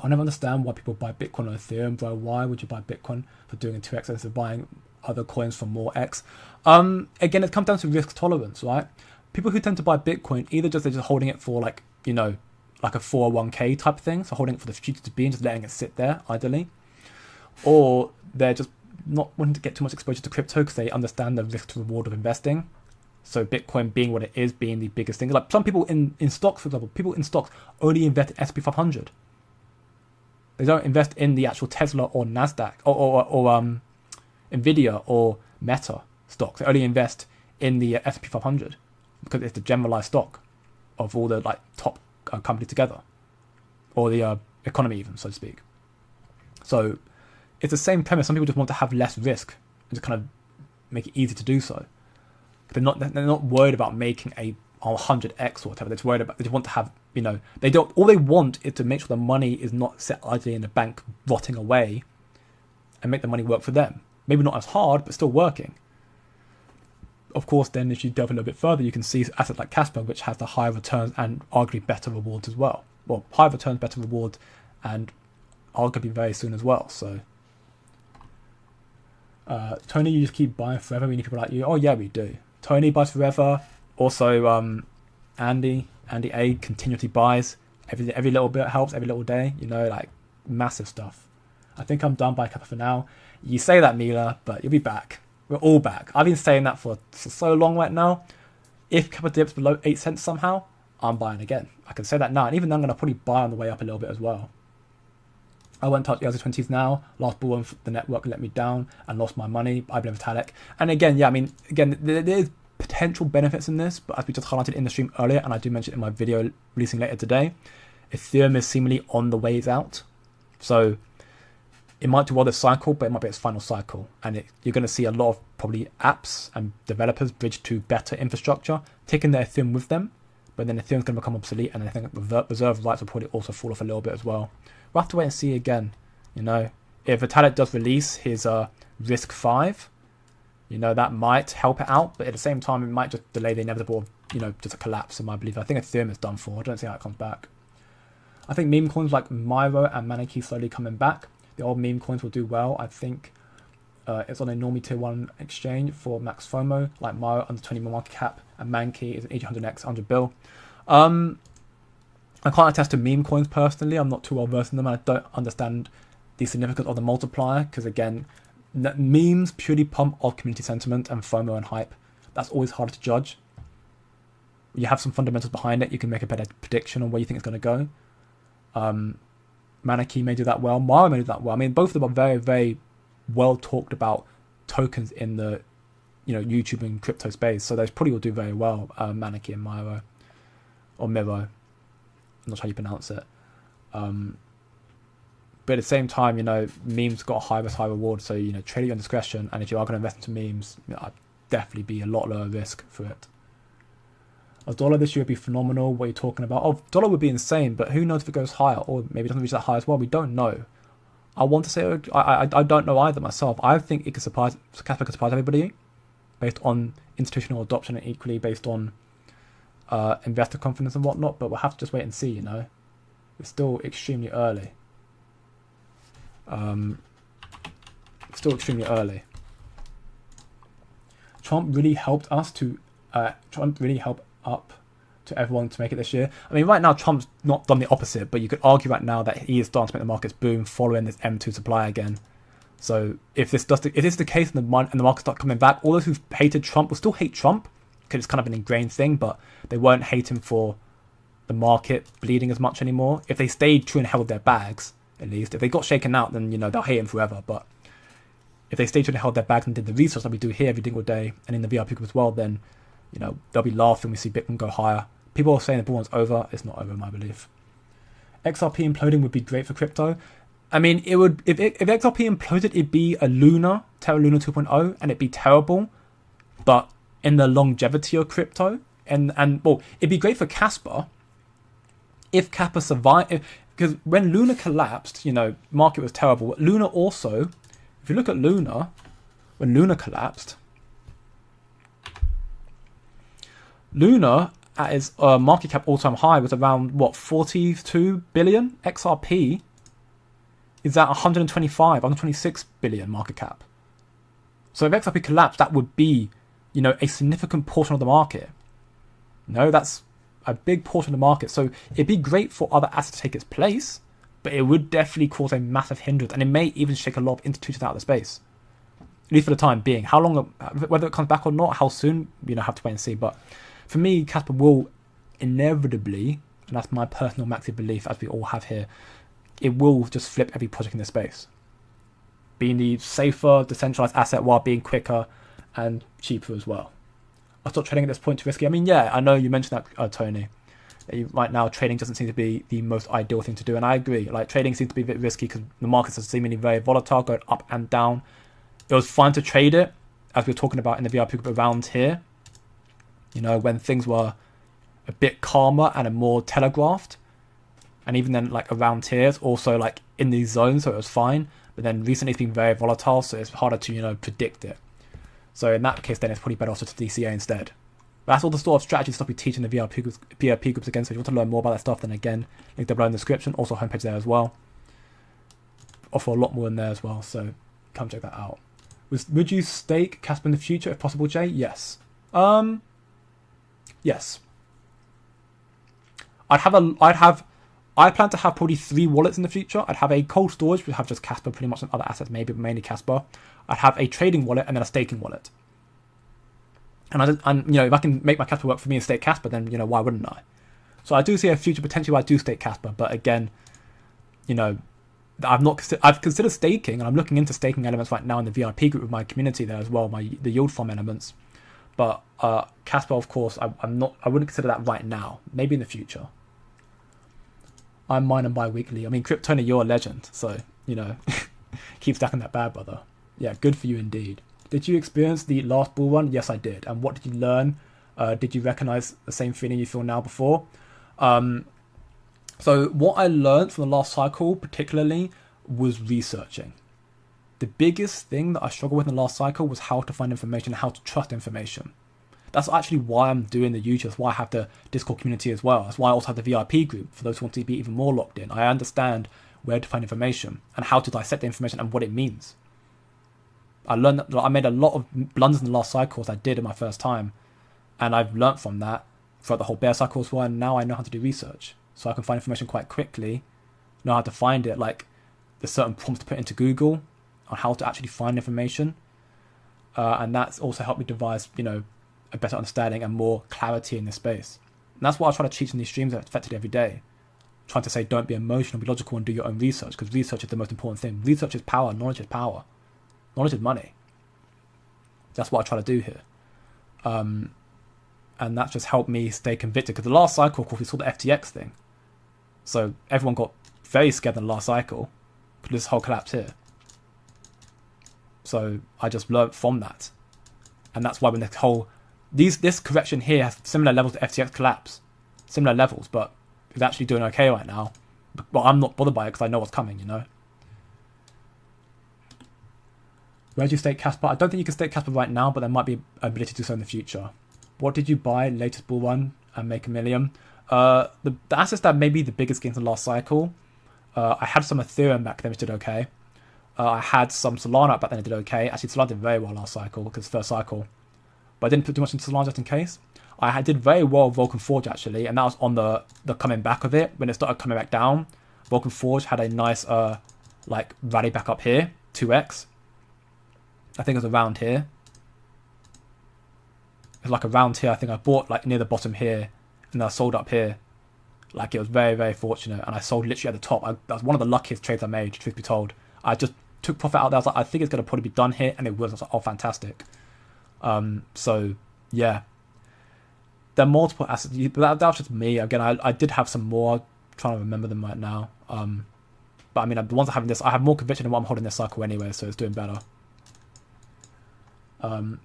I never understand why people buy Bitcoin or Ethereum, bro. Why would you buy Bitcoin for doing a 2x instead of buying other coins for more X? Again, it comes down to risk tolerance, right? People who tend to buy Bitcoin, either they're just holding it for like, you know, like a 401k type thing, so holding it for the future to be and just letting it sit there idly, or they're just not wanting to get too much exposure to crypto because they understand the risk to reward of investing. So Bitcoin being what it is, being the biggest thing. Like some people in stocks, for example, people in stocks only invest in S&P 500. They don't invest in the actual Tesla or Nasdaq or Nvidia or Meta stocks. They only invest in the S&P 500 because it's the generalized stock of all the like top companies together, or the economy even, so to speak. So it's the same premise. Some people just want to have less risk and just kind of make it easy to do so. They're not worried about making a 100x or whatever. They're just worried about, they just want to have, you know, all they want is to make sure the money is not set idly in the bank rotting away, and make the money work for them. Maybe not as hard, but still working. Of course, then if you delve a little bit further, you can see assets like Kaspa, which has the higher returns and arguably better rewards as well. Well, higher returns, better rewards, and arguably very soon as well. So, Tony, you just keep buying forever. We need people like you. Oh yeah, we do. Tony buys forever. Also, Andy A continually buys. Every little bit helps. Every little day, you know, like massive stuff. I think I'm done by Kappa for now. You say that, Mila, but you'll be back. We're all back. I've been saying that for so long right now. If Kappa dips below 8 cents somehow, I'm buying again. I can say that now. And even then, I'm going to probably buy on the way up a little bit as well. I won't touch the other 20s now. Last bull run, the network let me down and lost my money. I blame Vitalik. And again, yeah, I mean, again, there is potential benefits in this, but as we just highlighted in the stream earlier, and I do mention it in my video releasing later today, Ethereum is seemingly on the ways out. So it might do well this cycle, but it might be its final cycle. And you're going to see a lot of probably apps and developers bridge to better infrastructure, taking their Ethereum with them. But then Ethereum's going to become obsolete, and I think reserve rights will probably also fall off a little bit as well. We'll have to wait and see again. You know, if Vitalik does release his Risk 5, you know, that might help it out. But at the same time, it might just delay the inevitable, you know, just a collapse in my belief. I think Ethereum is done for. I don't see how it comes back. I think meme coins like Myro and Manaki slowly coming back. The old meme coins will do well. I think it's on a normie tier 1 exchange for max FOMO, like Myro under 20 market cap, and Mankey is an 800x 100 bill. I can't attest to meme coins personally. I'm not too well versed in them, and I don't understand the significance of the multiplier, because again, memes purely pump off community sentiment and FOMO and hype. That's always harder to judge. You have some fundamentals behind it, you can make a better prediction on where you think it's going to go. Manaki may do that well. Mara may do that well. I mean, both of them are very, very well talked about tokens in the, you know, YouTube and crypto space. So those probably will do very well. Manaki and Miro, or Miro. I'm not sure how you pronounce it. But at the same time, you know, memes got a high risk, high reward. So, you know, trade your own discretion. And if you are going to invest into memes, you know, I'd definitely be a lot lower risk for it. A dollar this year would be phenomenal. What are you talking about? Oh, dollar would be insane, but who knows if it goes higher, or maybe it doesn't reach that high as well. We don't know. I want to say I don't know either myself. I think it could surprise, Kaspa could surprise everybody based on institutional adoption and equally based on investor confidence and whatnot. But we'll have to just wait and see. You know, it's still extremely early. Still extremely early. Trump really helped up to everyone to make it this year. I mean, right now Trump's not done the opposite, but you could argue right now that he is starting to make the markets boom following this M2 supply again. So if this is the case and the markets start coming back, all those who hated Trump will still hate Trump because it's kind of an ingrained thing, but they won't hate him for the market bleeding as much anymore. If they stayed true and held their bags, at least. If they got shaken out, then, you know, they'll hate him forever. But if they stayed true and held their bags and did the research that we do here every single day and in the VIP group as well, then, you know, they'll be laughing when we see Bitcoin go higher. People are saying the bull run's over. It's not over, in my belief. XRP imploding would be great for crypto. I mean, it would, if XRP imploded, it'd be a Terra Luna 2.0, and it'd be terrible. But in the longevity of crypto, and well, it'd be great for Kaspa if Kappa survived. Because when Luna collapsed, you know, market was terrible. Luna also, if you look at Luna, when Luna collapsed, Luna at its market cap all-time high was around, what, 42 billion? XRP is at 125, 126 billion market cap. So if XRP collapsed, that would be, a significant portion of the market. That's a big portion of the market. So it'd be great for other assets to take its place, but it would definitely cause a massive hindrance, and it may even shake a lot of institutions out of the space. At least for the time being. How long, whether it comes back or not, how soon, have to wait and see. But for me, Kaspa will inevitably, and that's my personal massive belief, as we all have here, it will just flip every project in this space, being the safer, decentralized asset while being quicker and cheaper as well. I thought trading at this point too risky. I mean, yeah, I know you mentioned that, Tony. Right now, trading doesn't seem to be the most ideal thing to do, and I agree. Like, trading seems to be a bit risky because the markets are seemingly very volatile, going up and down. It was fun to trade it, as we were talking about in the VIP group around here. When things were a bit calmer and a more telegraphed, and even then, like around here, it's also like in these zones, so it was fine. But then recently, it's been very volatile, so it's harder to predict it. So in that case, then it's probably better also to DCA instead. But that's all the sort of strategy stuff we teach in the VIP groups again. So if you want to learn more about that stuff, then again, link down below in the description. Also, homepage there as well. Offer a lot more in there as well, so come check that out. Would you stake Kaspa in the future if possible, Jay? Yes. Yes. I plan to have probably 3 wallets in the future. I'd have a cold storage, which would have just Kaspa, pretty much, and other assets maybe, but mainly Kaspa. I'd have a trading wallet and then a staking wallet. And if I can make my Kaspa work for me and stake Kaspa, then why wouldn't I? So I do see a future potential where I do stake Kaspa, but again, I've considered staking, and I'm looking into staking elements right now in the VIP group with my community there as well, the yield farm elements. But Kaspa, of course, I wouldn't consider that right now. Maybe in the future. I'm mining bi-weekly. I mean, Kryptona, you're a legend, so keep stacking that bad, brother. Yeah, good for you indeed. Did you experience the last bull run? Yes, I did. And what did you learn? Did you recognize the same feeling you feel now before? So what I learned from the last cycle particularly was researching. The biggest thing that I struggled with in the last cycle was how to find information, how to trust information. That's actually why I'm doing the YouTube. That's why I have the Discord community as well. That's why I also have the VIP group for those who want to be even more locked in. I understand where to find information and how to dissect the information and what it means. I learned that I made a lot of blunders in the last cycles I did in my first time, and I've learnt from that throughout the whole bear cycle as well, and now I know how to do research. So I can find information quite quickly, know how to find it, like there's certain prompts to put into Google on how to actually find information. And that's also helped me devise, a better understanding and more clarity in this space. And that's what I try to teach in these streams effectively every day. Trying to say, don't be emotional, be logical, and do your own research, because research is the most important thing. Research is power, knowledge is power. Knowledge is money. That's what I try to do here. And that's just helped me stay convicted, because the last cycle, of course, we saw the FTX thing. So everyone got very scared in the last cycle, for this whole collapse here. So I just learned from that. And that's why when this correction here has similar levels to FTX collapse. Similar levels, but it's actually doing okay right now. But I'm not bothered by it because I know what's coming, Where do you stake Kaspa? I don't think you can stake Kaspa right now, but there might be an ability to do so in the future. What did you buy latest bull run and make $1 million? The assets that may be the biggest gains in the last cycle. I had some Ethereum back then, which did okay. I had some Solana back then, it did okay. Actually, Solana did very well last cycle, because first cycle. But I didn't put too much into Solana just in case. I did very well with Vulcan Forge, actually, and that was on the coming back of it. When it started coming back down, Vulcan Forge had a nice rally back up here, 2x. I think it was around here. It was around here. I think I bought near the bottom here, and then I sold up here. It was very, very fortunate, and I sold literally at the top. That was one of the luckiest trades I made, truth be told. I just took profit out there. I was like, I think it's going to probably be done here, and it was. I was like, oh, fantastic. So yeah, there are multiple assets, but that was just me. Again, I did have some more. I'm trying to remember them right now. But I mean, the ones I have in this, I have more conviction in what I'm holding this cycle anyway, so it's doing better.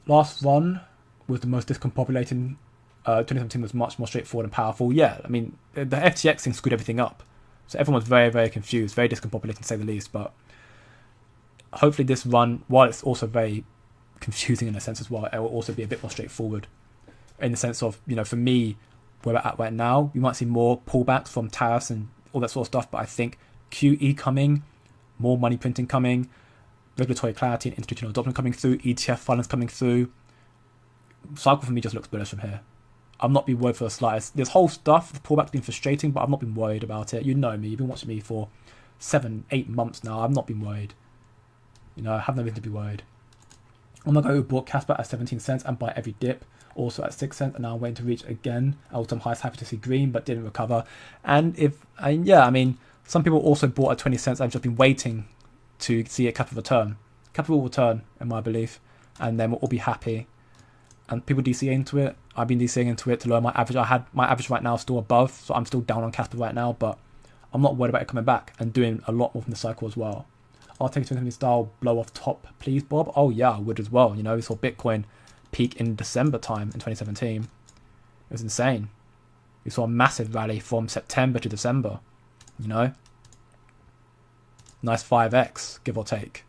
Last run was the most discombobulating. 2017 was much more straightforward and powerful. Yeah, I mean, the FTX thing screwed everything up. So everyone was very, very confused, very discombobulating to say the least. But hopefully this run, while it's also very confusing in a sense as well, it will also be a bit more straightforward. In the sense of, for me, where we're at right now, you might see more pullbacks from tariffs and all that sort of stuff. But I think QE coming, more money printing coming, regulatory clarity and institutional adoption coming through, ETF filings coming through. Cycle for me just looks bullish from here. I'm not being worried for the slightest. This whole stuff, the pullback's been frustrating, but I've not been worried about it. You know me, you've been watching me for 7-8 months now. I've not been worried. You know, I have no reason to be worried. I'm gonna go who bought Kaspa at 17 cents and buy every dip, also at 6 cents, and now I'm waiting to reach again. All-time highs, happy to see green, but didn't recover. And some people also bought at 20 cents. I've just been waiting to see a capital return. Capital will return, in my belief, and then we'll all be happy. And people DCA into it. I've been DCAing into it to lower my average. I had my average right now still above, so I'm still down on Kaspa right now, but I'm not worried about it coming back and doing a lot more from the cycle as well. I'll take a 2020 style blow off top, please, Bob. Oh yeah, I would as well. You know, we saw Bitcoin peak in December time in 2017. It was insane. We saw a massive rally from September to December. You know, nice 5x, give or take,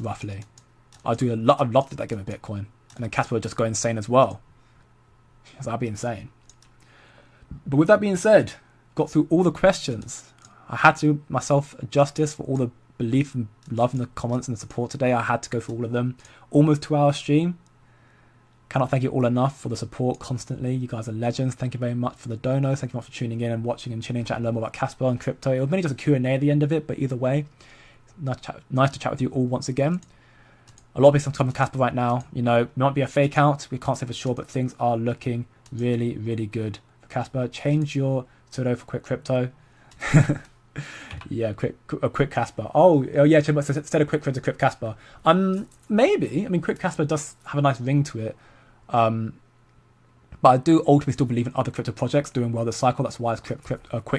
roughly. I'd love that game of Bitcoin. And then Kaspa would just go insane as well. So that'd be insane. But with that being said, got through all the questions. I had to do myself justice for all the belief and love in the comments and the support today. I had to go through all of them. Almost 2-hour stream. Cannot thank you all enough for the support constantly. You guys are legends. Thank you very much for the donos. Thank you much for tuning in and watching and chilling, chat and learn more about Kaspa and crypto. It was mainly just a Q&A at the end of it, but either way, nice to chat with you all once again. A lot of people talking Kaspa right now. You know, it might be a fake out. We can't say for sure, but things are looking really, really good for Kaspa. Change your pseudo for quick crypto. Yeah, quick Kaspa. Oh yeah, instead of quick crypto, quick Kaspa. Maybe. I mean, quick Kaspa does have a nice ring to it. But I do ultimately still believe in other crypto projects doing well this cycle. That's why it's quick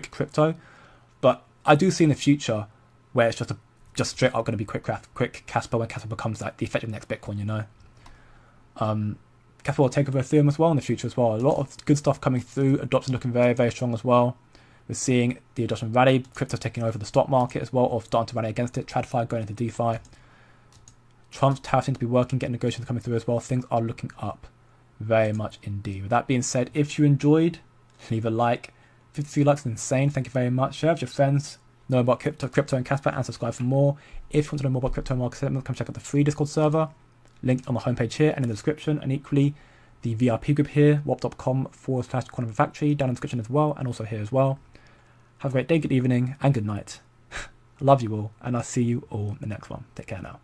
crypto. But I do see in the future where it's just straight up going to be quick Kaspa when Kaspa becomes like the effective next Bitcoin, you know. Kaspa will take over Ethereum as well in the future as well. A lot of good stuff coming through. Adoption looking very, very strong as well. We're seeing the adoption rally, crypto taking over the stock market as well, or starting to rally against it. TradFi going into DeFi. Trump's tariffs seem to be working, getting negotiations coming through as well. Things are looking up very much indeed. With that being said, if you enjoyed, leave a like. 53 likes is insane. Thank you very much. Share with your friends. Know about crypto and Kaspa, and subscribe for more. If you want to know more about crypto market settlements, come check out the free Discord server. Link on the homepage here and in the description. And equally, the VIP group here, warp.com/quantum factory, down in the description as well, and also here as well. Have a great day, good evening, and good night. I love you all, and I'll see you all in the next one. Take care now.